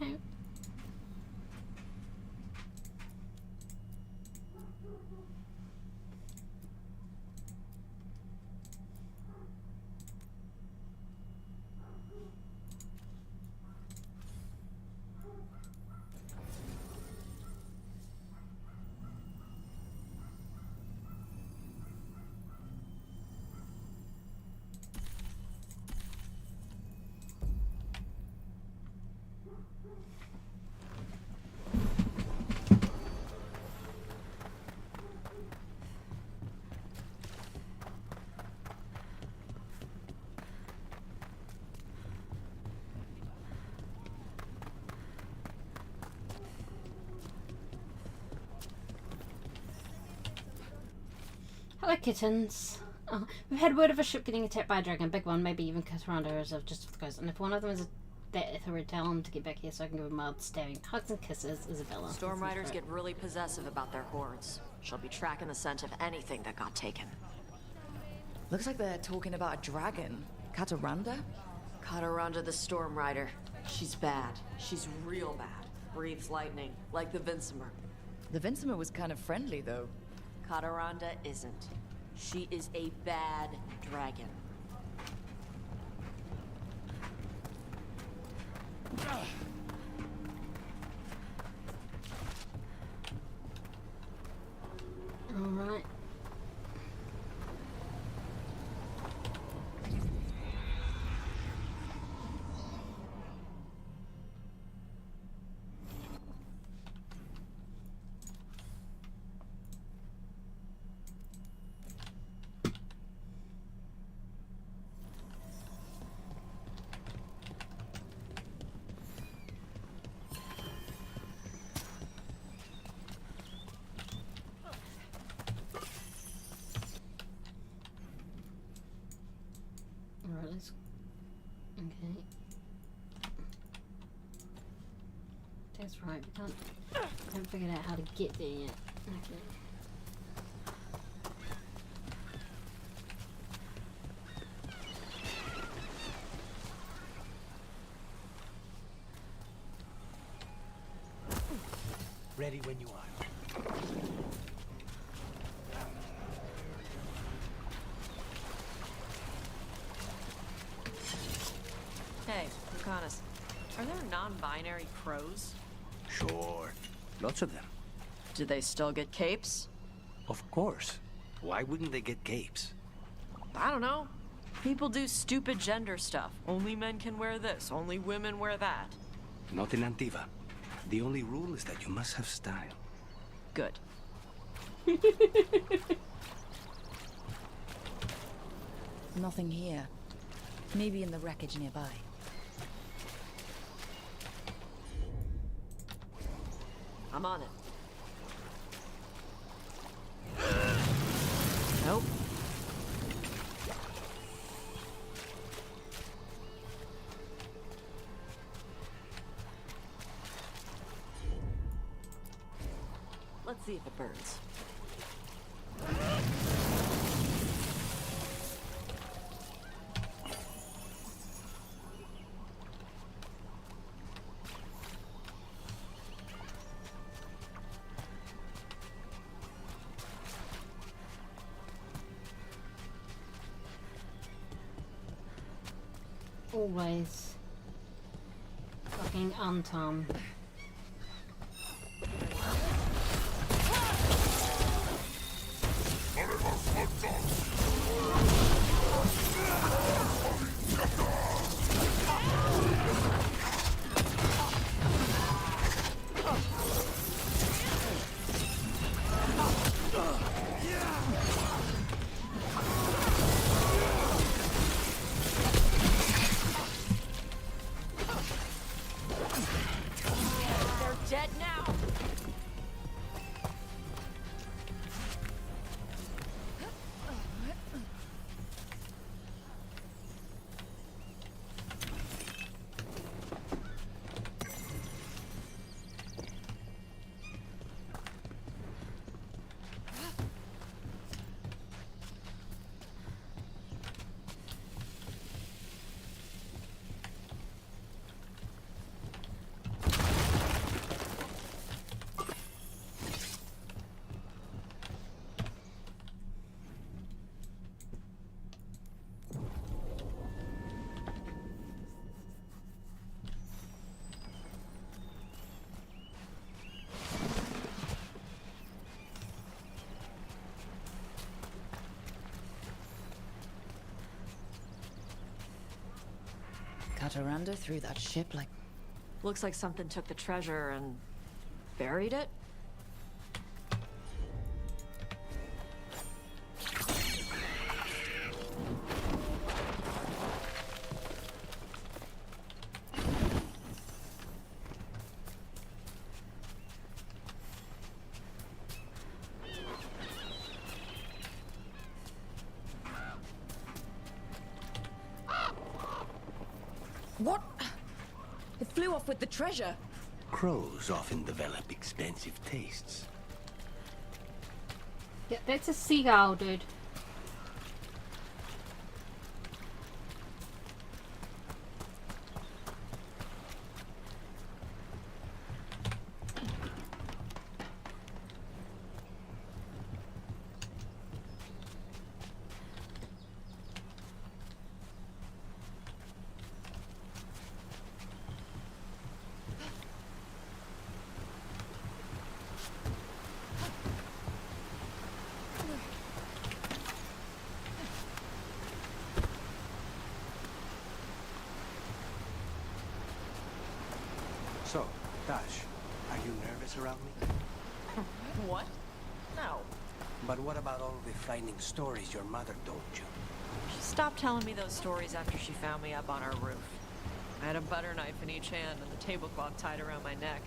Okay. Hello, kittens. We've had word of a ship getting attacked by a dragon, big one, maybe even Cataranda as of just off the coast. And if one of them is that Etherid, tell them to get back here so I can give a mild stabbing. Hugs and kisses, Isabella. Storm Riders get really possessive about their hordes. She'll be tracking the scent of anything that got taken. Looks like they're talking about a dragon. Cataranda? Cataranda the Storm Rider. She's bad. She's real bad. Breathes lightning, like the Vincimer. The Vincima was kind of friendly, though. Cataranda isn't. She is a bad dragon. All right. Alright, let's... Okay. That's right, we haven't figured out how to get there yet. Okay. Ready when you are. Hey, Lucanis. Are there non-binary crows? Sure. Lots of them. Do they still get capes? Of course. Why wouldn't they get capes? I don't know. People do stupid gender stuff. Only men can wear this, only women wear that. Not in Antiva. The only rule is that you must have style. Good. Nothing here. Maybe in the wreckage nearby. I'm on it. Nope. Let's see if it burns. Always fucking Anton. Dead now! Cataranda threw that ship like... Looks like something took the treasure and buried it. What? It flew off with the treasure. Crows often develop expensive tastes. Yeah, that's a seagull, dude. So, Tash, are you nervous around me? What? No. But what about all the frightening stories your mother told you? She stopped telling me those stories after she found me up on our roof. I had a butter knife in each hand and the tablecloth tied around my neck.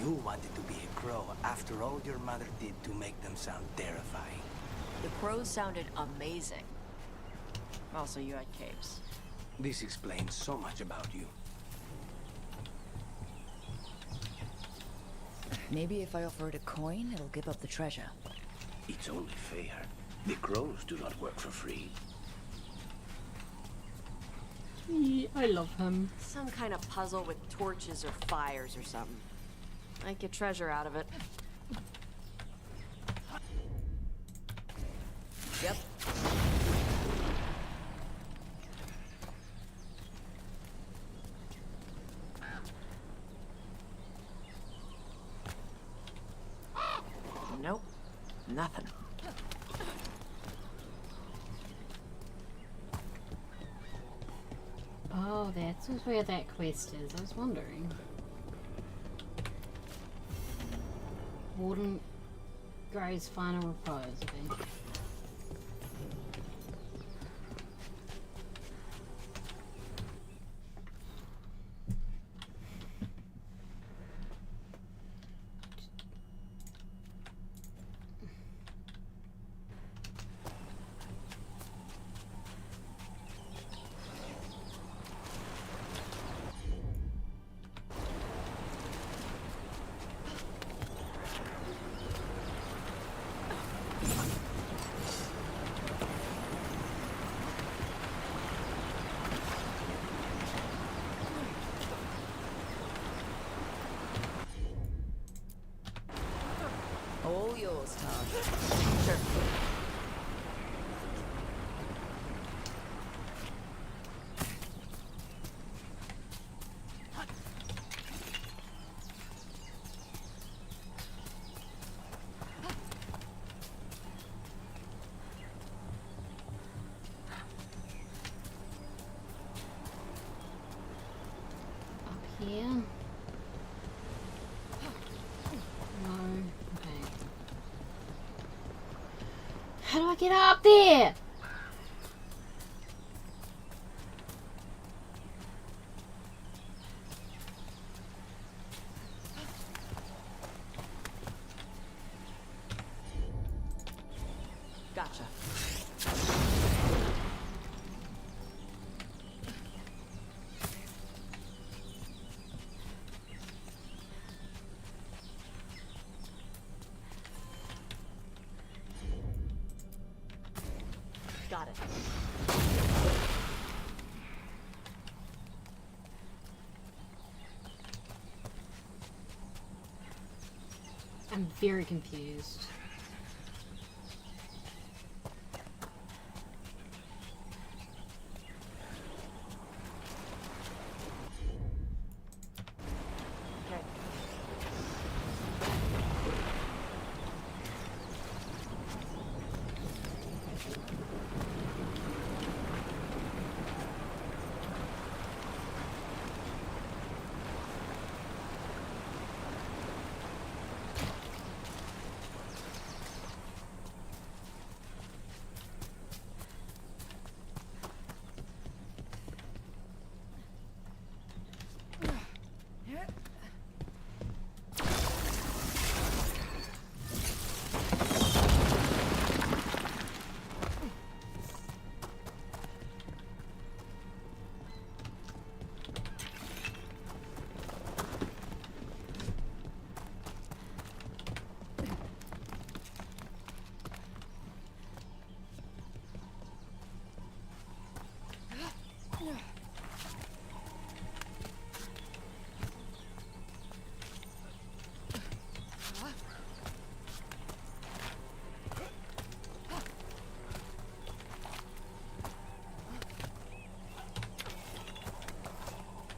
You wanted to be a crow after all your mother did to make them sound terrifying. The crows sounded amazing. Also, you had capes. This explains so much about you. Maybe if I offer it a coin, it'll give up the treasure. It's only fair. The crows do not work for free. Yeah, I love him. Some kind of puzzle with torches or fires or something. I'd get treasure out of it. Yep. Nope. Nothing. Oh, that's where that quest is. I was wondering. Warden Gray's final repose, I think. All yours, Taj. Sure. Up here. No. Okay. How do I get up there? Gotcha. Got it. I'm very confused. Okay.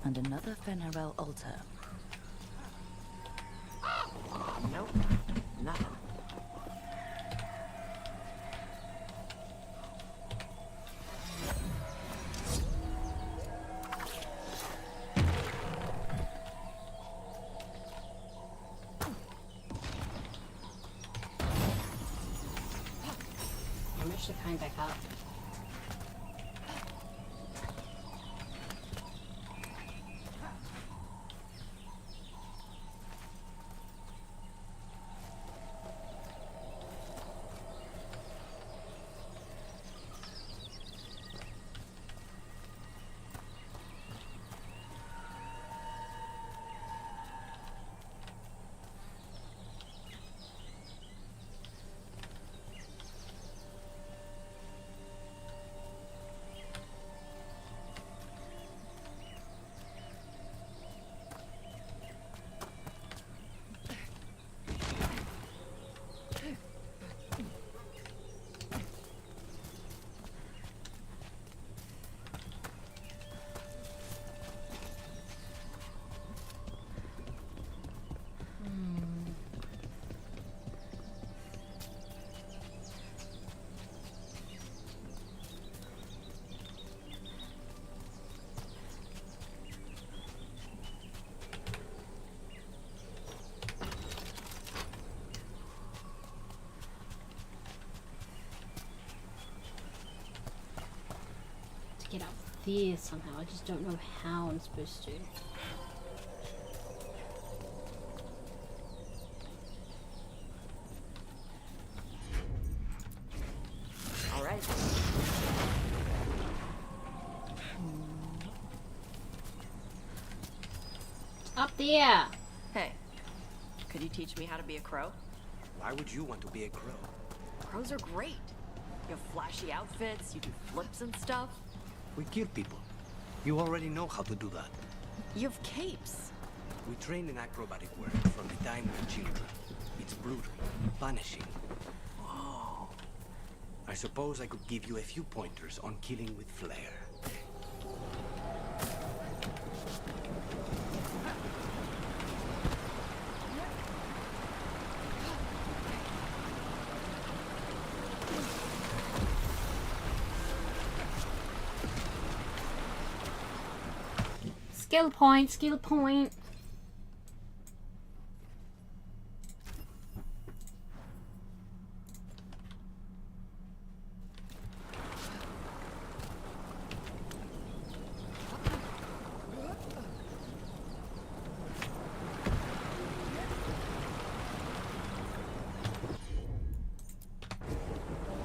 And another Fenarel altar. Nope. Nothing. climb back up. Get up there somehow. I just don't know how I'm supposed to. All right. Up there! Hey, could you teach me how to be a crow? Why would you want to be a crow? Crows are great. You have flashy outfits, you do flips and stuff. We kill people. You already know how to do that. You have capes. We train in acrobatic work from the time we're children. It's brutal, punishing. Oh. I suppose I could give you a few pointers on killing with flair. Skill point, skill point.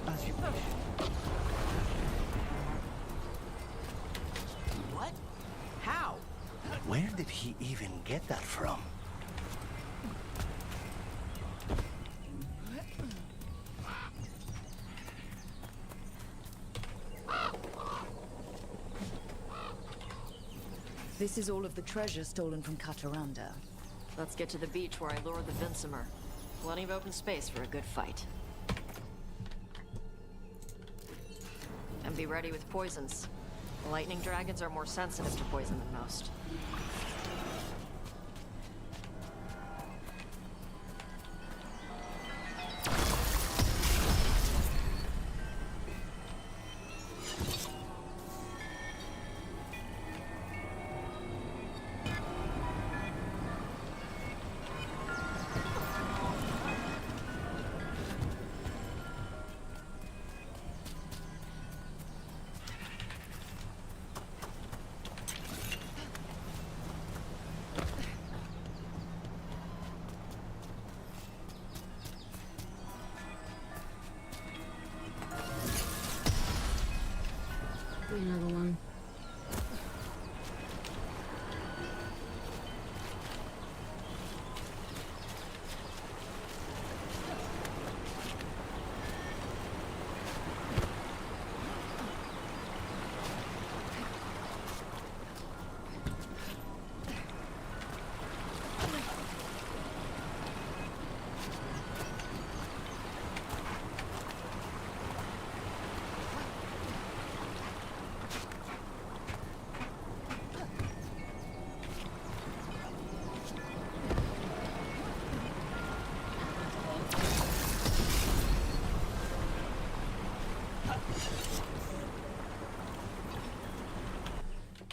As you wish. What? How? Where did he even get that from? This is all of the treasure stolen from Cataranda. Let's get to the beach where I lured the Vinsimer. Plenty of open space for a good fight. And be ready with poisons. Lightning dragons are more sensitive to poison than most. Another one.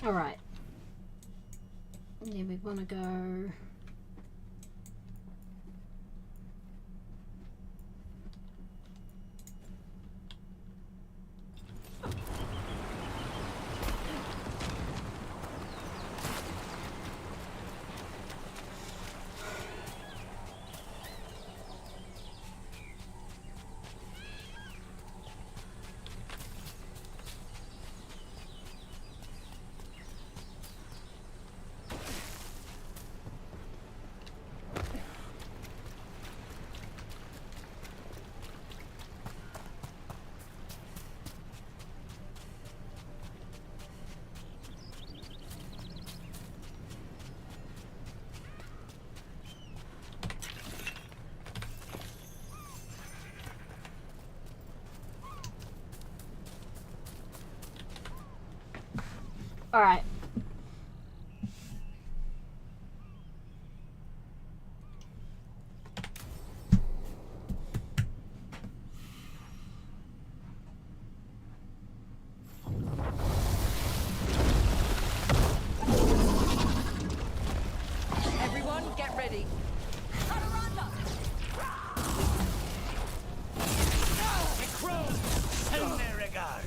Alright. Yeah, we want to go... Alright. Everyone, get ready. Send their regard.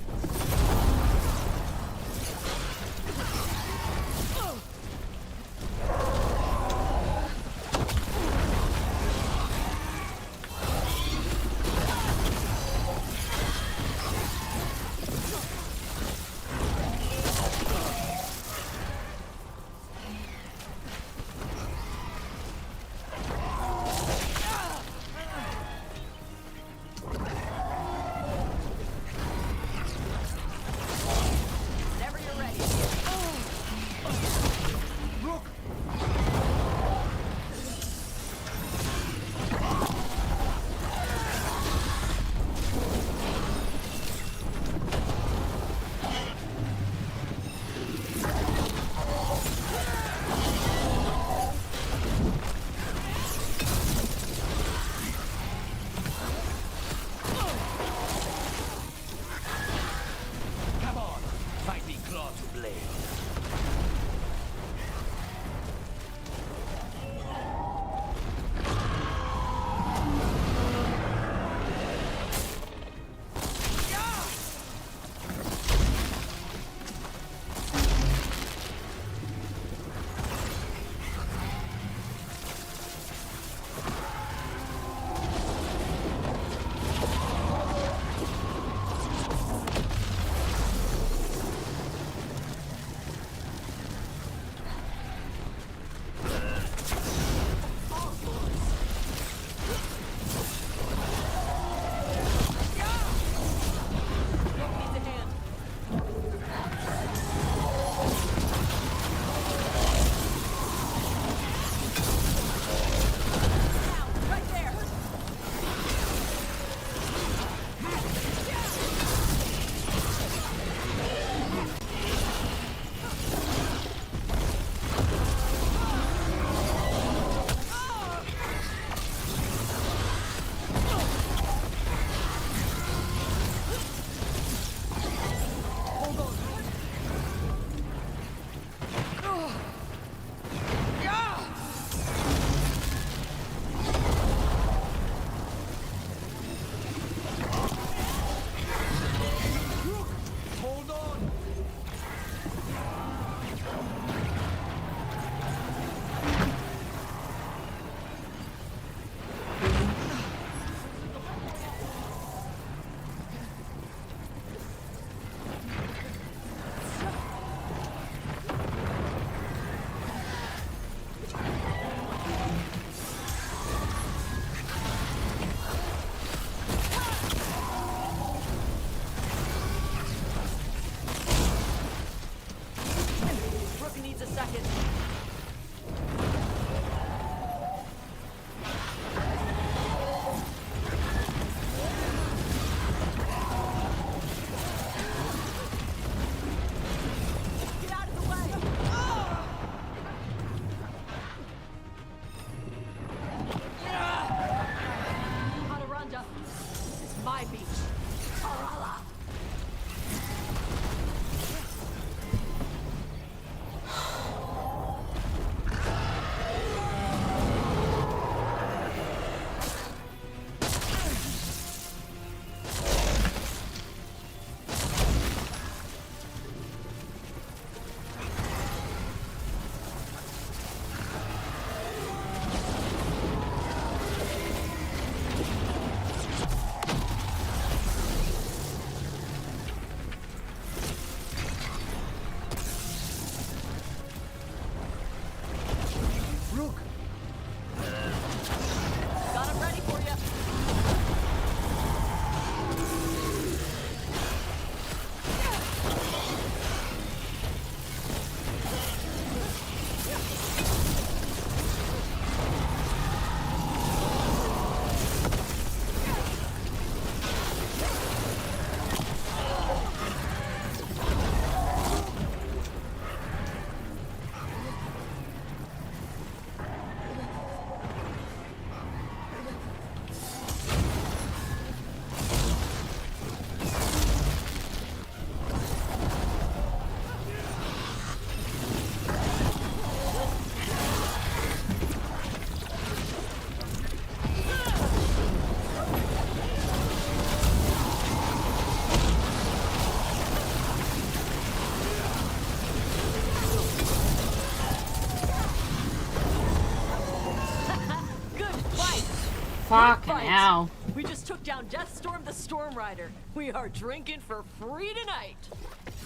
Fucking fight. hell. We just took down Deathstorm the Storm Rider. We are drinking for free tonight.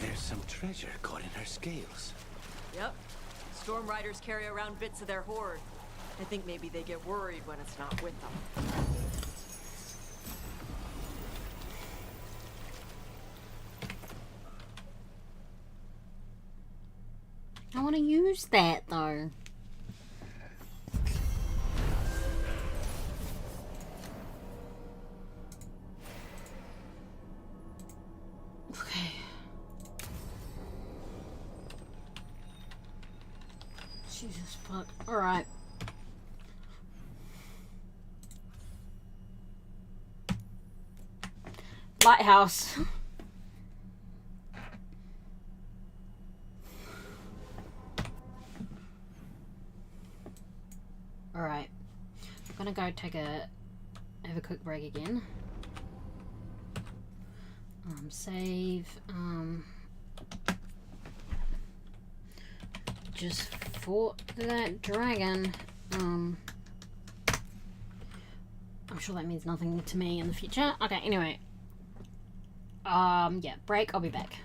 There's some treasure caught in her scales. Yep. Storm Riders carry around bits of their hoard. I think maybe they get worried when it's not with them. I want to use that though. Okay. Jesus fuck. Alright. Lighthouse. Alright. I'm gonna go have a quick break again. Save. Just fought that dragon. I'm sure that means nothing to me in the future. Okay, anyway. Yeah, break, I'll be back.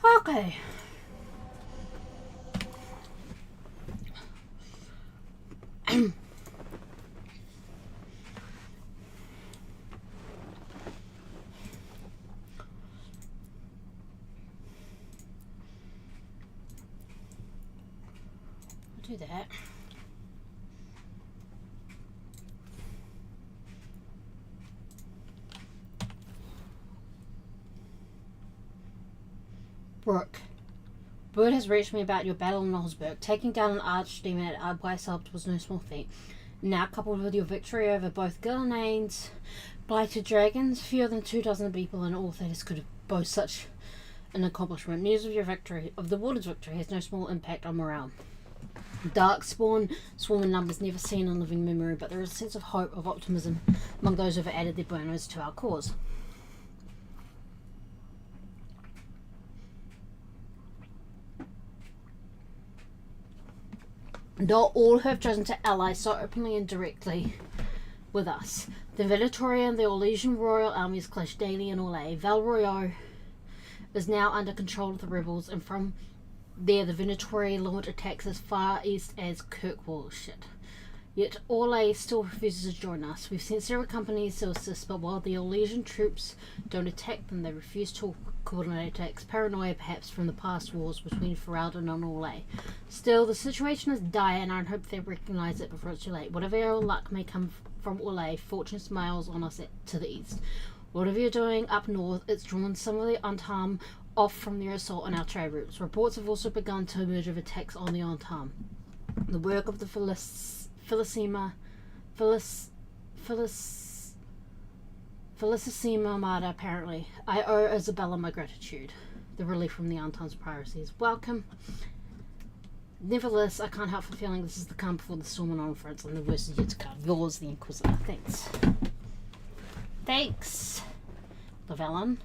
Okay. Do that. Brooke. Word has reached me about your battle in Osberg. Taking down an archdemon at Weishaupt was no small feat. Now, coupled with your victory over both Gilneans, blighted dragons, fewer than 24 people in all theatres could have boasted such an accomplishment. News of your victory, of the Warden's victory, has no small impact on morale. Darkspawn swarm in numbers never seen in living memory, but there is a sense of hope, of optimism among those who have added their burners to our cause. Not all who have chosen to ally so openly and directly with us. The Venatorian and the Orlesian royal armies clash daily in Orlais. Val Royeaux is now under control of the rebels, and from there the Venatori launch attacks as far east as Kirkwall. Shit. Yet Orlais still refuses to join us. We've sent several companies to assist, but while the Orlesian troops don't attack them, they refuse to coordinate attacks. Paranoia perhaps from the past wars between Ferelden and Orlais. Still, the situation is dire, and I hope they recognise it before it's too late. Whatever ill luck may come from Orlais, fortune smiles on us to the east. Whatever you're doing up north, it's drawn some of the Untarm off from their assault on our trade routes. Reports have also begun to emerge of attacks on the Untarm. The work of the Felicissima Armada, apparently. I owe Isabella my gratitude. The relief from the Untarm's piracy is welcome. Nevertheless, I can't help from feeling this is the calm before the storm and onwards, and the worst is yet to come. Yours, the Inquisitor. Thanks. Thanks, Llewellyn.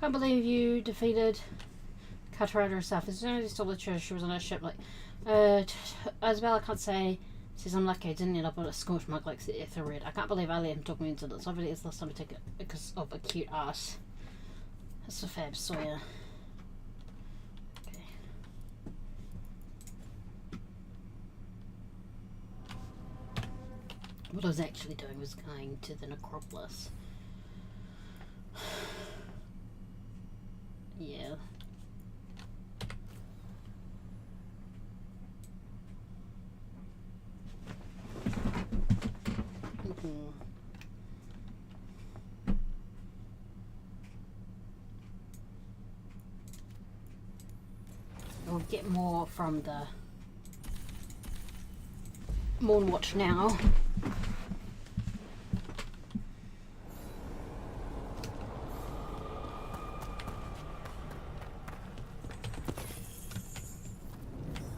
Can't believe you defeated Catarina herself. As soon as he stole the treasure, she was on a ship. Like, Isabella can't say. Says I'm lucky I didn't end up on a scorch mug like the Ethelred. I can't believe I let him talk me into this. Obviously, it's the last time I take it because of a cute ass. That's a fab Sawyer. Okay. What I was actually doing was going to the necropolis. Yeah. We'll get more from the Moonwatch now.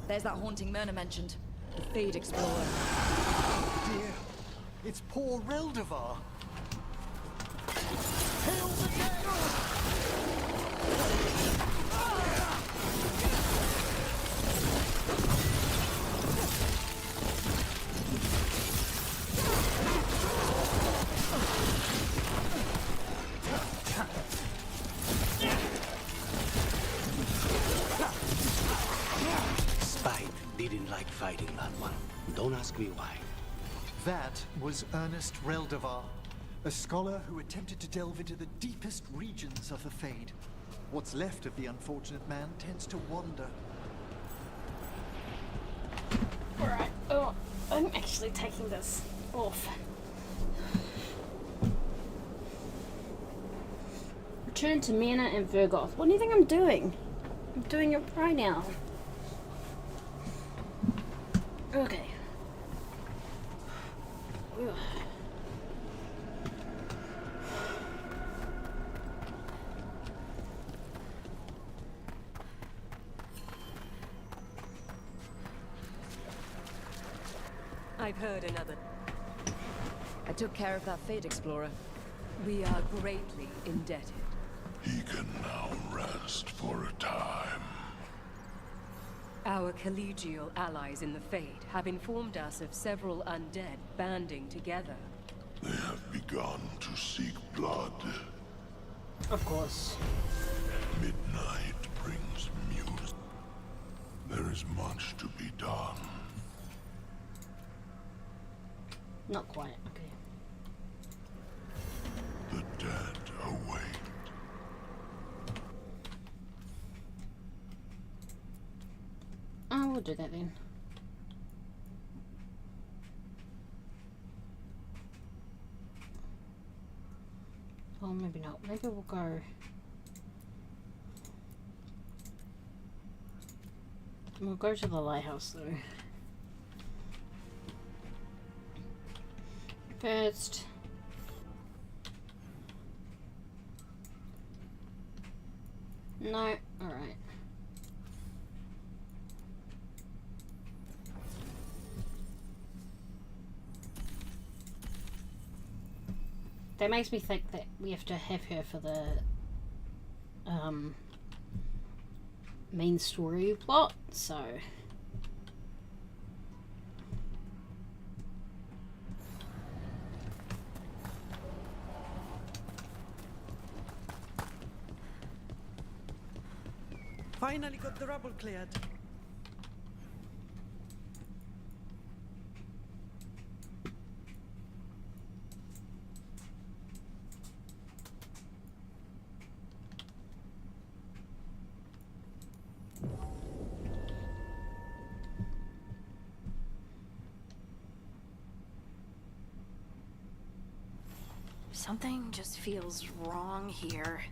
There's that haunting Myrna mentioned. The Fade Explorer. Dear, it's poor Reldevar. Hail the dead! Didn't like fighting that one. Don't ask me why. That was Ernest Reldevar, a scholar who attempted to delve into the deepest regions of the Fade. What's left of the unfortunate man tends to wander. Alright, oh, I'm actually taking this off. Return to Mana and Veilguard. What do you think I'm doing? I'm doing it right now. Okay. Ugh. I've heard another. I took care of that Fade Explorer. We are greatly indebted. He can now rest for a time. Our collegial allies in the Fade have informed us of several undead banding together. They have begun to seek blood. Of course. Midnight brings music. There is much to be done. Not quite, okay. The dead await. Oh, we'll do that then. Well, maybe not. Maybe we'll go... We'll go to the lighthouse though. First. No, alright. That makes me think that we have to have her for the main story plot, so Finally got the rubble cleared. Something just feels wrong here.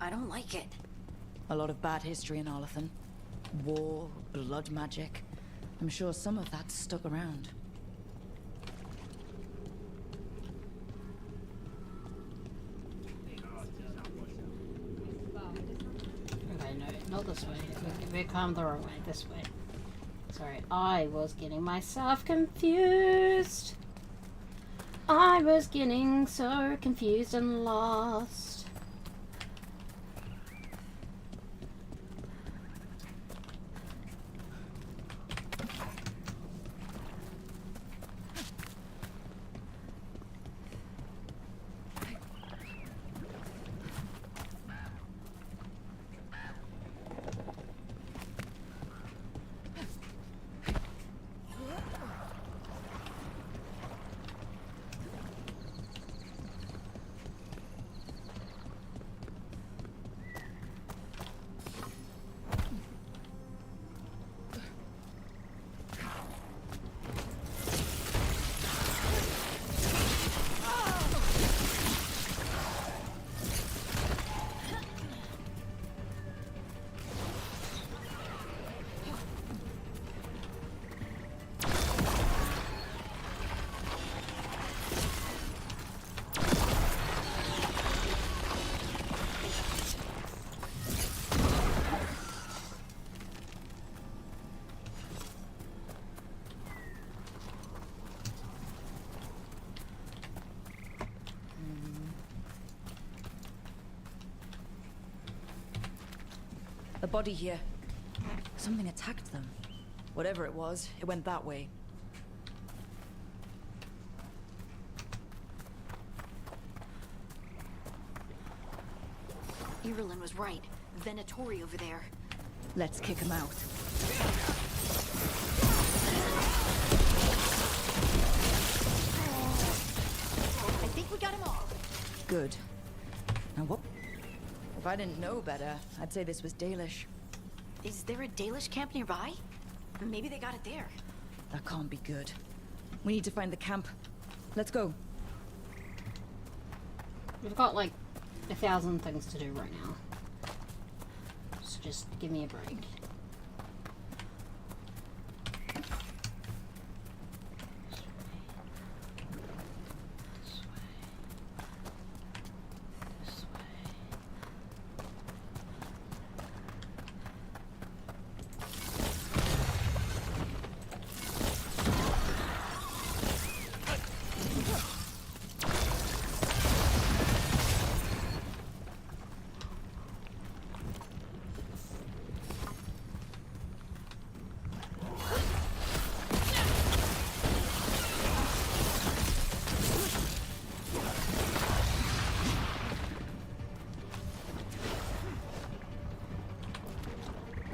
I don't like it. A lot of bad history in Arlathan. War, blood magic. I'm sure some of that's stuck around. okay, no, not this way. We're come the wrong way, this way. Sorry, I was getting myself confused. I was getting so confused and lost. The body here. Something attacked them. Whatever it was, it went that way. Irulan was right. Venatori over there. Let's kick him out. I think we got him all. Good. Now what? If I didn't know better, I'd say this was Dalish. Is there a Dalish camp nearby? Maybe they got it there. That can't be good. We need to find the camp. Let's go. We've got like 1,000 things to do right now. So just give me a break.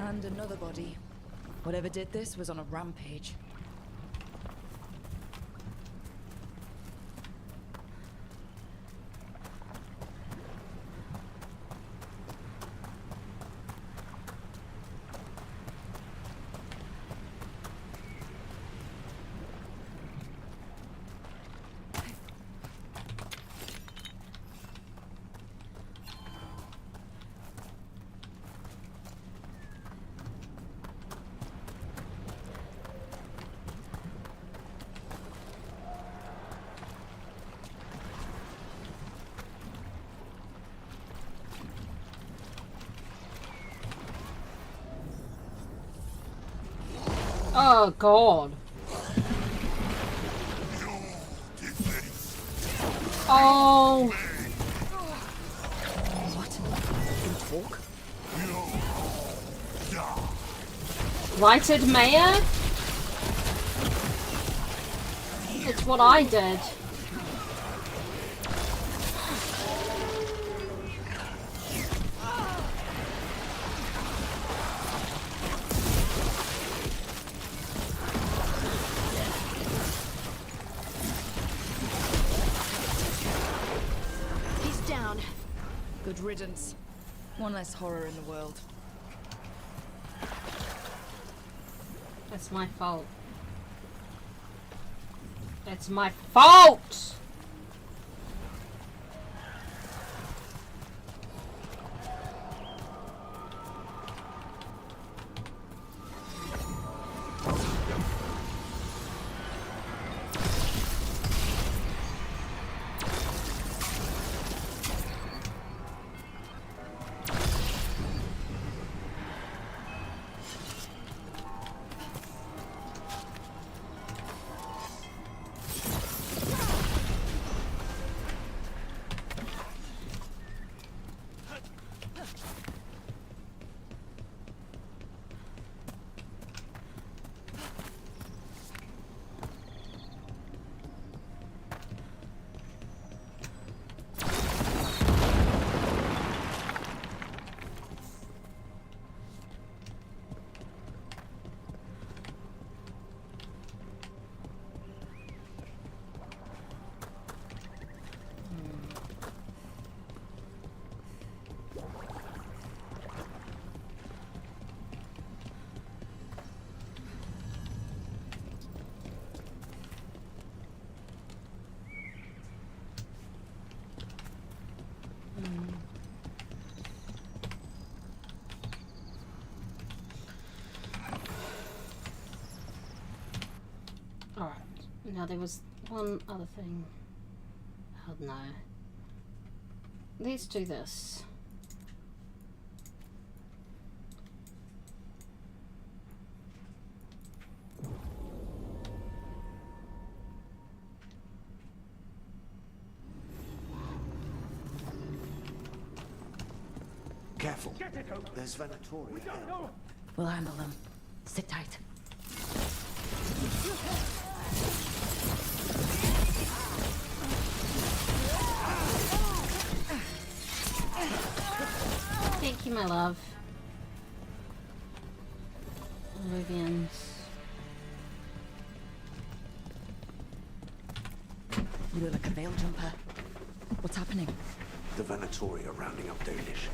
And another body. Whatever did this was on a rampage. Oh god. Oh. What? Can talk? Righted Mayor? It's what I did. He's down. Good riddance. One less horror in the world. It's my fault. It's my fault! Alright, now there was one other thing. Oh no. Let's do this. Careful. There's Venatori ahead. We'll handle them. Sit tight. Thank you, my love. Oblivions. You look like a veil jumper. What's happening? The Venatori are rounding up Dalish.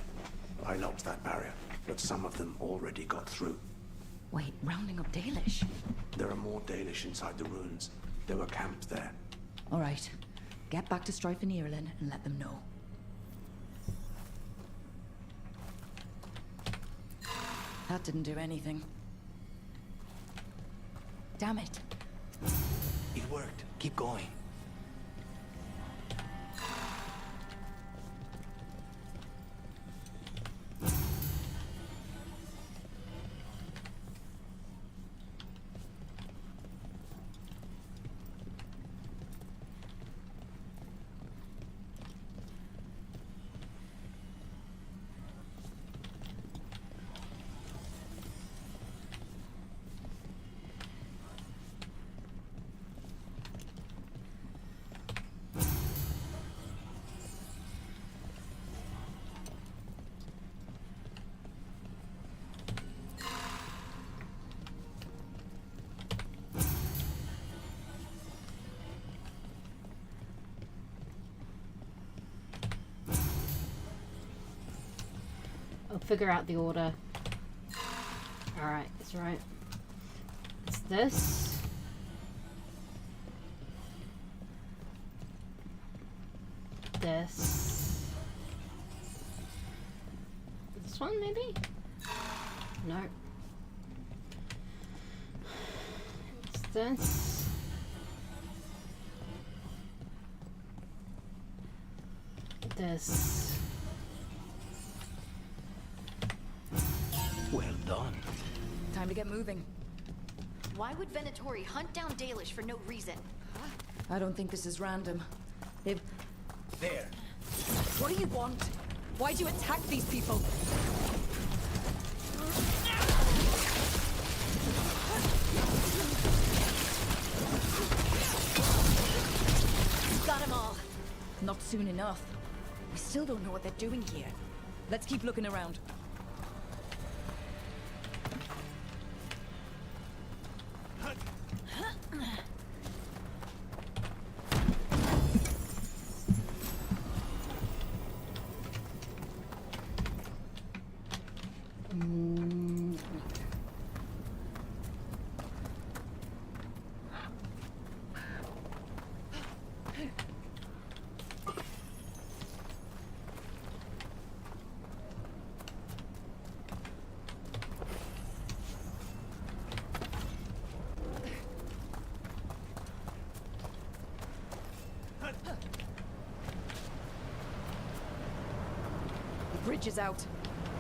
I locked that barrier, but some of them already got through. Wait, rounding up Dalish? There are more Dalish inside the ruins. They were camped there. All right. Get back to Strife and Irulan and let them know. That didn't do anything. Damn it. It worked. Keep going. figure out the order. Alright, it's right. It's this. This. This one, maybe? No. It's this. This. Well done. Time to get moving. Why would Venatori hunt down Dalish for no reason? I don't think this is random. They've... There. What do you want? Why do you attack these people? Got them all. Not soon enough. We still don't know what they're doing here. Let's keep looking around. The bridge is out.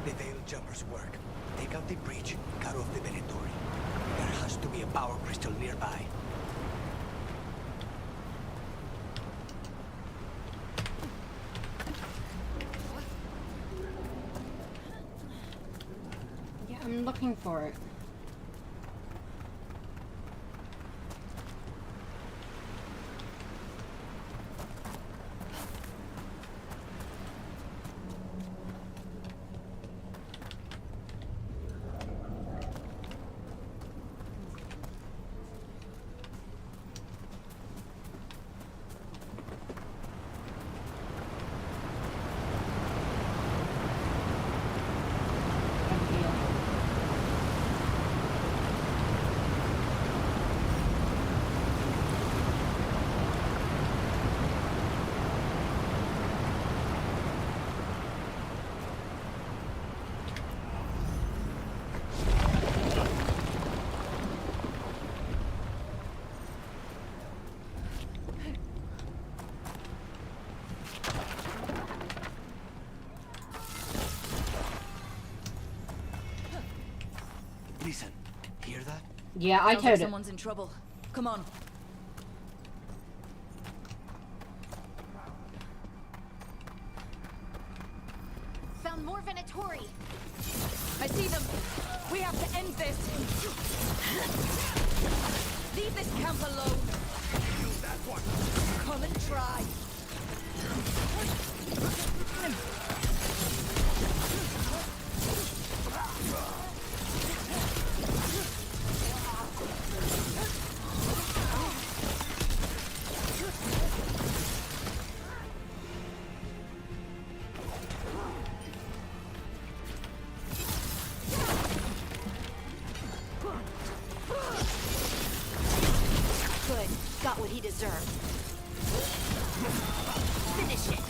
The Veil Jumpers work. Take out the bridge, cut off the Venatori. There has to be a power crystal nearby. Yeah, I'm looking for it. Listen, hear that? Yeah, I Sounds like heard it. someone's in trouble. Come on. Found more Venatori. I see them. We have to end this. Leave this camp alone. That one. Come and try. Good. Got what he deserved. Finish it.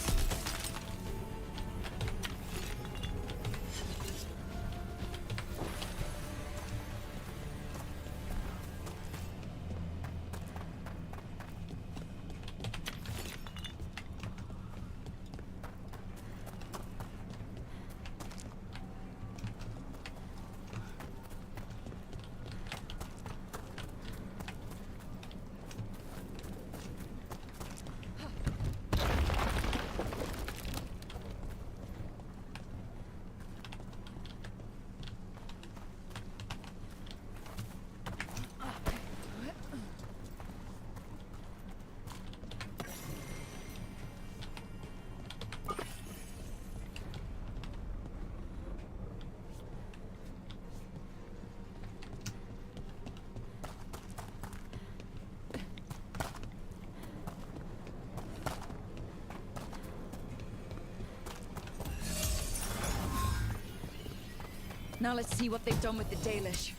Now let's see what they've done with the Dalish.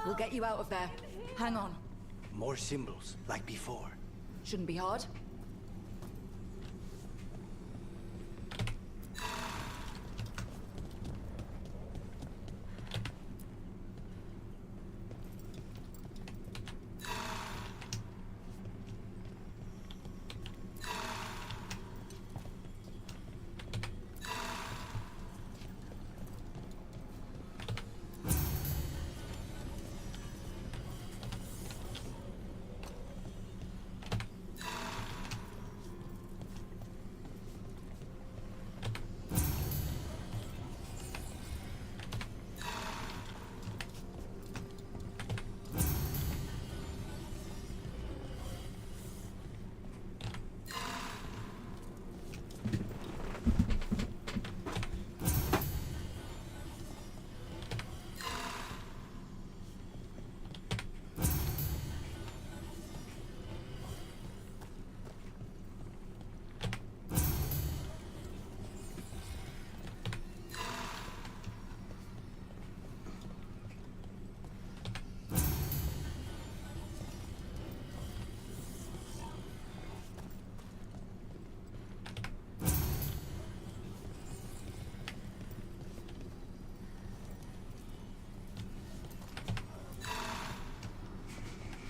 We'll get you out of there. Hang on. More symbols, like before. Shouldn't be hard.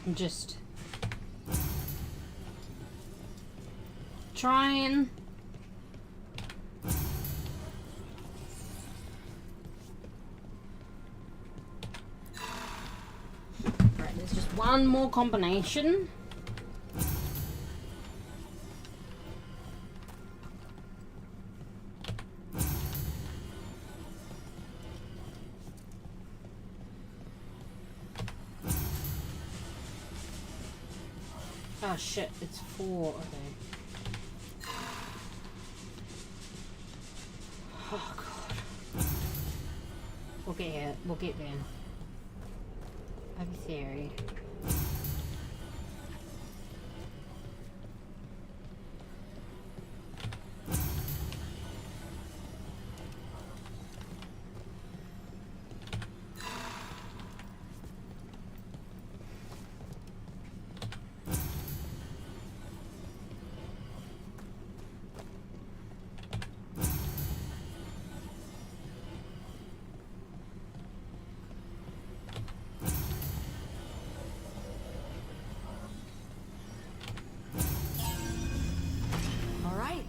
I'm just trying. Right, there's just one more combination. Oh shit, it's 4, okay. Oh god. We'll get here, we'll get there. I have a theory.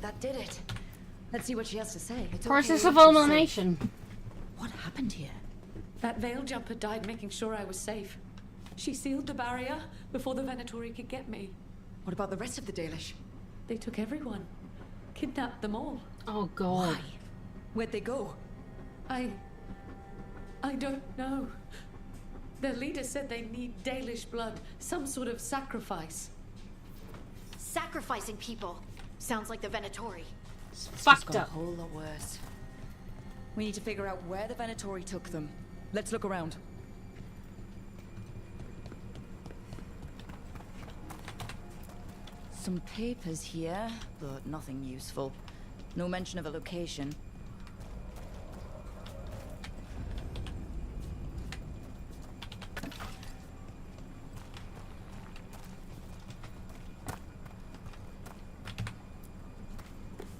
That did it. Let's see what she has to say. It's Process okay. of elimination. What happened here? That veil jumper died making sure I was safe. She sealed the barrier before the Venatori could get me. What about the rest of the Dalish? They took everyone. Kidnapped them all. Oh god. Why? Where'd they go? I don't know. Their leader said they need Dalish blood. Some sort of sacrifice. Sacrificing people. Sounds like the Venatori. Fucked up. A whole lot worse. We need to figure out where the Venatori took them. Let's look around. Some papers here, but nothing useful. No mention of a location.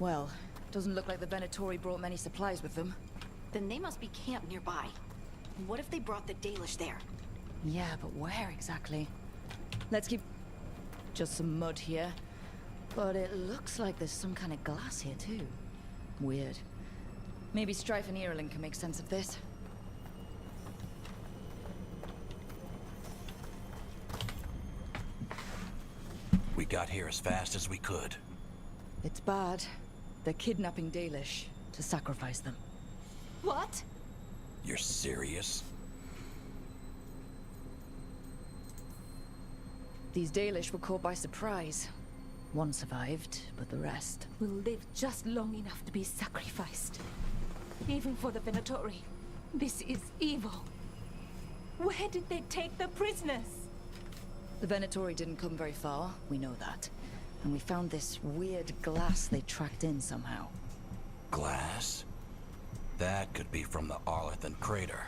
Well, doesn't look like the Venatori brought many supplies with them. Then they must be camped nearby. What if they brought the Dalish there? Yeah, but where exactly? Let's keep... Just some mud here. But it looks like there's some kind of glass here too. Weird. Maybe Strife and Irulan can make sense of this. We got here as fast as we could. It's bad. They're kidnapping Dalish to sacrifice them. What? You're serious? These Dalish were caught by surprise. One survived, but the rest... will live just long enough to be sacrificed. Even for the Venatori. This is evil. Where did they take the prisoners? The Venatori didn't come very far, we know that. And we found this weird glass they tracked in somehow. Glass? That could be from the Arlethan crater.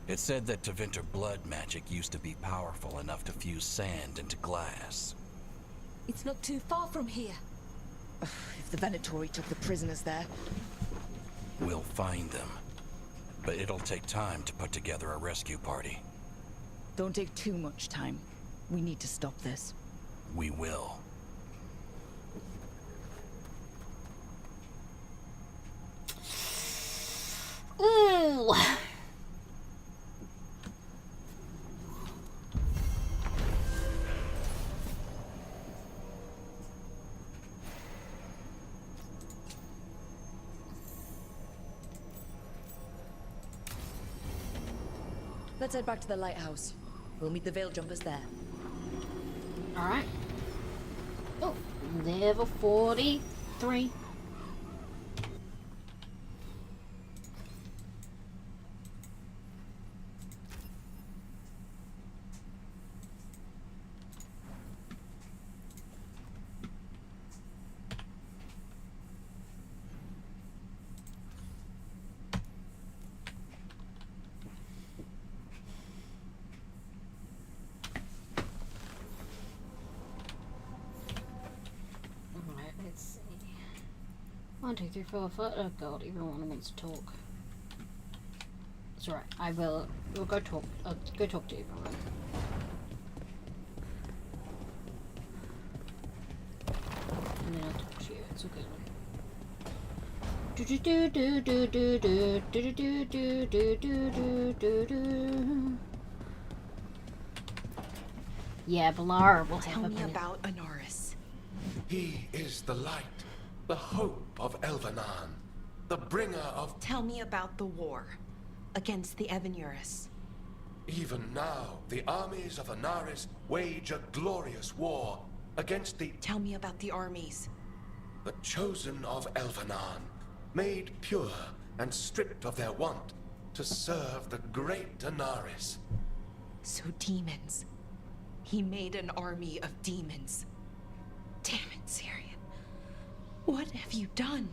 It said that Tevinter blood magic used to be powerful enough to fuse sand into glass. It's not too far from here. If the Venatori took the prisoners there... We'll find them. But it'll take time to put together a rescue party. Don't take too much time. We need to stop this. We will. Ooh! Let's head back to the lighthouse. We'll meet the Veil Jumpers there. Alright. Oh, level 43. Let's see. 1, 2, 3, 4, 5. Oh god, everyone wants to talk. It's alright. We'll go talk. Go talk to everyone. And then I'll talk to you. It's okay. Yeah, Valar will Tell me about Anaris. He is the light, the hope of Elvenan, the bringer of... Tell me about the war against the Evenuris. Even now, the armies of Anaris wage a glorious war against the... Tell me about the armies. The chosen of Elvenan, made pure and stripped of their want to serve the great Anaris. So demons. He made an army of demons. Damn it, Syrian. What have you done?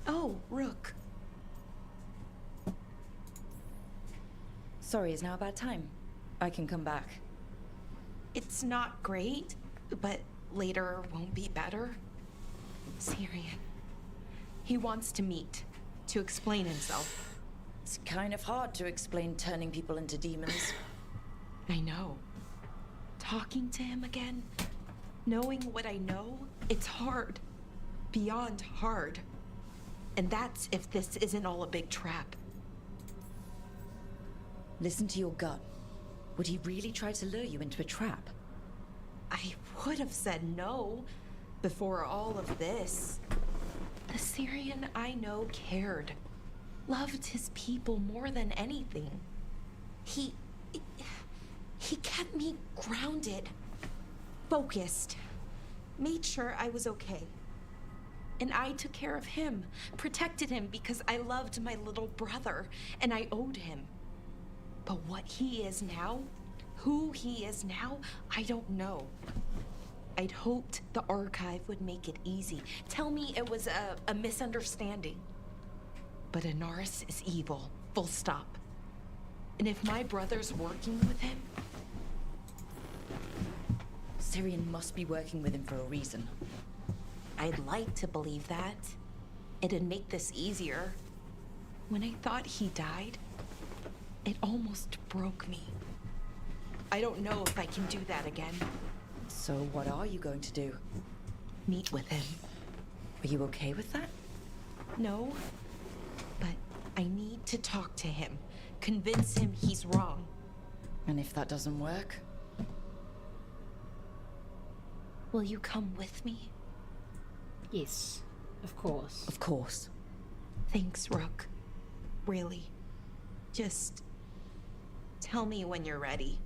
Oh, Rook. Sorry, is now a bad time? I can come back. It's not great, but later won't be better. Syrian. He wants to meet, to explain himself. It's kind of hard to explain turning people into demons. I know. Talking to him again, knowing what I know, it's hard. Beyond hard. And that's if this isn't all a big trap. Listen to your gut. Would he really try to lure you into a trap? I would have said no before all of this. The Syrian I know cared. Loved his people more than anything. He kept me grounded, focused, made sure I was okay. And I took care of him, protected him because I loved my little brother and I owed him. But what he is now, who he is now, I don't know. I'd hoped the archive would make it easy. Tell me it was a misunderstanding. But Anaris is evil, full stop. And if my brother's working with him... Syrian must be working with him for a reason. I'd like to believe that. It'd make this easier. When I thought he died, it almost broke me. I don't know if I can do that again. So what are you going to do? Meet with him. Are you okay with that? No, but I need to talk to him. Convince him he's wrong. And if that doesn't work? Will you come with me? Yes, of course. Of course. Thanks, Rook. Really. Just tell me when you're ready.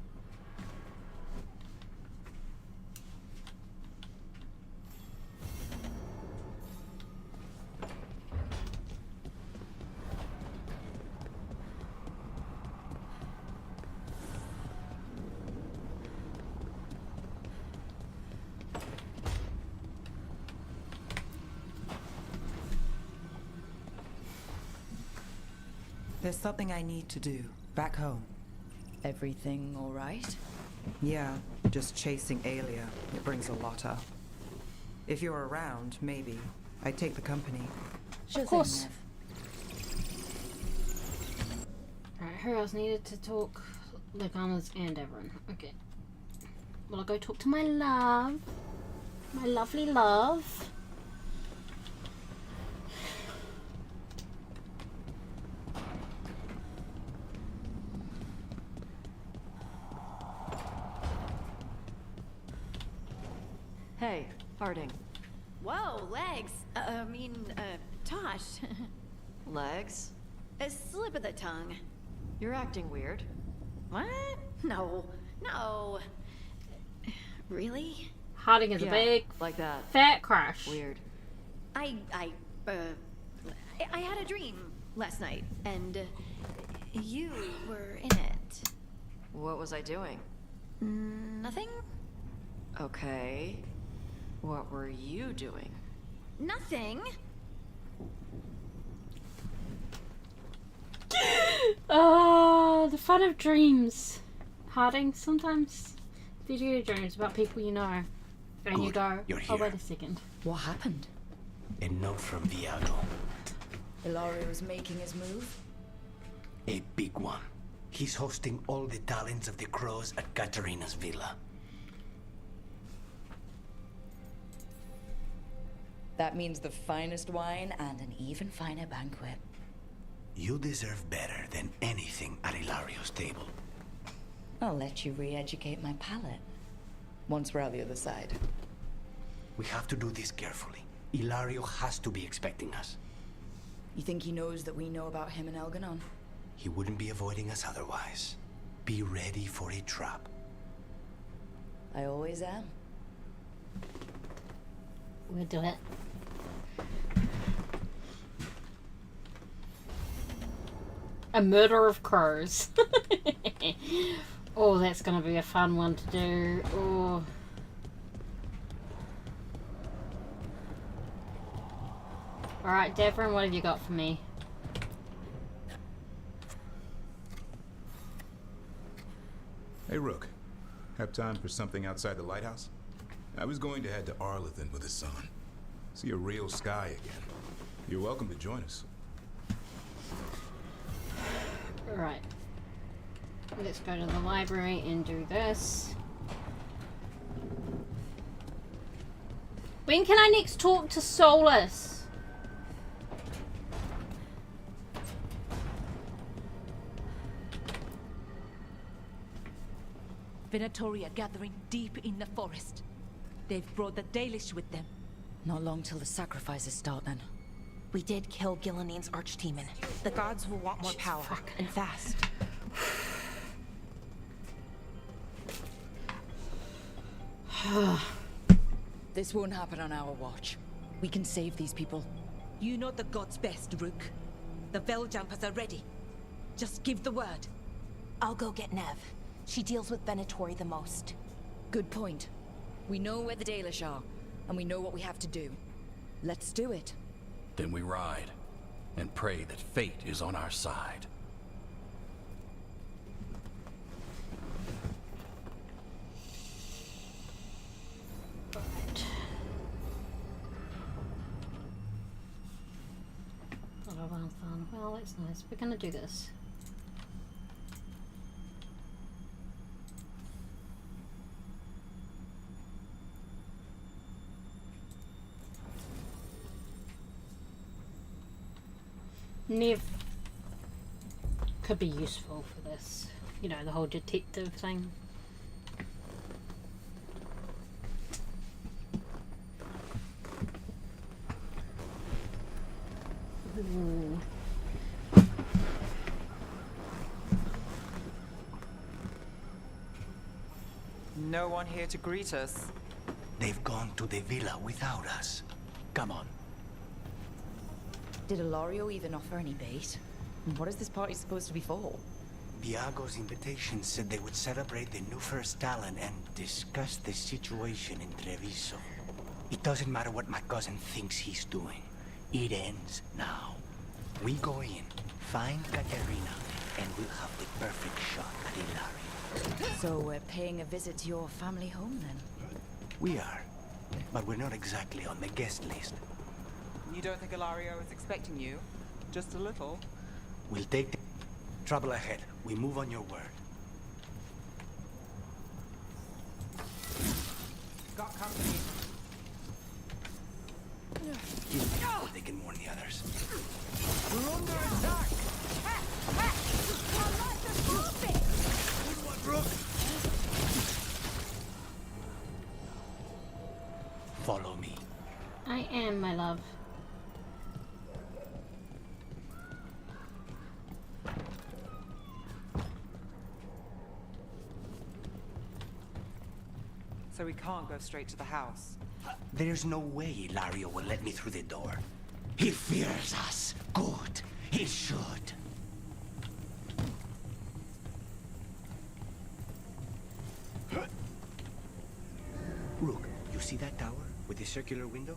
There's something I need to do, back home. Everything all right? Yeah, just chasing Aelia. It brings a lot up. If you're around, maybe. I'd take the company. Sure Of course. thing, Alright, who else needed to talk? Lucanis and Everin. Okay. Well, I'll go talk to my love. My lovely love. Hey, Harding. Whoa, legs. Tosh. Legs? A slip of the tongue. You're acting weird. What? No. No. Really? Harding is Yeah, a big like that. fat crush. Weird. I had a dream last night, and you were in it. What was I doing? Nothing? Okay. What were you doing? Nothing. Oh, the fun of dreams. Harding, sometimes video dreams about people you know. And you Good, go, you're oh, here. wait a second. What happened? A note from Viago. Hilario's making his move? A big one. He's hosting all the talents of the crows at Katarina's villa. That means the finest wine and an even finer banquet. You deserve better than anything at Hilario's table. I'll let you re-educate my palate. Once we're out the other side. We have to do this carefully. Hilario has to be expecting us. You think he knows that we know about him and Elganon? He wouldn't be avoiding us otherwise. Be ready for a trap. I always am. We'll do it. A murder of crows. Oh, that's gonna be a fun one to do. Oh. Alright, Devrin, what have you got for me? Hey, Rook. Have time for something outside the lighthouse? I was going to head to Arlethan with the sun. See a real sky again. You're welcome to join us. Alright. Let's go to the library and do this. When can I next talk to Solus? Venatori are gathering deep in the forest. They've brought the Dalish with them. Not long till the sacrifices start then. We did kill Gilleneen's archdemon. The gods will want more power, and fast. This won't happen on our watch. We can save these people. You know the gods best, Rook. The Veiljumpers are ready. Just give the word. I'll go get Nev. She deals with Venatori the most. Good point. We know where the Dalish are, and we know what we have to do. Let's do it. Then we ride, and pray that fate is on our side. Well, that's nice. We're gonna do this. Nev could be useful for this. You know, the whole detective thing. Ooh. No one here to greet us. They've gone to the villa without us. Come on. Did Ilario even offer any bait? And what is this party supposed to be for? Viago's invitation said they would celebrate the new first talent and discuss the situation in Treviso. It doesn't matter what my cousin thinks he's doing. It ends now. We go in, Find Katerina, and we'll have the perfect shot at Ilario. So we're paying a visit to your family home, then? We are, but we're not exactly on the guest list. You don't think Ilario is expecting you? Just a little? We'll take the trouble ahead. We move on your word. Got company. They can warn the others. We're under attack! Follow me. I am, my love. So we can't go straight to the house. There's no way Ilario will let me through the door. He fears us. Good. He should. Rook, you see that tower with the circular window?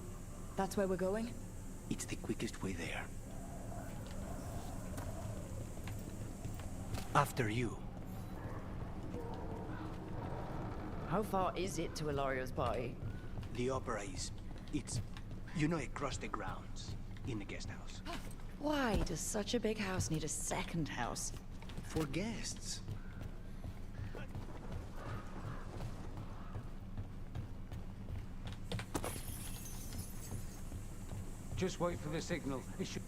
That's where we're going? It's the quickest way there. After you. How far is it to Ilario's party? The opera is... it's... you know, across the grounds. In the guest house. Why does such a big house need a second house? For guests. Just wait for the signal. It should...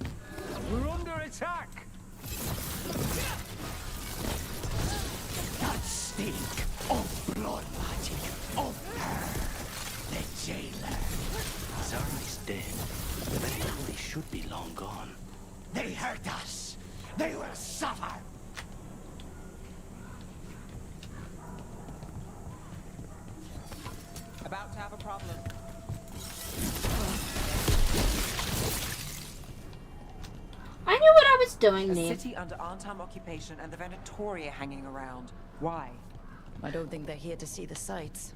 We're under attack! That stink of blood magic of her, the jailer. Zara is dead, but now they should be long gone. They hurt us. They will suffer. About to have a problem. I knew what I was doing A there. city under Arnhem occupation and the Venatoria hanging around. Why? I don't think they're here to see the sights.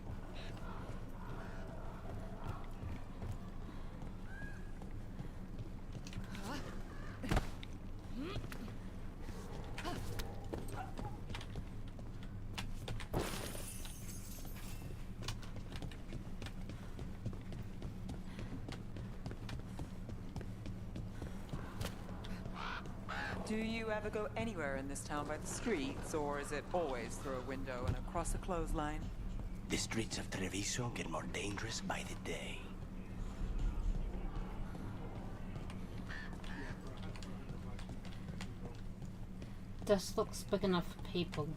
Do you ever go anywhere in this town by the streets, or is it always through a window and across a clothesline? The streets of Treviso get more dangerous by the day. This looks big enough for people.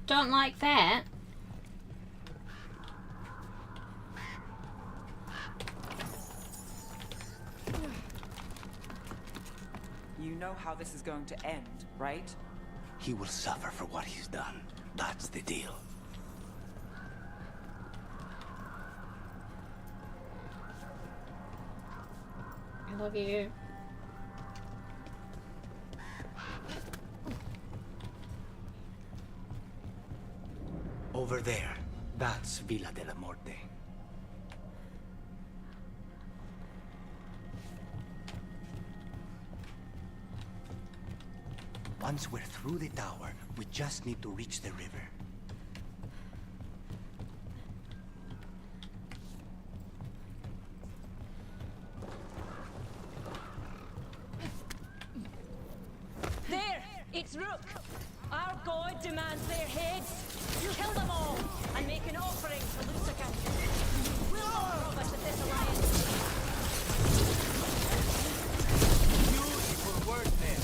Don't like that. You know how this is going to end, right? He will suffer for what he's done. That's the deal. I love you. Over there, that's Villa de la Morte. Once we're through the tower, we just need to reach the river. There! It's Rook! Our god demands their heads! Kill them all, and make an offering to Lucanis. We'll not rob us of this alliance. Beautiful word there.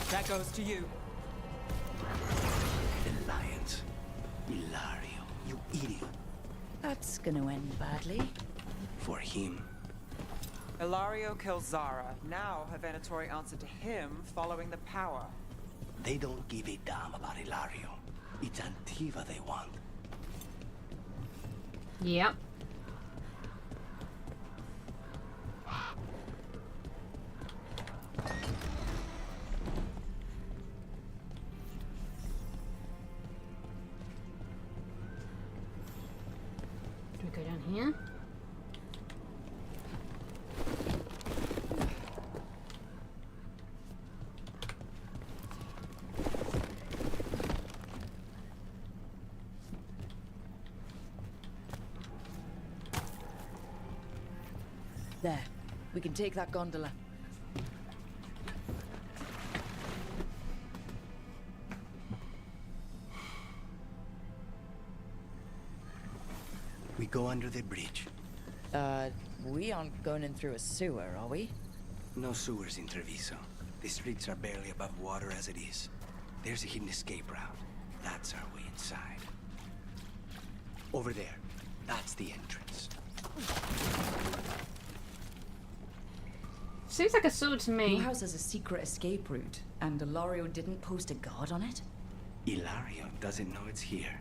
That goes to you. Alliance. Ilario, you idiot. That's gonna end badly. For him. Ilario kills Zara. Now her Venatori answer to him following the power. They don't give a damn about Ilario. It's Antiva they want. We'll go down here. There. We can take that gondola. We go under the bridge. We aren't going in through a sewer, are we? No sewers in Treviso. The streets are barely above water as it is. There's a hidden escape route. That's our way inside. Over there. That's the entrance. Seems like a sewer to me. Your house has a secret escape route, and Ilario didn't post a guard on it? Ilario doesn't know it's here.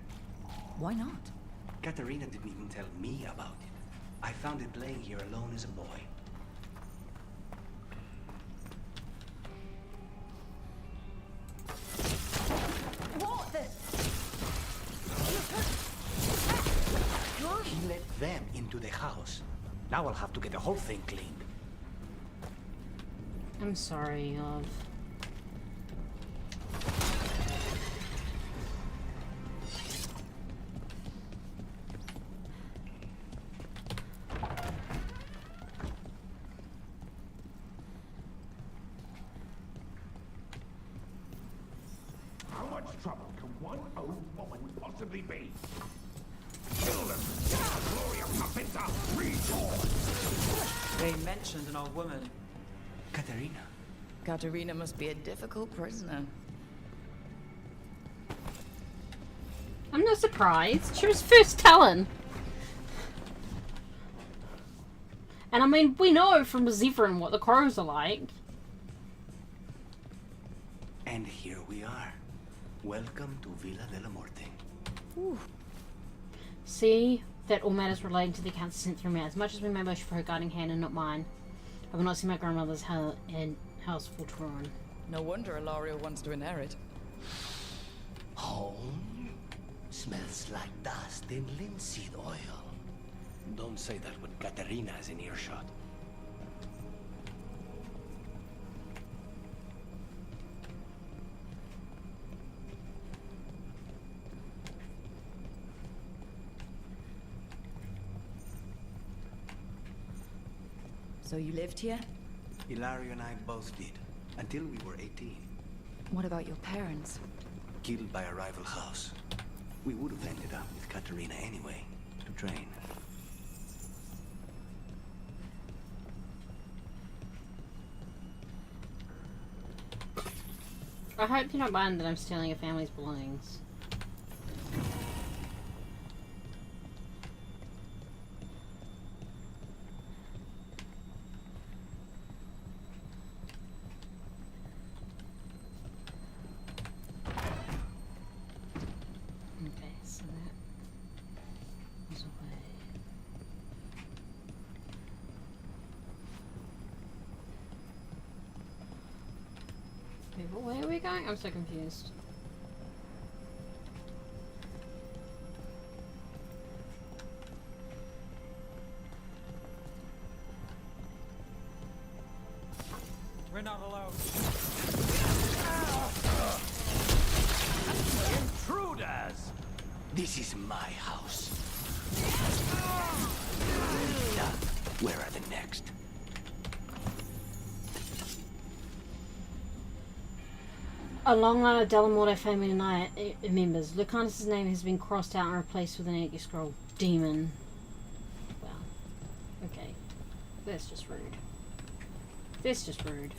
Why not? Katerina didn't even tell me about it. I found it laying here alone as a boy. What the? He let them into the house. Now I'll have to get the whole thing cleaned. I'm sorry, love. How much trouble can one old woman possibly be? Kill them! Gloria Capita! Rejoice! They mentioned an old woman. Katerina. Katerina must be a difficult prisoner. I'm not surprised. She was first Talon. And I mean, we know from Zevran what the crows are like. And here we are. Welcome to Villa de la Morte. Ooh. See, that all matters relating to the accounts sent through me. As much as we may wish for her guiding hand and not mine, I will not see my grandmother's house fall to ruin. No wonder Ilario wants to inherit. Home? Smells like dust and linseed oil. Don't say that when Katerina is in earshot. So you lived here? Ilario and I both did, until we were 18. What about your parents? Killed by a rival house. We would have ended up with Katerina anyway, to train. I hope you don't mind that I'm stealing a family's belongings. Okay, so that was away. Wait, but where are we going? I'm so confused. We're not alone. Intruders! This is my house. Now, where are the next? A long line of Delamorte family members. Lucanis' name has been crossed out and replaced with an Eggy scroll. Demon. Well, okay. That's just rude. That's just rude.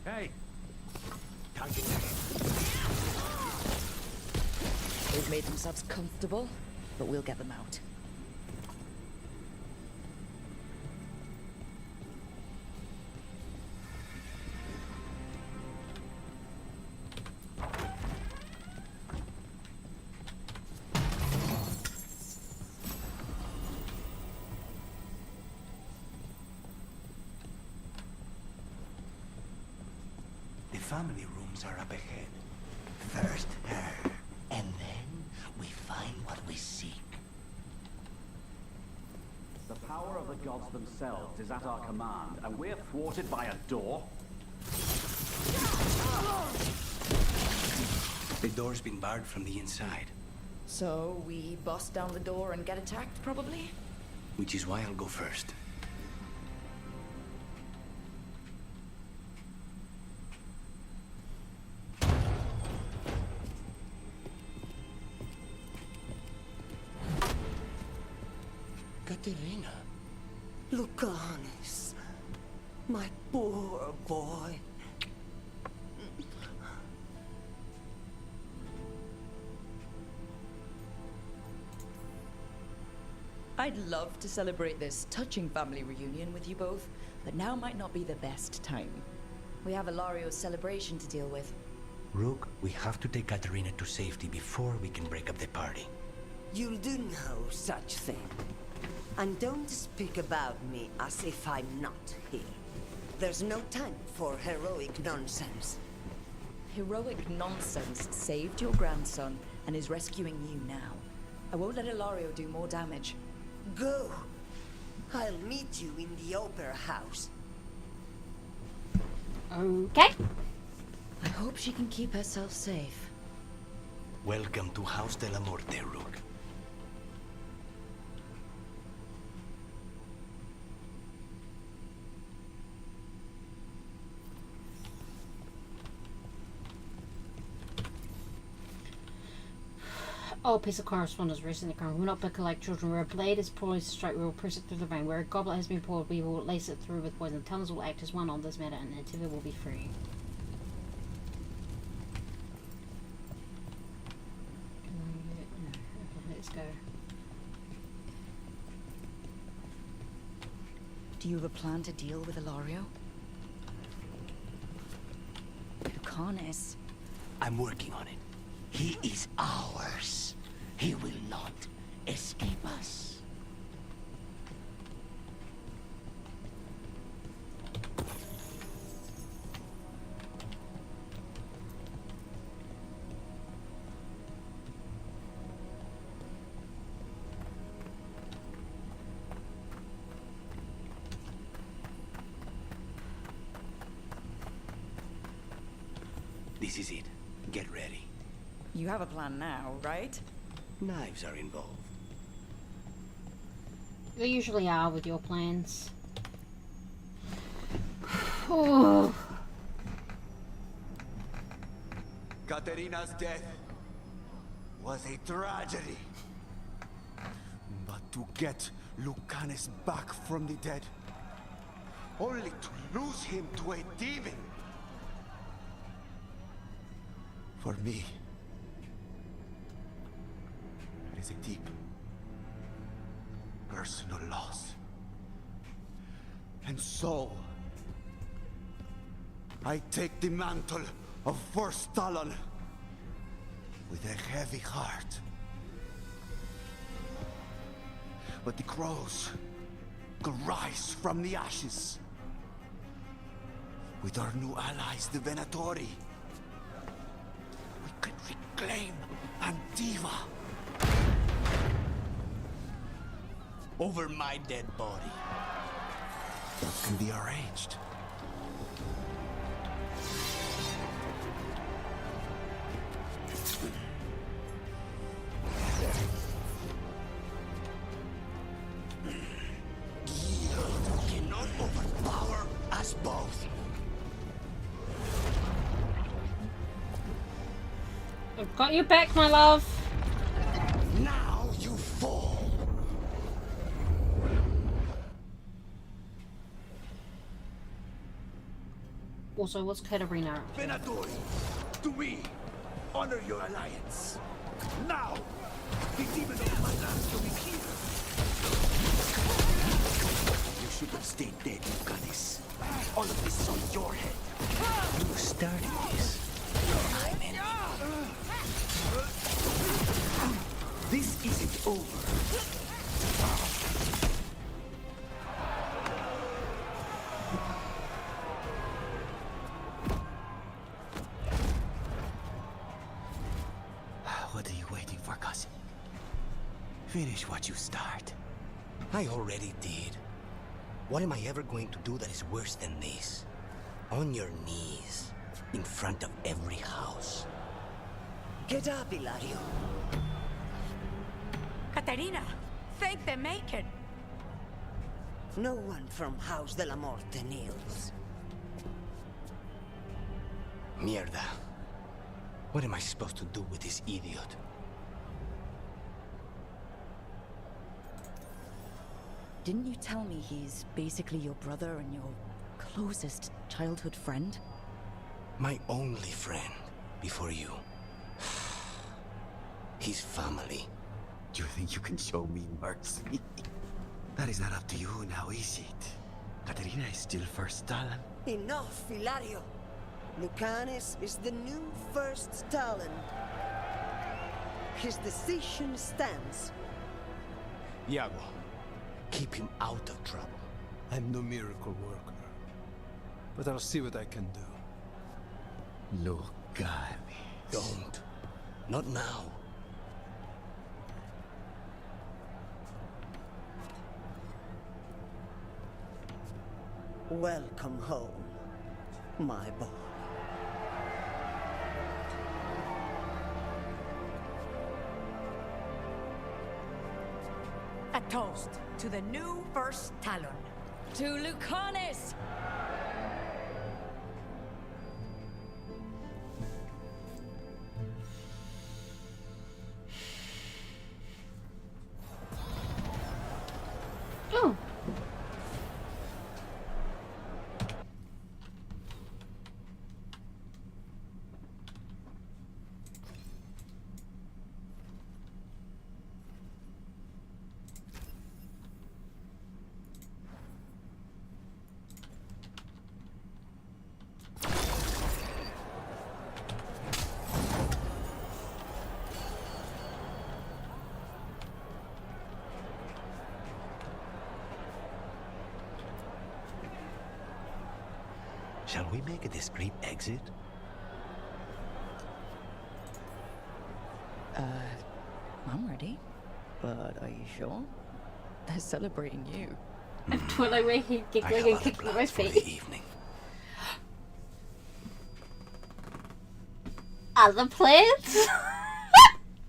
Hey! They've made themselves comfortable, but we'll get them out. family rooms are up ahead. First her, and then we find what we seek. The power of the gods themselves is at our command, and we're thwarted by a door? The door's been barred from the inside. So we bust down the door and get attacked, probably? Which is why I'll go first. Katerina. Lucanis. My poor boy. I'd love to celebrate this touching family reunion with you both, but now might not be the best time. We have Ilario's celebration to deal with. Rook, we have to take Katerina to safety before we can break up the party. You'll do no such thing. And don't speak about me as if I'm not here. There's no time for heroic nonsense. Heroic nonsense saved your grandson and is rescuing you now. I won't let Ilario do more damage. Go. I'll meet you in the opera house. Okay. I hope she can keep herself safe. Welcome to House de la Morte, Rook. Oh, piece of correspondence recently come. We will not pick like children. Where a blade is poised to strike, we will pierce it through the vein. Where a goblet has been poured, we will lace it through with poison. The tongues will act as one on this matter, and Antivia will be free. Let's go. Do you have a plan to deal with Ilario? Lucanis. I'm working on it. He is ours. He will not escape us. This is it. Get ready. You have a plan now, right? Knives are involved. They usually are with your plans. Oh. Katerina's death was a tragedy. But to get Lucanis back from the dead, only to lose him to a demon. For me, it is a deep, personal loss. And so, I take the mantle of First Talon with a heavy heart. But the crows could rise from the ashes. With our new allies, the Venatori, we could reclaim Antiva. Over my dead body. That can be arranged. Guild cannot overpower us both. I've got your back, my love. Now you fall. Also, what's Katerina? Venatori, to me, honor your alliance. Now, the demon of my last will be here. You should have stayed dead, Lucanis. All of this is on your head. You started this. I'm in. This isn't over. What are you waiting for, cousin? Finish what you start. I already did. What am I ever going to do that is worse than this? On your knees, in front of every house. Get up, Hilario. Caterina, thank the Maker. No one from House de la Muerte kneels. Mierda. What am I supposed to do with this idiot? Didn't you tell me he's basically your brother and your closest childhood friend? My only friend before you. His family. Do you think you can show me mercy? That is not up to you now, is it? Caterina is still first Talon. Enough, Hilario. Lucanis is the new first Talon. His decision stands. Iago, keep him out of trouble. I'm no miracle worker, but I'll see what I can do. Lucanis. Don't. Not now. Welcome home, my boy. A toast to the new first Talon. To Lucanis! Oh. Shall we make a discreet exit? I'm ready. But are you sure? They're celebrating you. I'm totally away here giggling and kicking my feet. Other plans?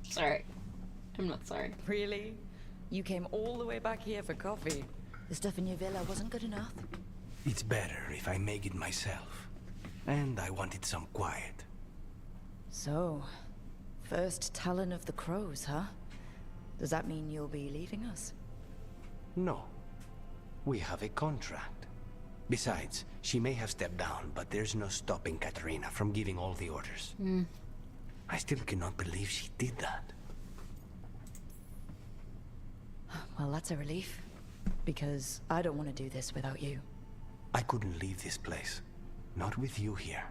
Sorry. I'm not sorry. Really? You came all the way back here for coffee? The stuff in your villa wasn't good enough? It's better if I make it myself. And I wanted some quiet. So, first Talon of the Crows, huh? Does that mean you'll be leaving us? No. We have a contract. Besides, she may have stepped down, but there's no stopping Caterina from giving all the orders. I still cannot believe she did that. Well, that's a relief. Because I don't want to do this without you. I couldn't leave this place. Not with you here.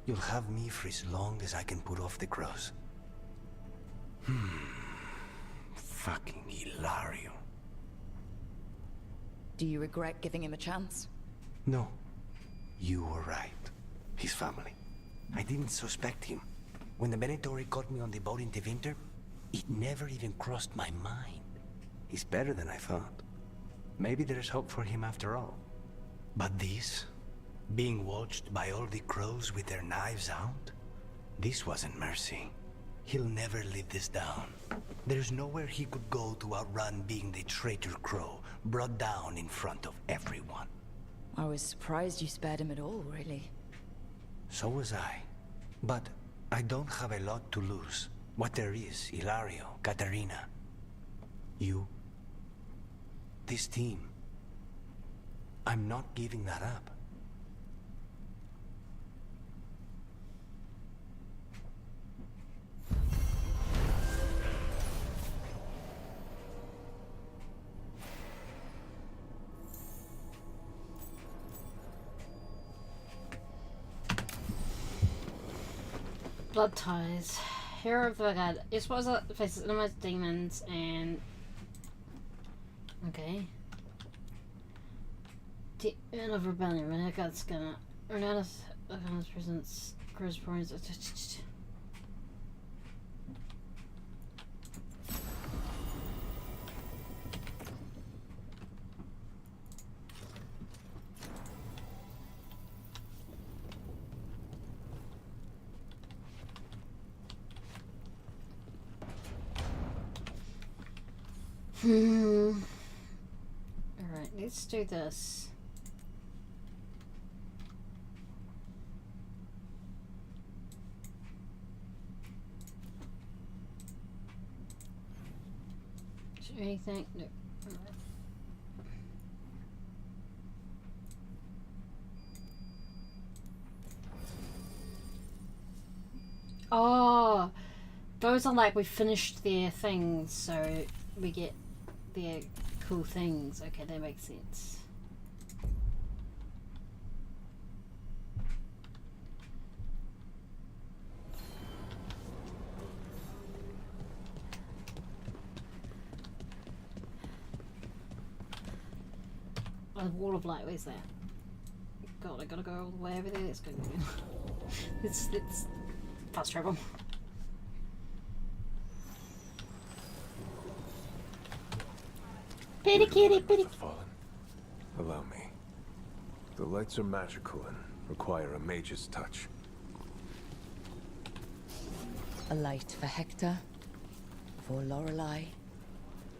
You'll have me for as long as I can put off the crows. Fucking Hilario. Do you regret giving him a chance? No. You were right. His family. I didn't suspect him. When the Venatori caught me on the boat in Tevinter, it never even crossed my mind. He's better than I thought. Maybe there's hope for him after all. But this, being watched by all the crows with their knives out, this wasn't mercy. He'll never live this down. There's nowhere he could go to outrun being the traitor crow, brought down in front of everyone. I was surprised you spared him at all, really. So was I. But I don't have a lot to lose. What there is, Hilario, Caterina, you, this team. I'm not giving that up. Blood ties. Hero of Veilguard. You're supposed to face enemies, demons, and... Okay. Demon of Rebellion. Renegade's gonna... Renegade's presence... Cruz points... Alright, let's do this. Is there anything? No. Alright. Oh, those are like we finished their things, so we get their cool things. Okay, that makes sense. A wall of light, where's that? God, I gotta go all the way over there. Let's go. Let's fast travel. Kitty, kitty, kitty. Fallen. Allow me. The lights are magical and require a mage's touch. A light for Hector, for Lorelei,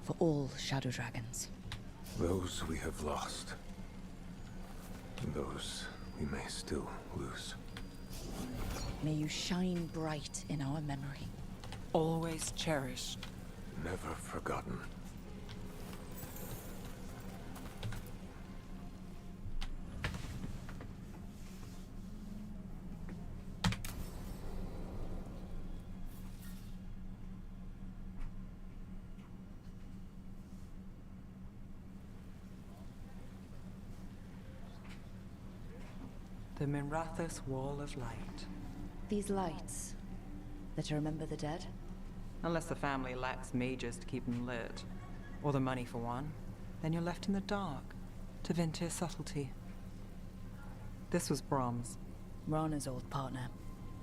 for all shadow dragons. Those we have lost. And those we may still lose. May you shine bright in our memory. Always cherished. Never forgotten. The Mirathus Wall of Light. These lights, that to remember the dead? Unless the family lacks mages to keep them lit, or the money for one, then you're left in the dark, to vent his subtlety. This was Brom's. Rana's old partner.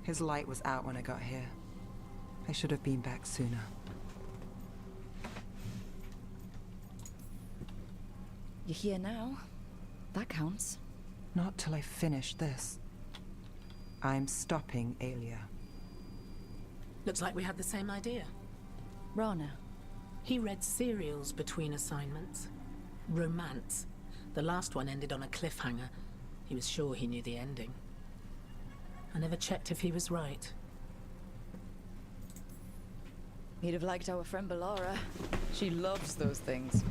His light was out when I got here. I should have been back sooner. You're here now. That counts. Not till I finish this. I'm stopping Aelia. Looks like we had the same idea. Rana. He read serials between assignments. Romance. The last one ended on a cliffhanger. He was sure he knew the ending. I never checked if he was right. He'd have liked our friend Bellara. She loves those things.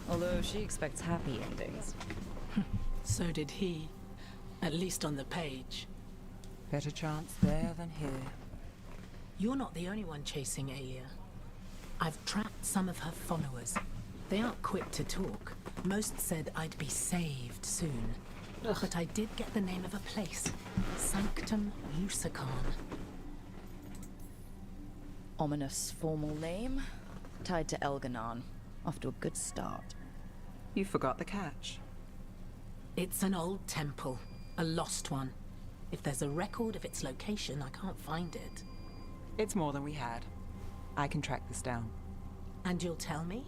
Although she expects happy endings. So did he. At least on the page. Better chance there than here. You're not the only one chasing Aelia. I've tracked some of her followers. They aren't quick to talk. Most said I'd be saved soon. Ugh. But I did get the name of a place. Sanctum Lucanis. Ominous formal name. Tied to Elganon. Off to a good start. You forgot the catch. It's an old temple. A lost one. If there's a record of its location, I can't find it. It's more than we had. I can track this down. And you'll tell me?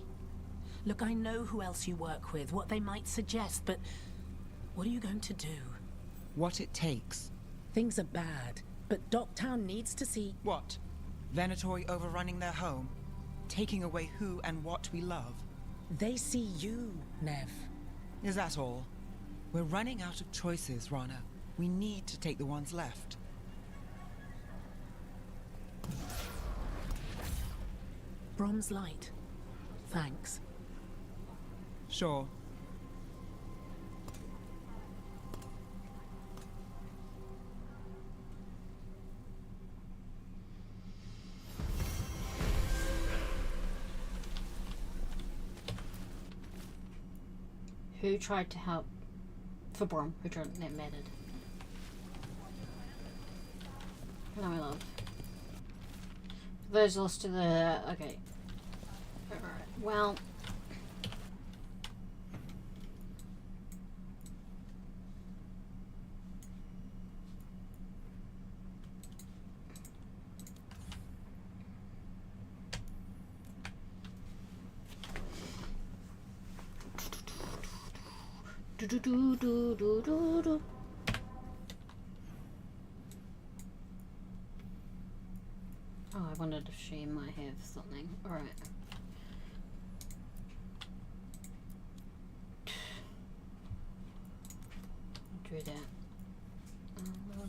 Look, I know who else you work with, what they might suggest, but what are you going to do? What it takes. Things are bad, but Docktown needs to see... What? Venatori overrunning their home? Taking away who and what we love? They see you, Nev. Is that all? We're running out of choices, Rana. We need to take the ones left. Brom's light. Thanks. Sure. Who tried to help? For Brom, who tried that mattered. No, my love. Those lost to the... Okay. Alright, well... Do. Oh, I wondered if she might have something. Alright. do that.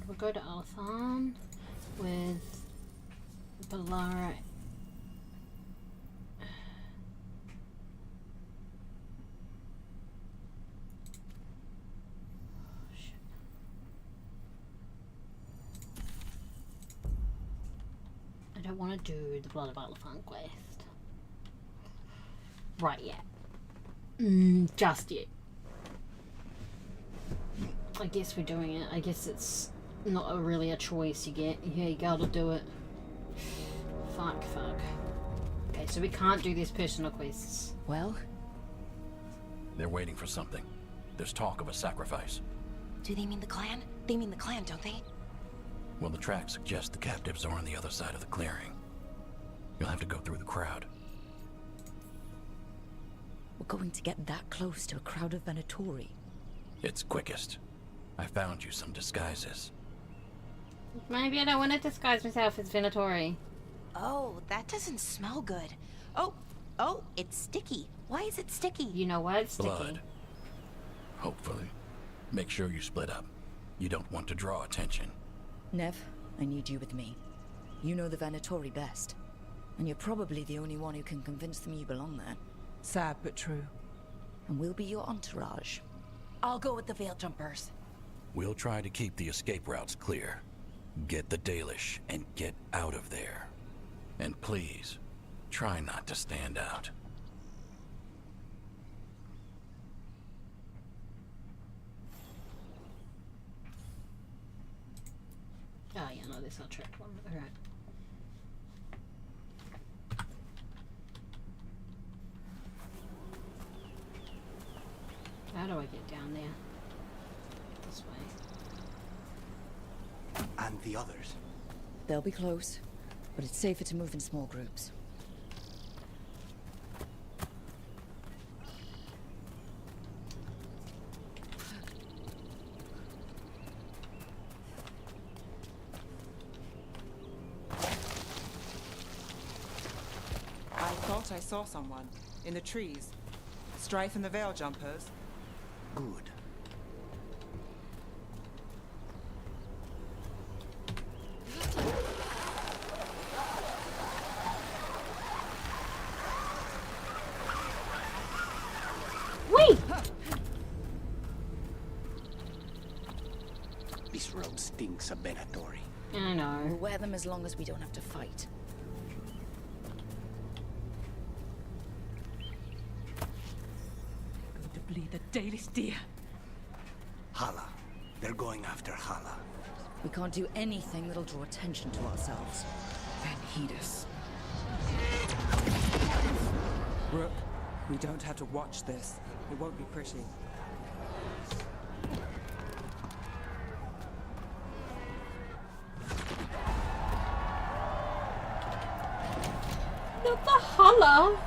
We'll go to Alathan with Balara. I don't want to do the Blood of Alathan quest right yet. Just yet. I guess we're doing it. I guess it's not really a choice you get. Yeah, you gotta do it. Fuck. Okay, so we can't do these personal quests. Well? They're waiting for something. There's talk of a sacrifice. Do they mean the clan? They mean the clan, don't they? Well, the tracks suggest the captives are on the other side of the clearing. You'll have to go through the crowd. We're going to get that close to a crowd of Venatori. It's quickest. I found you some disguises. Maybe I don't want to disguise myself as Venatori. Oh, that doesn't smell good. Oh, it's sticky. Why is it sticky? You know why it's sticky? Blood. Hopefully. Make sure you split up. You don't want to draw attention. Nev, I need you with me. You know the Venatori best. And you're probably the only one who can convince them you belong there. Sad but true. And we'll be your entourage. I'll go with the Veil Jumpers. We'll try to keep the escape routes clear. Get the Dalish and get out of there. And please, try not to stand out. Oh yeah, no, that's not track one. Alright. How do I get down there? This way. And the others? They'll be close, but it's safer to move in small groups. I thought I saw someone. In the trees. Strife and the Veil Jumpers. Good. Wait! This robe stinks of Venatori. I know. We'll wear them as long as we don't have to fight. Going to bleed the Dalish deer. Hala. They're going after Hala. We can't do anything that'll draw attention to ourselves. Then heed us. Rook, we don't have to watch this. It won't be pretty. Not the Hala!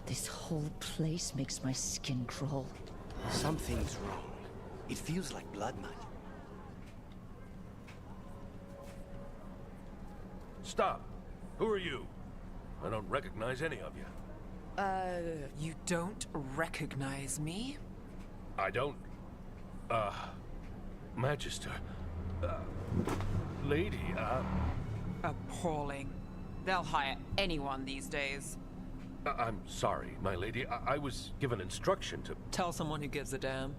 This whole place makes my skin crawl. Something's wrong. It feels like blood magic. Stop. Who are you? I don't recognize any of you. You don't recognize me? I don't... Magister... Lady, Appalling. They'll hire anyone these days. I'm sorry, my lady. I was given instruction to... Tell someone who gives a damn.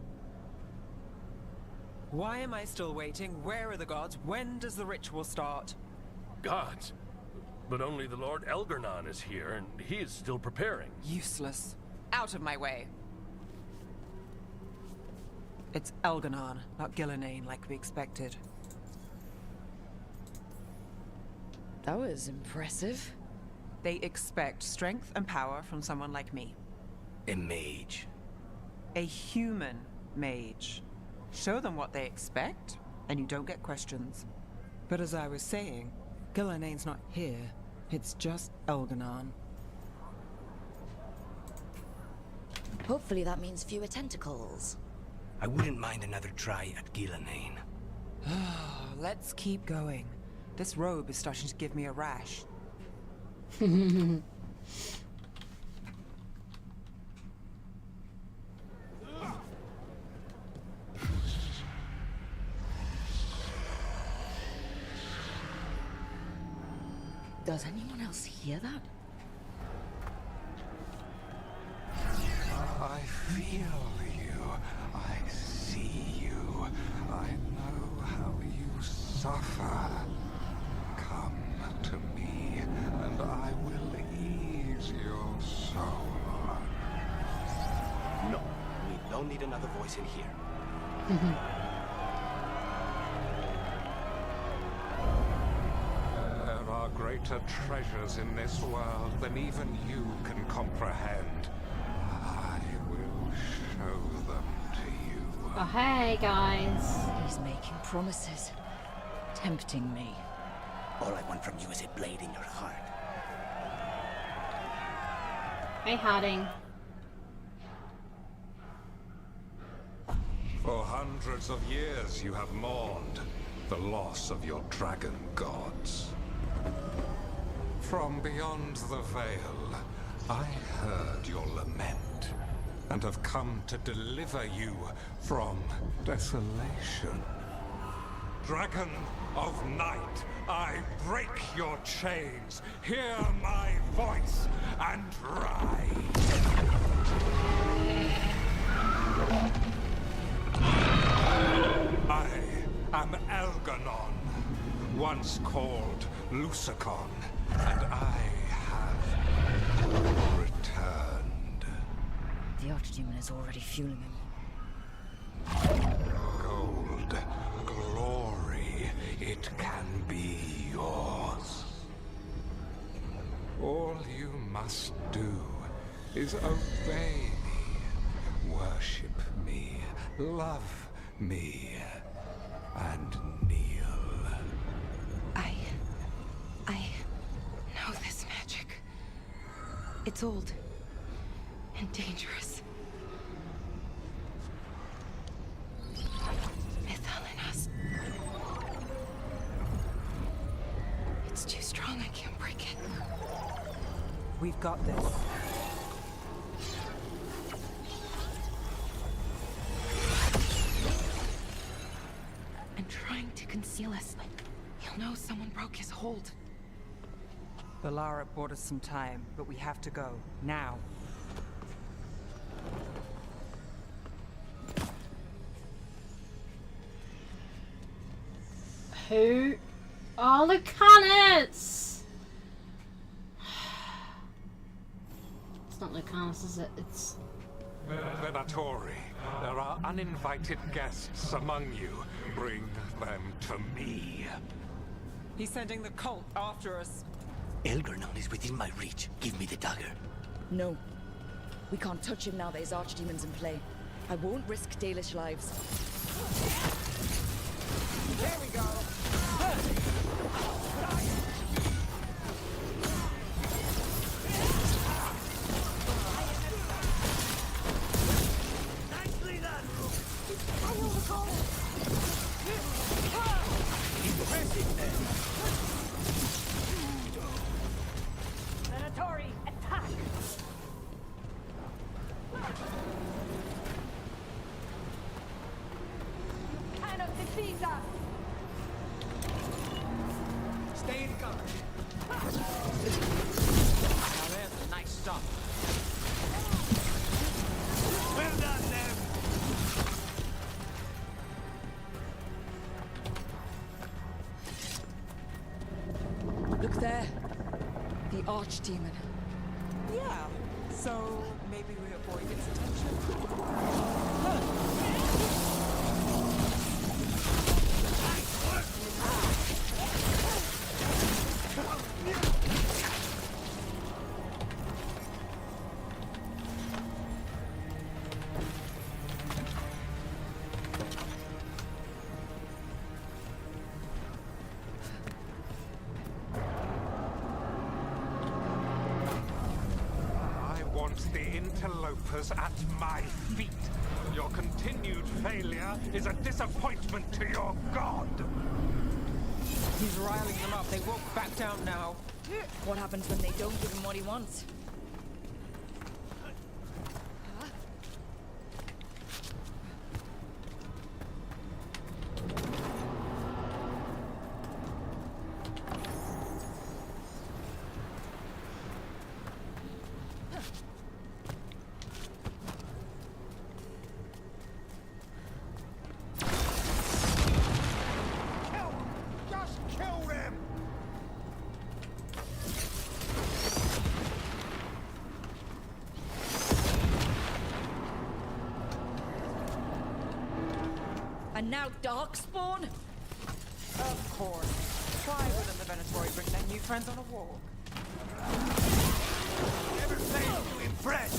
Why am I still waiting? Where are the gods? When does the ritual start? Gods? But only the Lord Elgarnon is here, and he is still preparing. Useless. Out of my way. It's Elgarnon, not Gillenane, like we expected. That was impressive. They expect strength and power from someone like me. A mage. A human mage. Show them what they expect, and you don't get questions. But as I was saying, Gillanane's not here. It's just Elganon. Hopefully that means fewer tentacles. I wouldn't mind another try at Gillanane. Let's keep going. This robe is starting to give me a rash. Does anyone else hear that? I feel you. I see you. I know how you suffer. Come to me, and I will ease your soul. No, we don't need another voice in here. There are greater treasures in this world than even you can comprehend. I will show them to you. Oh, hey, guys. He's making promises. Tempting me. All I want from you is a blade in your heart. Hey, Harding. For hundreds of years you have mourned the loss of your dragon gods. From beyond the veil, I heard your lament, and have come to deliver you from desolation. Dragon of night, I break your chains, hear my voice, and rise! I am Elganon, once called Lucanis, and I have returned. The Archdemon is already fueling him. Gold, glory, it can be yours. All you must do is obey me, worship me, love me, and kneel. I know this magic. It's old and dangerous. Mythalinas. It's too strong, I can't break it. We've got this. And trying to conceal us. He'll know someone broke his hold. Balara bought us some time, but we have to go. Now. Who are Lucanis? It's not Lucanis, is it? It's... Venatori, there are uninvited guests among you. Bring them to me. He's sending the cult after us. Elganon is within my reach. Give me the dagger. No. We can't touch him now there's archdemons in play. I won't risk Dalish lives. There we go. Nicely done. I know the call. Impressive then. Venatori, attack! Cannot defeat us! Stay in cover. Now there's a nice stop. Well done, them. Look there. The Archdemon. Yeah. So maybe we avoid its attention. interlopers at my feet. Your continued failure is a disappointment to your god. He's riling them up. They won't back down now. What happens when they don't give him what he wants? And now Darkspawn? Of course. Why wouldn't the Venatori bring their new friends on a walk? Never failed to impress.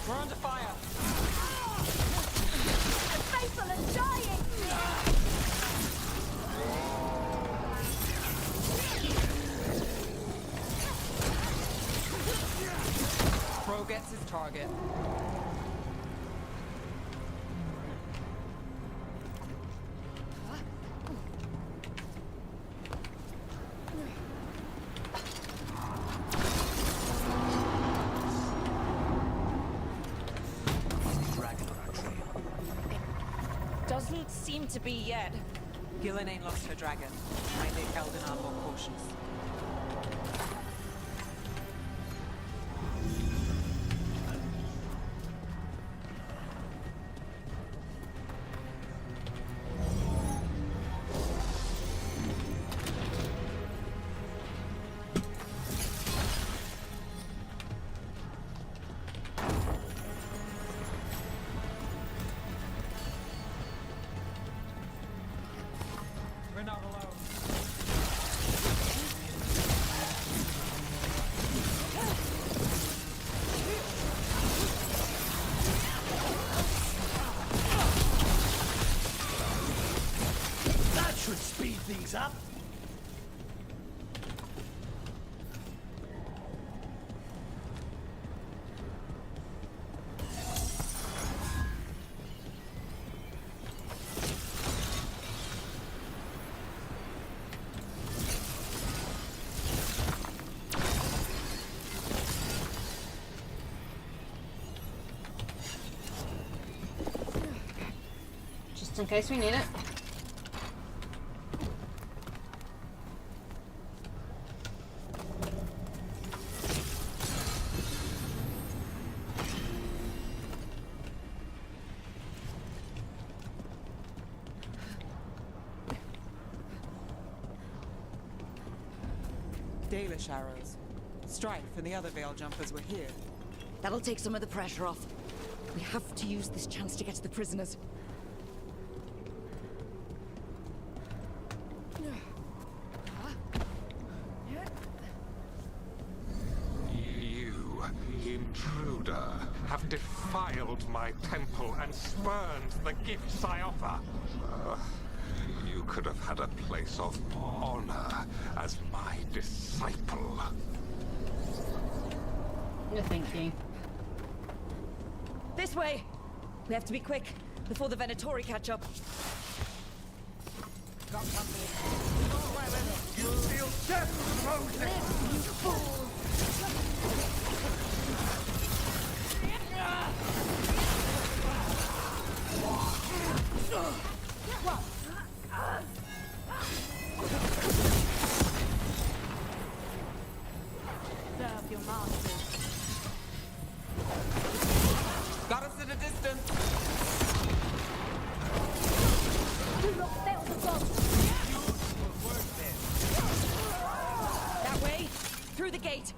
We're under fire. Faithful and dying! Crow gets his target. Doesn't seem to be yet. Gillen ain't lost her dragon. Might make Eldon are more cautious. We're not alone. That should speed things up. Just in case we need it. Dalish arrows. Strife and the other Veil Jumpers were here. That'll take some of the pressure off. We have to use this chance to get to the prisoners. You, intruder, have defiled my temple and spurned the gifts I offer. You could have had a place of honor as my disciple. No, thank you. This way! We have to be quick, before the Venatori catch up. Got company. You feel death, Rosen! You fool! Serve your masters. Got us at a distance. Do not fail the gods. That way! Through the gate!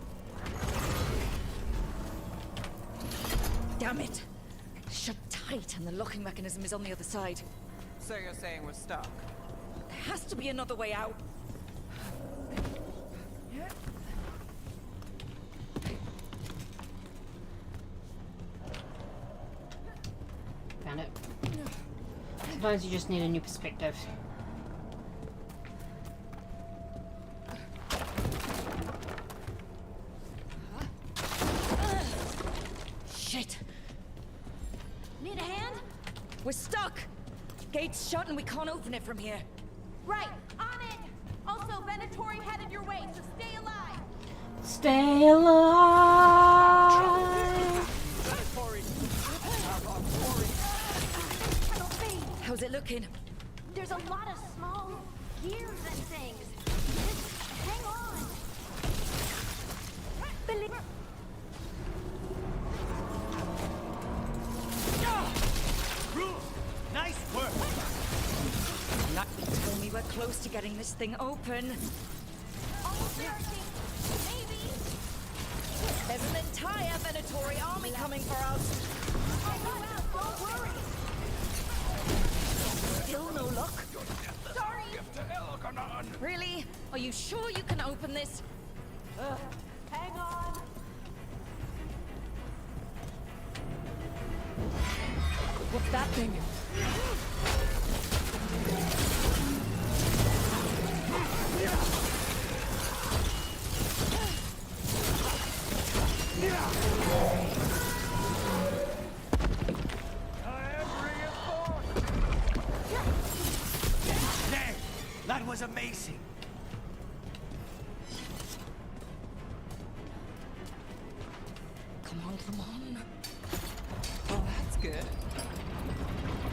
Damn it! Shut tight, and the locking mechanism is on the other side. So you're saying we're stuck? There has to be another way out. Found it. Sometimes you just need a new perspective. Shit! Need a hand? We're stuck! Gate's shut and we can't open it from here. Right, on it! Also, Venatori headed your way, so stay alive! Stay alive! How's it looking? There's a lot of small gears and things. Just hang on. Nice work! Lucky told me we're close to getting this thing open. Almost there, I think. Maybe. There's an entire Venatori army coming for us. I got out, don't worry. Still no luck? Sorry. Really? Are you sure you can open this? Hang on. What's that thing? There! That was amazing! Come on, come on. Oh, that's good.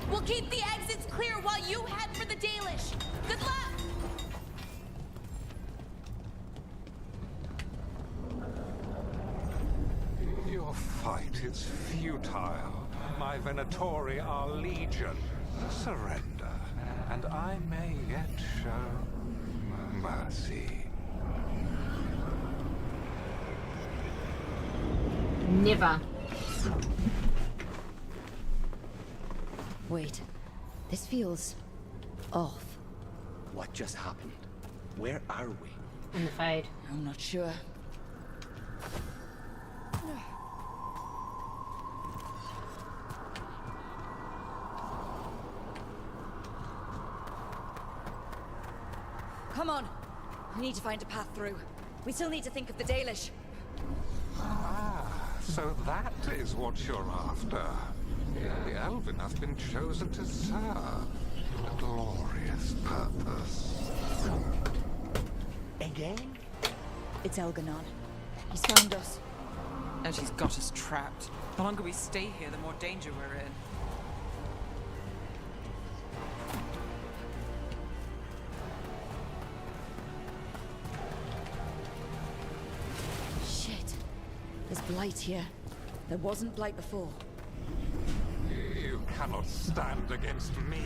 We'll keep the exits clear while you head for the Dalish. Good luck! Your fight is futile. My Venatori are legion. Surrender, and I may yet show mercy. Never. Wait. This feels off. What just happened? Where are we? In the fade. I'm not sure. Come on. We need to find a path through. We still need to think of the Dalish. Ah, so that is what you're after. The Elven have been chosen to serve a glorious purpose. Again? It's Elganon. He's found us. And she's got us trapped. The longer we stay here, the more danger we're in. Shit. There's blight here. There wasn't blight before. You cannot stand against me.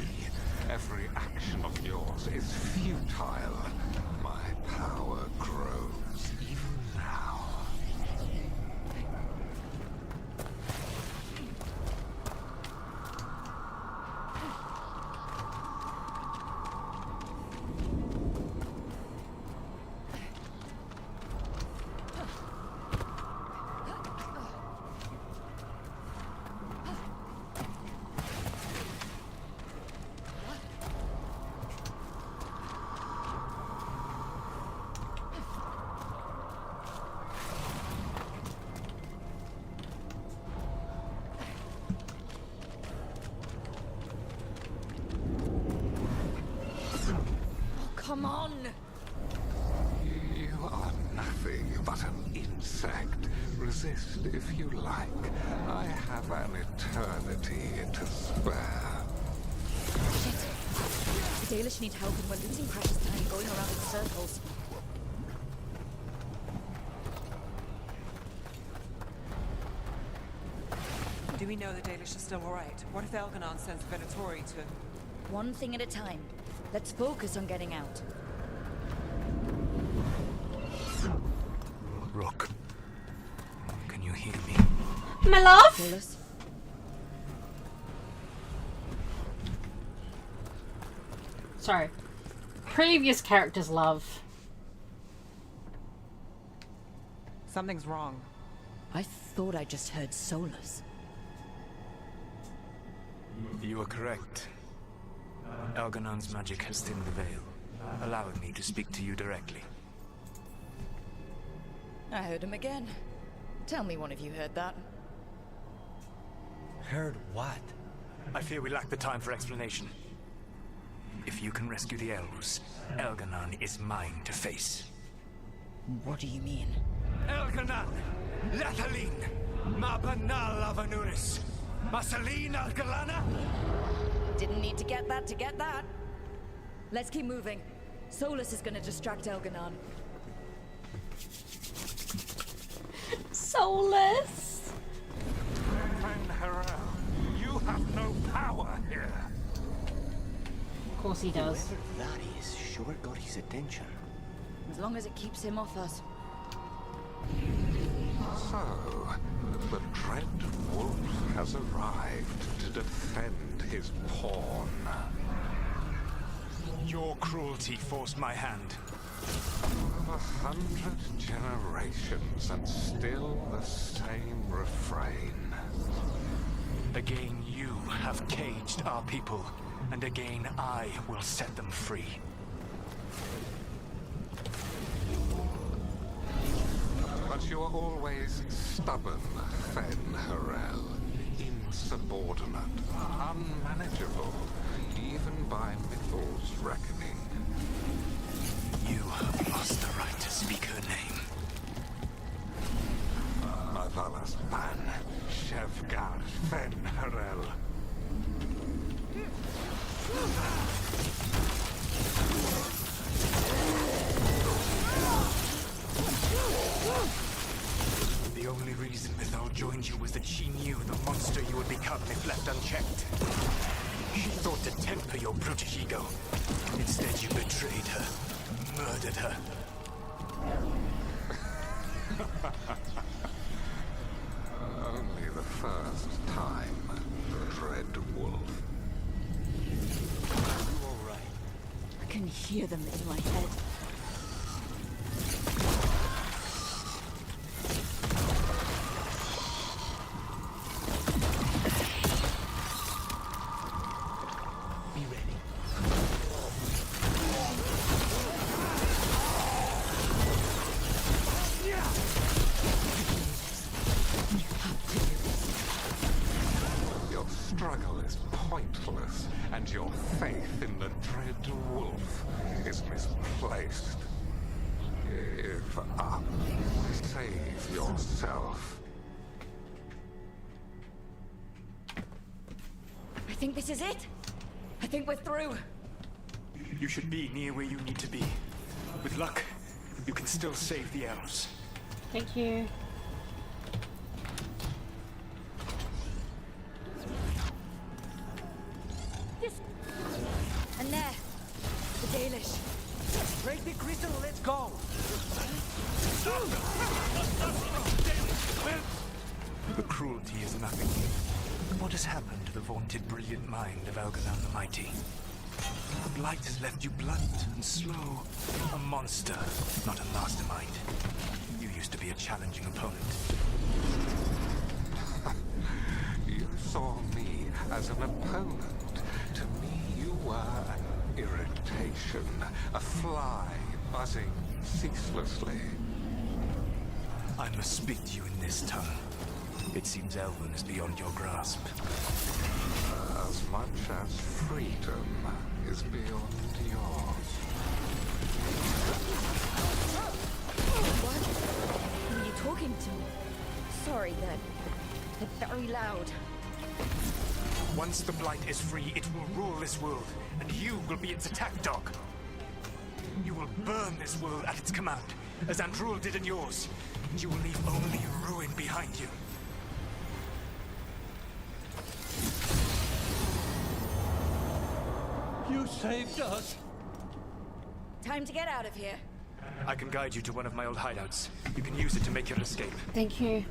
Every action of yours is futile. My power grows even now. Come on! You are nothing but an insect. Resist if you like. I have an eternity to spare. Shit. The Dalish need help and we're losing precious time going around in circles. Do we know the Dalish are still alright? What if Elganon sends Venatori to... One thing at a time. Let's focus on getting out. Rook. Can you hear me? My love? Paulus? sorry, previous characters love. Something's wrong. I thought I just heard Solus. You are correct. Algernon's magic has thinned the veil, allowing me to speak to you directly. I heard him again. Tell me one of you heard that. Heard what? I fear we lack the time for explanation. If you can rescue the elves, Elgernon is mine to face. What do you mean? Elgernon! Lathaline! Mabanal Avanuris! Masaline Algalana! Didn't need to get that. Let's keep moving. Solus is gonna distract Elgernon. Solus! Harel, you have no power here. Of course he does. Whoever that is sure got his attention. As long as it keeps him off us. So, the dread wolf has arrived to defend his pawn. Your cruelty forced my hand. 100 generations and still the same refrain. Again, you have caged our people, and again I will set them free. But you are always stubborn, Fen Harel. Insubordinate, unmanageable, even by Mythal's reckoning. You have lost the right to speak her name. Mavalas Ban, Shevgar Fen Harel. The only reason Mythal joined you was that she knew the monster you would become if left unchecked. She thought to temper your brutish ego. Instead, you betrayed her, murdered her. Only the first time, Dread Wolf. You all right? I can hear them in my head. Be ready. Your struggle is pointless, and your faith in the Dread Wolf is misplaced. Give up. Save yourself. I think this is it. I think we're through. You should be near where you need to be. With luck, you can still save the elves. Thank you. And there, the Dalish. Break the crystal, let's go! The cruelty is nothing. What has happened to the vaunted brilliant mind of Elgernon the Mighty? The blight has left you blunt and slow. A monster, not a mastermind. You used to be a challenging opponent. You saw me as an opponent. To me, you were an irritation, a fly buzzing ceaselessly. I must speak to you in this tongue. It seems Elwyn is beyond your grasp. As much as freedom is beyond yours. What? Who are you talking to? Sorry, they're very loud. Once the Blight is free, it will rule this world, and you will be its attack dog. You will burn this world at its command, as Andrul did in yours, and you will leave only ruin behind you. You saved us! Time to get out of here. I can guide you to one of my old hideouts. You can use it to make your escape. Thank you.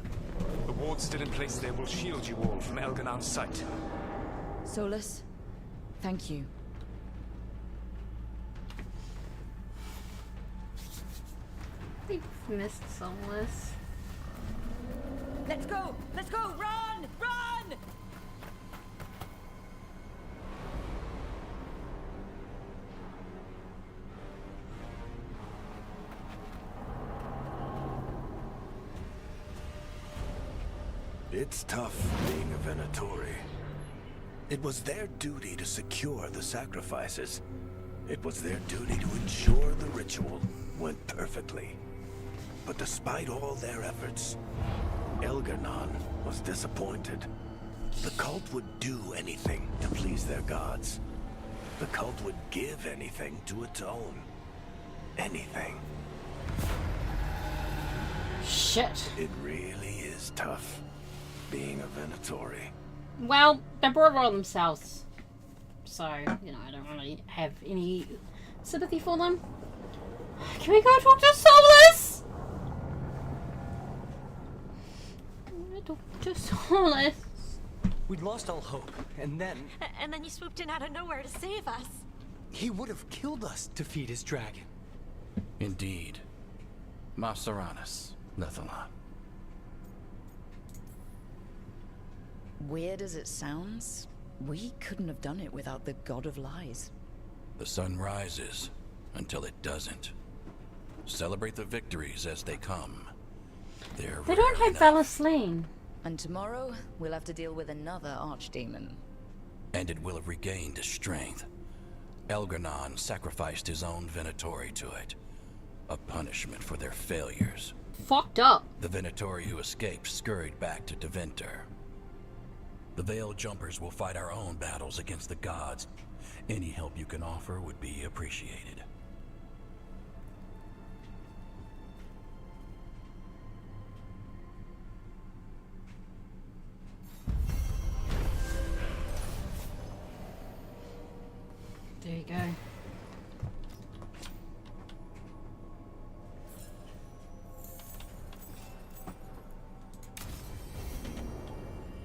The wards still in place there will shield you all from Elgernon's sight. Solus, thank you. Missed Soulless. Let's go! Let's go! Run! Run! It's tough being a Venatori. It was their duty to secure the sacrifices. It was their duty to ensure the ritual went perfectly. But despite all their efforts, Elgar'nan was disappointed. The cult would do anything to please their gods. The cult would give anything to atone. Anything. Shit. It really is tough being a Venatori. Well, they brought it on themselves. So, you know, I don't really have any sympathy for them. Can we go talk to Soulless? Talk to Soulless. We'd lost all hope, and then... And then you swooped in out of nowhere to save us. He would have killed us to feed his dragon. Indeed. Masaranis, Nethalan. Weird as it sounds, we couldn't have done it without the God of Lies. The sun rises until it doesn't. Celebrate the victories as they come. They don't have Valor slain. And tomorrow, we'll have to deal with another archdemon. And it will have regained its strength. Elgar'nan sacrificed his own Venatori to it. A punishment for their failures. Fucked up. The Venatori who escaped scurried back to Deventer. The Veil Jumpers will fight our own battles against the gods. Any help you can offer would be appreciated. There you go.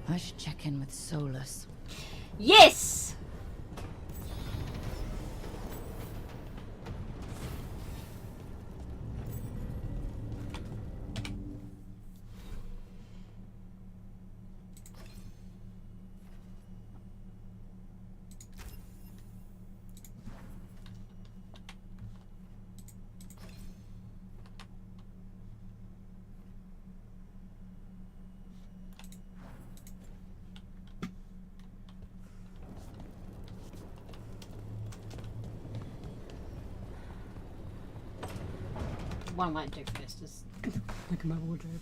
I should check in with Soulless. Yes! What I might do first is look at my wardrobe.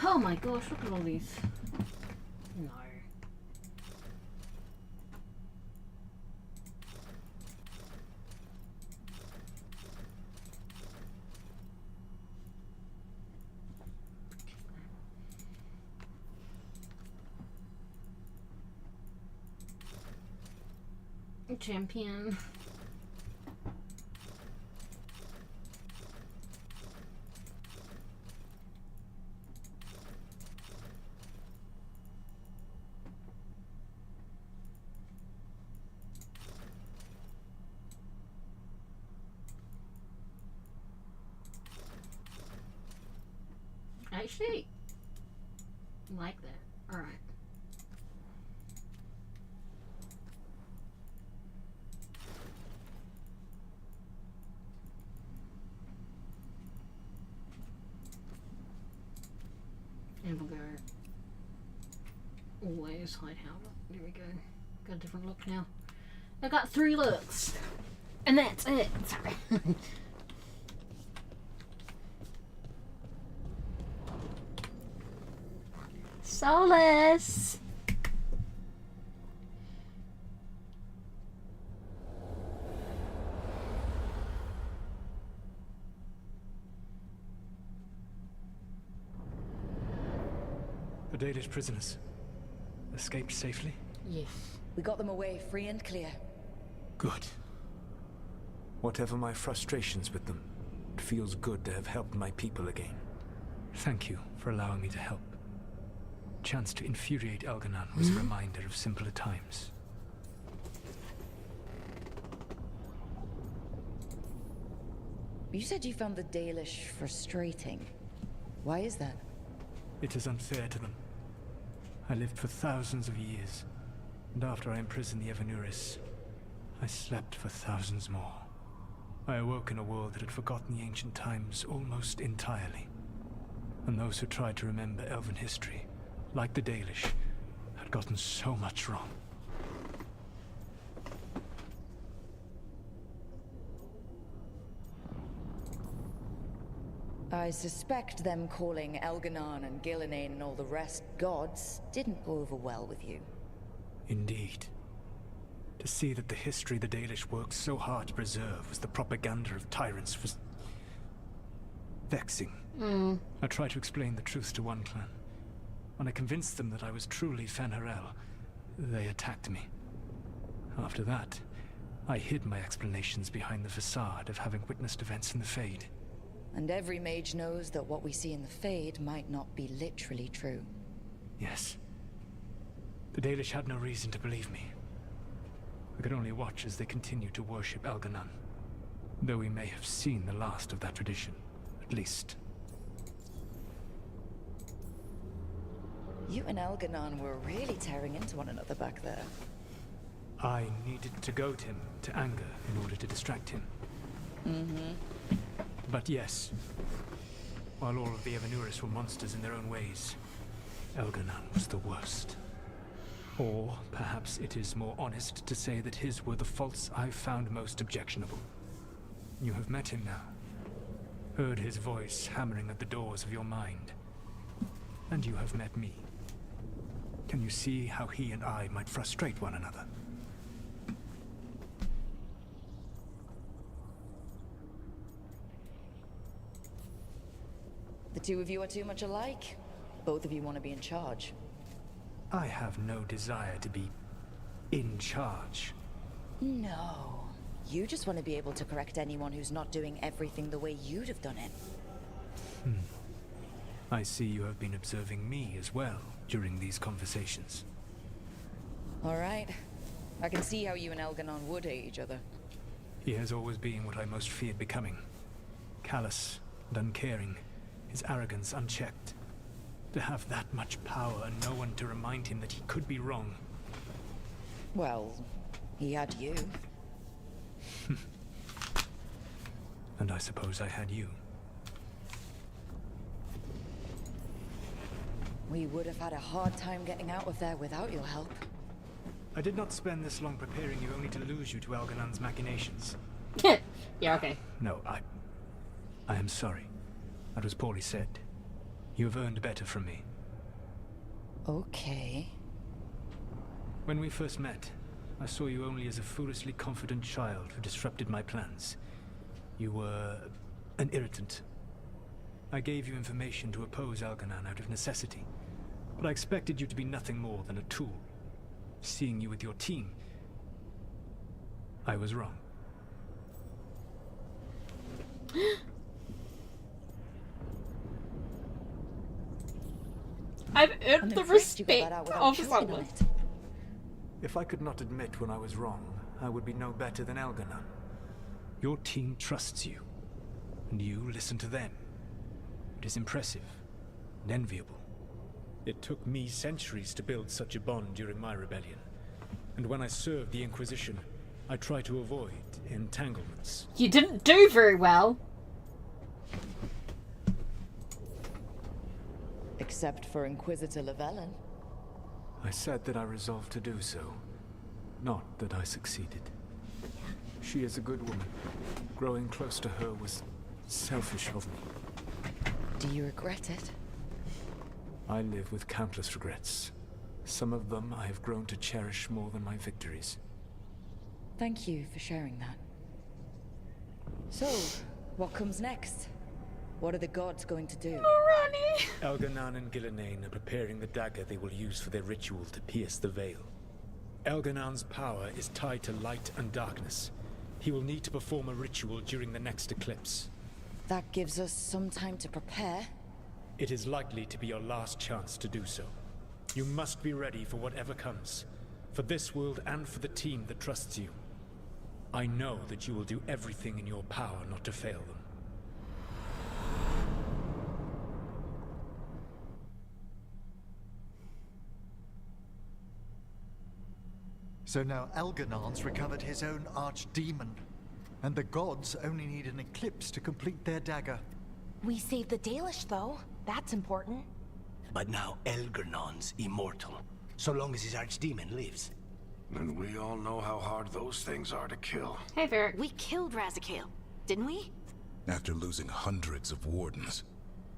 Oh my gosh, look at all these. No. Champion. Actually, like that. All right. And we'll go always hide how. There we go. Got a different look now. I got 3 looks. And that's it. Sorry. Soulless. Adaida's prisoners escaped safely? Yes. We got them away free and clear. Good. Whatever my frustrations with them, it feels good to have helped my people again. Thank you for allowing me to help. Chance to infuriate Elgar'nan was a reminder of simpler times. You said you found the Dalish frustrating. Why is that? It is unfair to them. I lived for thousands of years, and after I imprisoned the Evanuris, I slept for thousands more. I awoke in a world that had forgotten the ancient times almost entirely. And those who tried to remember Elven history, like the Dalish, had gotten so much wrong. I suspect them calling Elganon and Gillenane and all the rest gods didn't go over well with you. Indeed. To see that the history the Dalish worked so hard to preserve was the propaganda of tyrants was vexing. I tried to explain the truth to one clan. When I convinced them that I was truly Fen'Harel, they attacked me. After that, I hid my explanations behind the facade of having witnessed events in the Fade. And every mage knows that what we see in the Fade might not be literally true. Yes. The Dalish had no reason to believe me. I could only watch as they continued to worship Elganon, though we may have seen the last of that tradition, at least. You and Elganon were really tearing into one another back there. I needed to goad him to anger in order to distract him. But yes, while all of the Evanuris were monsters in their own ways, Elganon was the worst. Or perhaps it is more honest to say that his were the faults I found most objectionable. You have met him now, heard his voice hammering at the doors of your mind, and you have met me. Can you see how he and I might frustrate one another? The two of you are too much alike. Both of you want to be in charge. I have no desire to be in charge. No. You just want to be able to correct anyone who's not doing everything the way you'd have done it. I see you have been observing me as well during these conversations. All right. I can see how you and Elganon would hate each other. He has always been what I most feared becoming. Callous and uncaring, his arrogance unchecked. To have that much power and no one to remind him that he could be wrong. Well, he had you. And I suppose I had you. We would have had a hard time getting out of there without your help. I did not spend this long preparing you only to lose you to Elganon's machinations. Yeah, okay. No, I am sorry. That was poorly said. You have earned better from me. Okay. When we first met, I saw you only as a foolishly confident child who disrupted my plans. You were an irritant. I gave you information to oppose Elganon out of necessity, but I expected you to be nothing more than a tool. Seeing you with your team, I was wrong. I've earned the respect of someone. If I could not admit when I was wrong, I would be no better than Elganon. Your team trusts you, and you listen to them. It is impressive and enviable. It took me centuries to build such a bond during my rebellion. And when I served the Inquisition, I tried to avoid entanglements. You didn't do very well. Except for Inquisitor Llewellyn. I said that I resolved to do so, not that I succeeded. She is a good woman. Growing close to her was selfish of me. Do you regret it? I live with countless regrets. Some of them I have grown to cherish more than my victories. Thank you for sharing that. So, what comes next? What are the gods going to do? Elganon and Gillenane are preparing the dagger they will use for their ritual to pierce the veil. Elganon's power is tied to light and darkness. He will need to perform a ritual during the next eclipse. That gives us some time to prepare. It is likely to be your last chance to do so. You must be ready for whatever comes, for this world and for the team that trusts you. I know that you will do everything in your power not to fail them. So now Algernon's recovered his own archdemon. And the gods only need an eclipse to complete their dagger. We saved the Dalish, though. That's important. But now Algernon's immortal, so long as his archdemon lives. And we all know how hard those things are to kill. Hey, Varric. We killed Razikale, didn't we? After losing hundreds of wardens.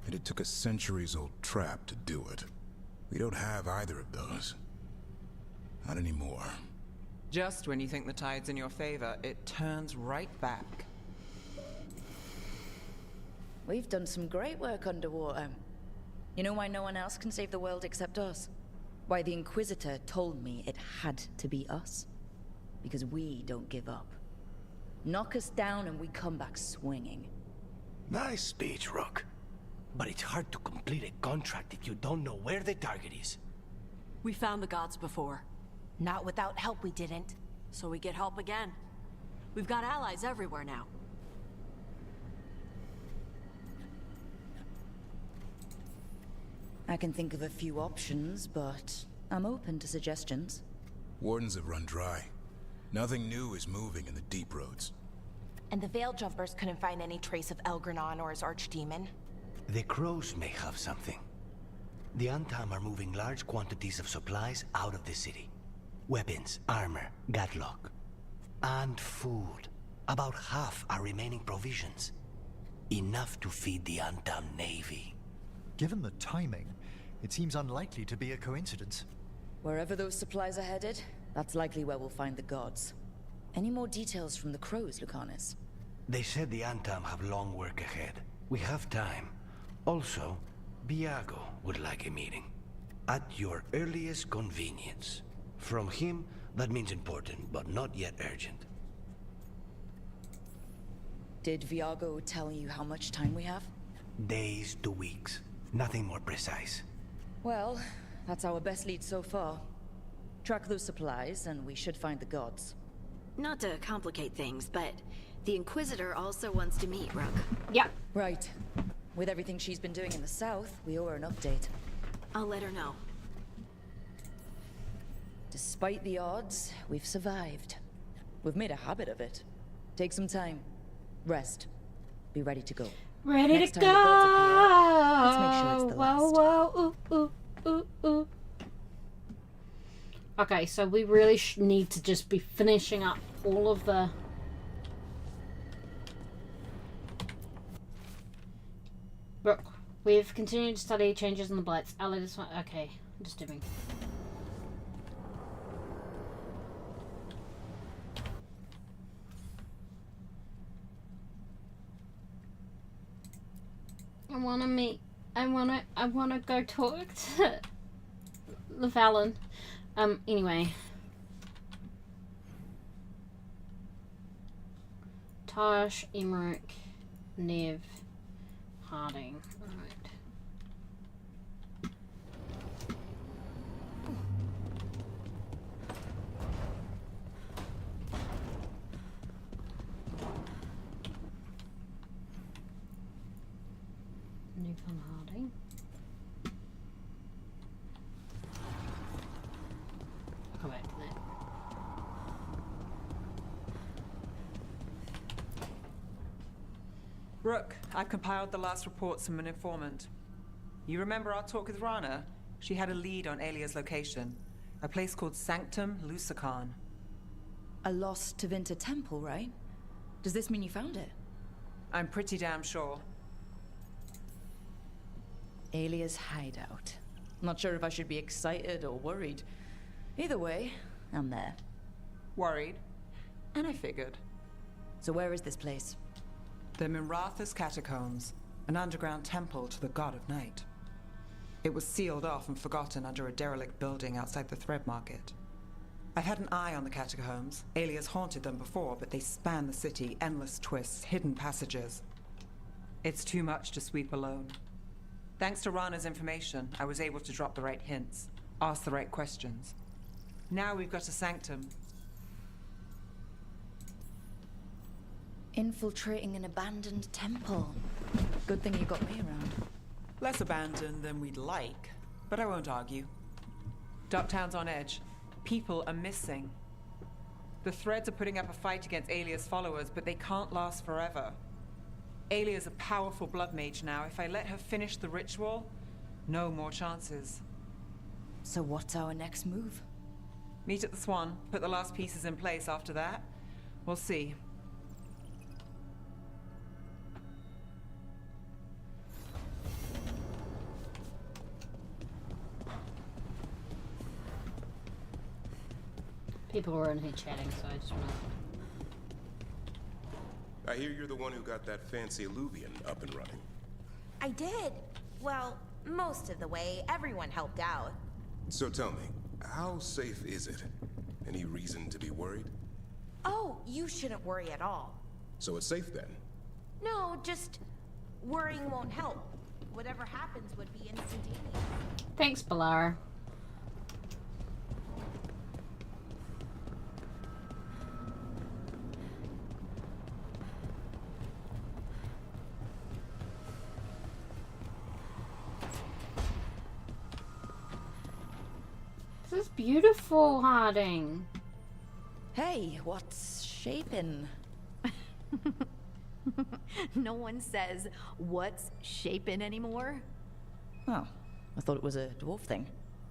And it took a centuries-old trap to do it. We don't have either of those. Not anymore. Just when you think the tide's in your favor, it turns right back. We've done some great work underwater. You know why no one else can save the world except us? Why the Inquisitor told me it had to be us? Because we don't give up. Knock us down and we come back swinging. Nice speech, Rook. But it's hard to complete a contract if you don't know where the target is. We found the gods before. Not without help, we didn't. So we get help again. We've got allies everywhere now. I can think of a few options, but I'm open to suggestions. Wardens have run dry. Nothing new is moving in the deep roads. And the Veil Jumpers couldn't find any trace of Algernon or his archdemon. The crows may have something. The Antam are moving large quantities of supplies out of the city. Weapons, armor, gatlock. And food. About half are remaining provisions. Enough to feed the Antam navy. Given the timing, it seems unlikely to be a coincidence. Wherever those supplies are headed, that's likely where we'll find the gods. Any more details from the crows, Lucanis? They said the Antam have long work ahead. We have time. Also, Viago would like a meeting. At your earliest convenience. From him, that means important, but not yet urgent. Did Viago tell you how much time we have? Days to weeks. Nothing more precise. Well, that's our best lead so far. Track those supplies, and we should find the gods. Not to complicate things, but the Inquisitor also wants to meet Rook. Yeah. Right. With everything she's been doing in the south, we owe her an update. I'll let her know. Despite the odds, we've survived. We've made a habit of it. Take some time. Rest. Be ready to go. Ready Next to time go! the gods appear, let's make sure it's the Whoa, last. whoa, ooh, ooh, ooh, ooh. Okay, so we really need to just be finishing up all of the... Look, we've continued to study changes in the blights. Ally, this one... Okay, I'm just doing... I wanna go talk to Llewellyn. Anyway. Tosh, Emmerich, Nev, Harding. Alright. Nev and Harding. I'll come back to that. Rook, I've compiled the last reports from an informant. You remember our talk with Rana? She had a lead on Alia's location. A place called Sanctum Lucanis. A lost Tevinter temple, right? Does this mean you found it? I'm pretty damn sure. Alia's hideout. Not sure if I should be excited or worried. Either way, I'm there. Worried. And I figured. So where is this place? The Mirathas Catacombs, an underground temple to the god of night. It was sealed off and forgotten under a derelict building outside the Thread Market. I've had an eye on the catacombs. Alias haunted them before, but they span the city, endless twists, hidden passages. It's too much to sweep alone. Thanks to Rana's information, I was able to drop the right hints, ask the right questions. Now we've got a sanctum. Infiltrating an abandoned temple. Good thing you got me around. Less abandoned than we'd like, but I won't argue. Docktown's on edge. People are missing. The Threads are putting up a fight against Alia's followers, but they can't last forever. Alia's a powerful blood mage now. If I let her finish the ritual, no more chances. So what's our next move? Meet at the Swan, put the last pieces in place. After that, we'll see. People were in here chatting, so I just want to... I hear you're the one who got that fancy Illuvian up and running. I did. Well, most of the way. Everyone helped out. So tell me, how safe is it? Any reason to be worried? Oh, you shouldn't worry at all. So it's safe then? No, just worrying won't help. Whatever happens would be instantaneous. Thanks, Balara. This is beautiful, Harding. Hey, what's shaping? No one says, what's shaping anymore? Oh, I thought it was a dwarf thing.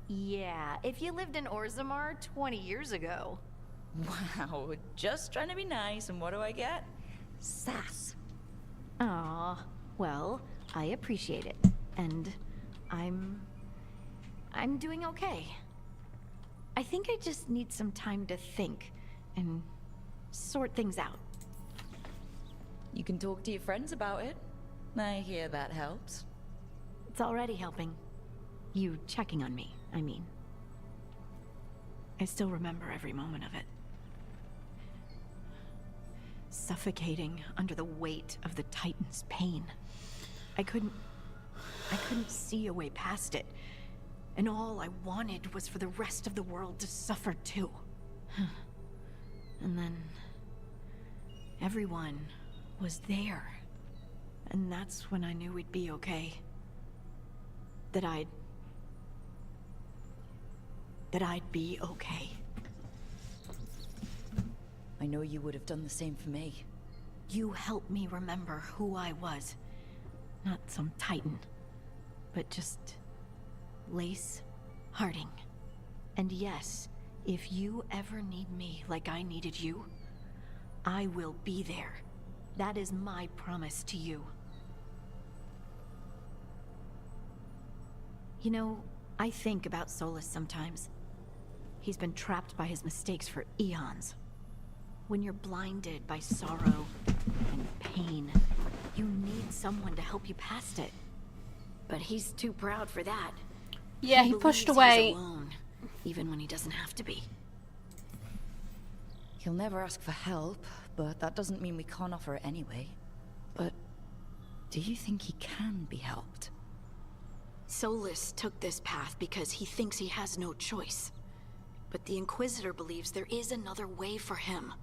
Yeah, if you lived in Orzammar 20 years ago. Wow, just trying to be nice, and what do I get? Sass. Aw, well, I appreciate it. And I'm doing okay. I think I just need some time to think and sort things out. You can talk to your friends about it. I hear that helps. It's already helping. You checking on me, I mean. I still remember every moment of it. Suffocating under the weight of the Titan's pain. I couldn't see a way past it. And all I wanted was for the rest of the world to suffer too. And then everyone was there. And that's when I knew we'd be okay. That I'd be okay. I know you would have done the same for me. You helped me remember who I was. Not some Titan, but just Lace Harding. And yes, if you ever need me like I needed you, I will be there. That is my promise to you. You know, I think about Solus sometimes. He's been trapped by his mistakes for eons. When you're blinded by sorrow and pain, you need someone to help you past it. But he's too proud for that. Yeah, he pushed believes away. he's alone, even when he doesn't have to be. He'll never ask for help, but that doesn't mean we can't offer it anyway. But do you think he can be helped? Solus took this path because he thinks he has no choice. But the Inquisitor believes there is another way for him.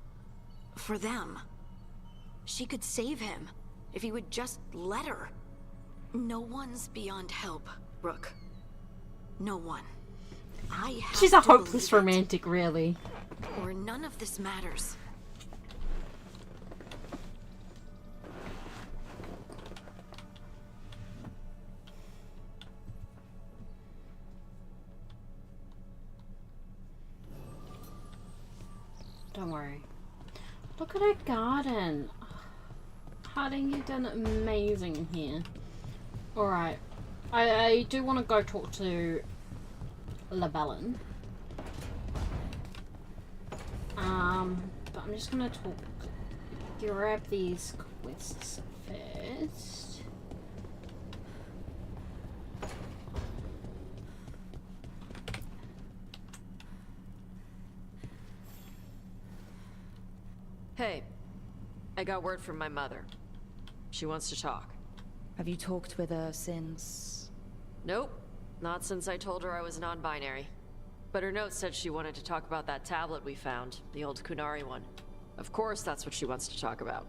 For them. She could save him, if he would just let her. No one's beyond help, Rook. No one. I have She's a to hopeless believe it, romantic, really. or none of this matters. Don't worry. Look at her garden. Harding, you've done amazing in here. Alright. I do want to go talk to Labellin. But I'm just gonna grab these quests first. Hey, I got word from my mother. She wants to talk. Have you talked with her since? Nope, not since I told her I was non-binary. But her note said she wanted to talk about that tablet we found, the old Kunari one. Of course that's what she wants to talk about.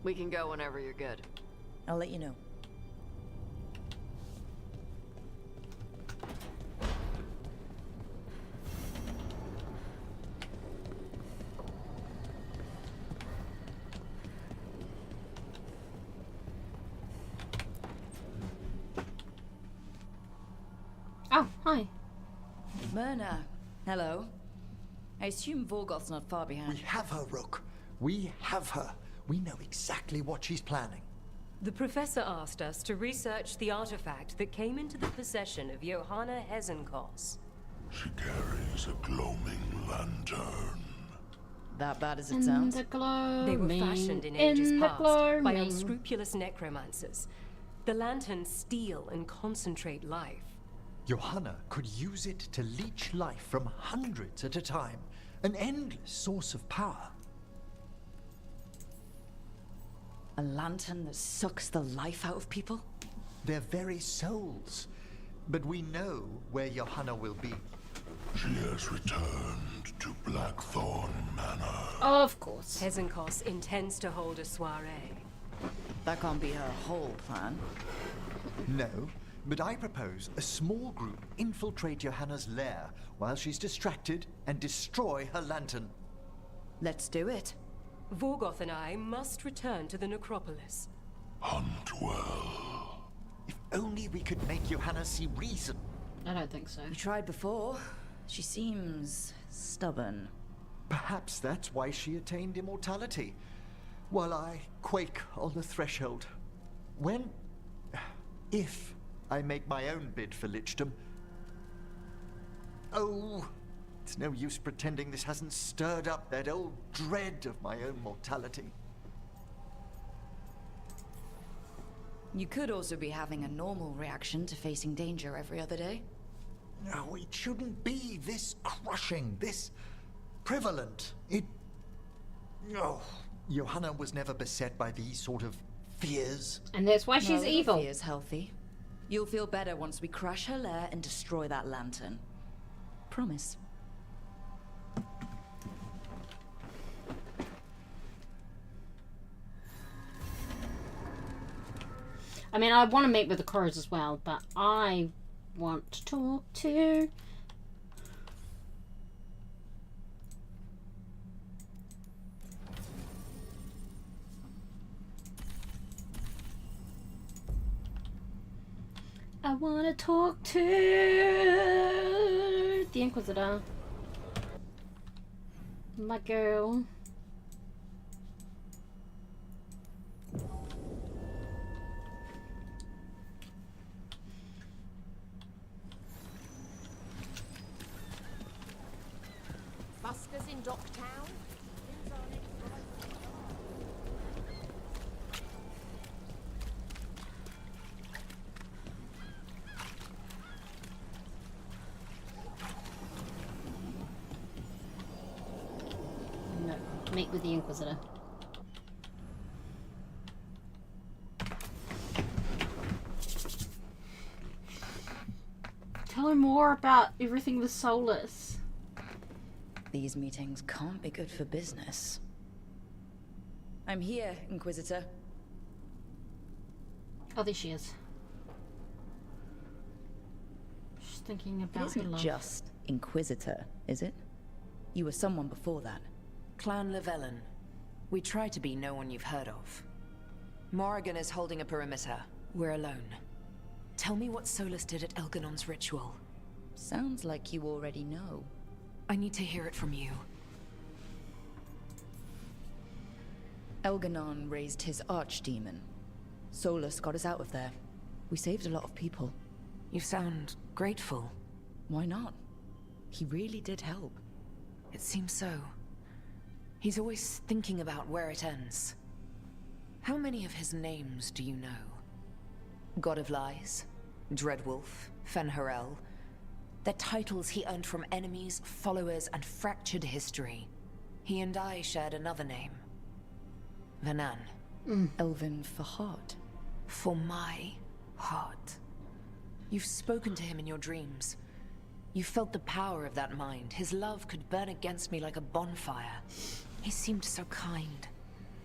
We can go whenever you're good. I'll let you know. Myrna, hello. I assume Vorgoth's not far behind. We have her, Rook. We have her. We know exactly what she's planning. The professor asked us to research the artifact that came into the possession of Johanna Hezenkos. She carries a gloaming lantern. That bad as it In sounds? the gloaming, They were fashioned in ages past by unscrupulous necromancers. The lanterns steal and concentrate life. Johanna could use it to leech life from hundreds at a time. An endless source of power. A lantern that sucks the life out of people? Their very souls. But we know where Johanna will be. She has returned to Blackthorn Manor. Of course. Hezenkos intends to hold a soiree. That can't be her whole plan. No, but I propose a small group infiltrate Johanna's lair while she's distracted and destroy her lantern. Let's do it. Vorgoth and I must return to the necropolis. Hunt well. If only we could make Johanna see reason. I don't think so. We tried before. She seems stubborn. Perhaps that's why she attained immortality, while I quake on the threshold. If I make my own bid for lichdom. Oh, it's no use pretending this hasn't stirred up that old dread of my own mortality. You could also be having a normal reaction to facing danger every other day. No, it shouldn't be this crushing, this prevalent. No. Johanna was never beset by these sort of fears. And that's why she's evil. Fear's healthy. You'll feel better once we crash her lair and destroy that lantern. Promise. I mean, I want to meet with the crows as well, but I want to talk to... I want to talk to the Inquisitor. My girl. Buskers in Docktown. No, meet with the Inquisitor. Tell her more about everything with Solus. These meetings can't be good for business. I'm here, Inquisitor. Oh, there she is. She's thinking It about her isn't love. just Inquisitor, is it? You were someone before that. Clan Llewellyn. We try to be no one you've heard of. Morrigan is holding a perimeter. We're alone. Tell me what Solus did at Elganon's ritual. Sounds like you already know. I need to hear it from you. Elganon raised his archdemon. Solus got us out of there. We saved a lot of people. You sound grateful. Why not? He really did help. It seems so. He's always thinking about where it ends. How many of his names do you know? God of Lies, Dreadwolf, Fen'Harel. They're titles he earned from enemies, followers, and fractured history. He and I shared another name. Vanan. Elven for heart. For my heart. You've spoken to him in your dreams. You felt the power of that mind. His love could burn against me like a bonfire. He seemed so kind,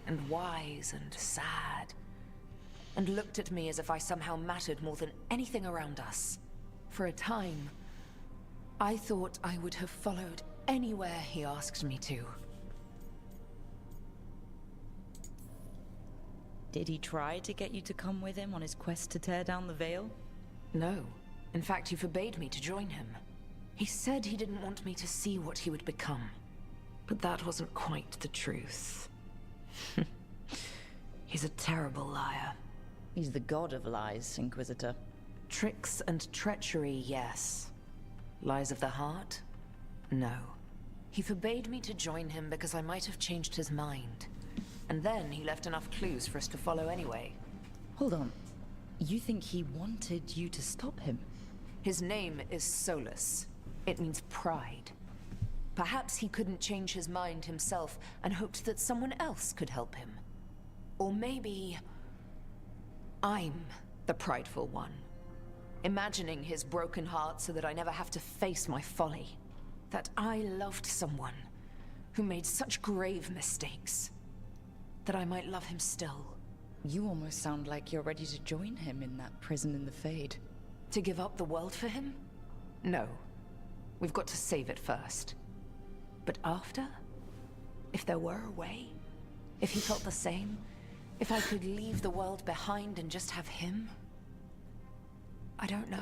and wise, and sad, and looked at me as if I somehow mattered more than anything around us. For a time, I thought I would have followed anywhere he asked me to. Did he try to get you to come with him on his quest to tear down the Veil? No. In fact, he forbade me to join him. He said he didn't want me to see what he would become. But that wasn't quite the truth. He's a terrible liar. He's the god of lies, Inquisitor. Tricks and treachery, yes. Lies of the heart? No. He forbade me to join him because I might have changed his mind. And then he left enough clues for us to follow anyway. Hold on. You think he wanted you to stop him? His name is Solus. It means pride. Perhaps he couldn't change his mind himself and hoped that someone else could help him. Or maybe I'm the prideful one, imagining his broken heart so that I never have to face my folly. That I loved someone who made such grave mistakes, that I might love him still. You almost sound like you're ready to join him in that prison in the Fade. To give up the world for him? No. We've got to save it first. But after? If there were a way? If he felt the same? If I could leave the world behind and just have him? I don't know.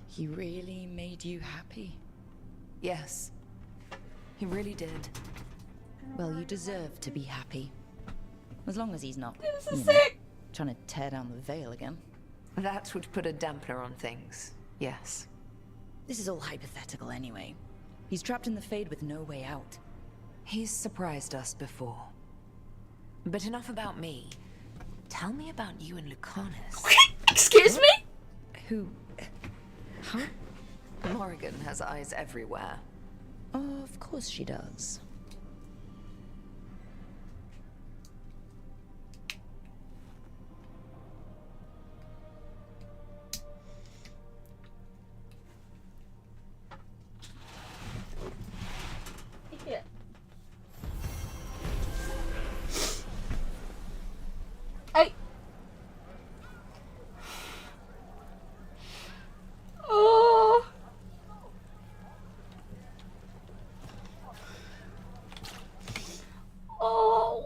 He really made you happy? Yes. He really did. Well, you deserve to be happy. As long as he's not, trying to tear down the veil again. That would put a dampener on things, yes. This is all hypothetical anyway. He's trapped in the Fade with no way out. He's surprised us before. But enough about me. Tell me about you and Lucanis. Excuse me? Who... Huh? Morrigan has eyes everywhere. Of course she does. Yeah. Oh. Oh.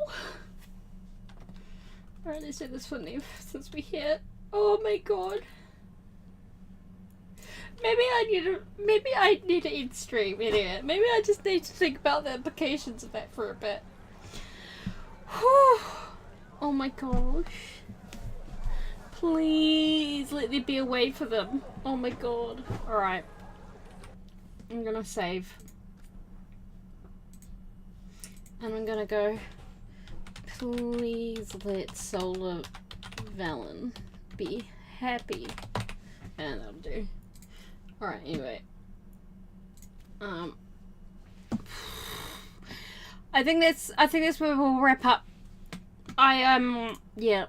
Alright, let's do this for new since we're here. Oh my god. Maybe I need to end stream anyway. Maybe I just need to think about the implications of that for a bit. Whew. Oh my gosh. Please let there be a way for them. Oh my god. Alright. I'm gonna save. And I'm gonna go. Please let Solar Valen be happy. And that'll do. Alright, anyway. I think that's where we'll wrap up. Yeah.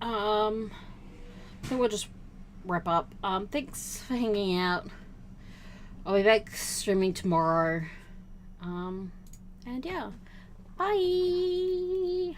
I think we'll just wrap up. Thanks for hanging out. I'll be back streaming tomorrow. And yeah. Bye!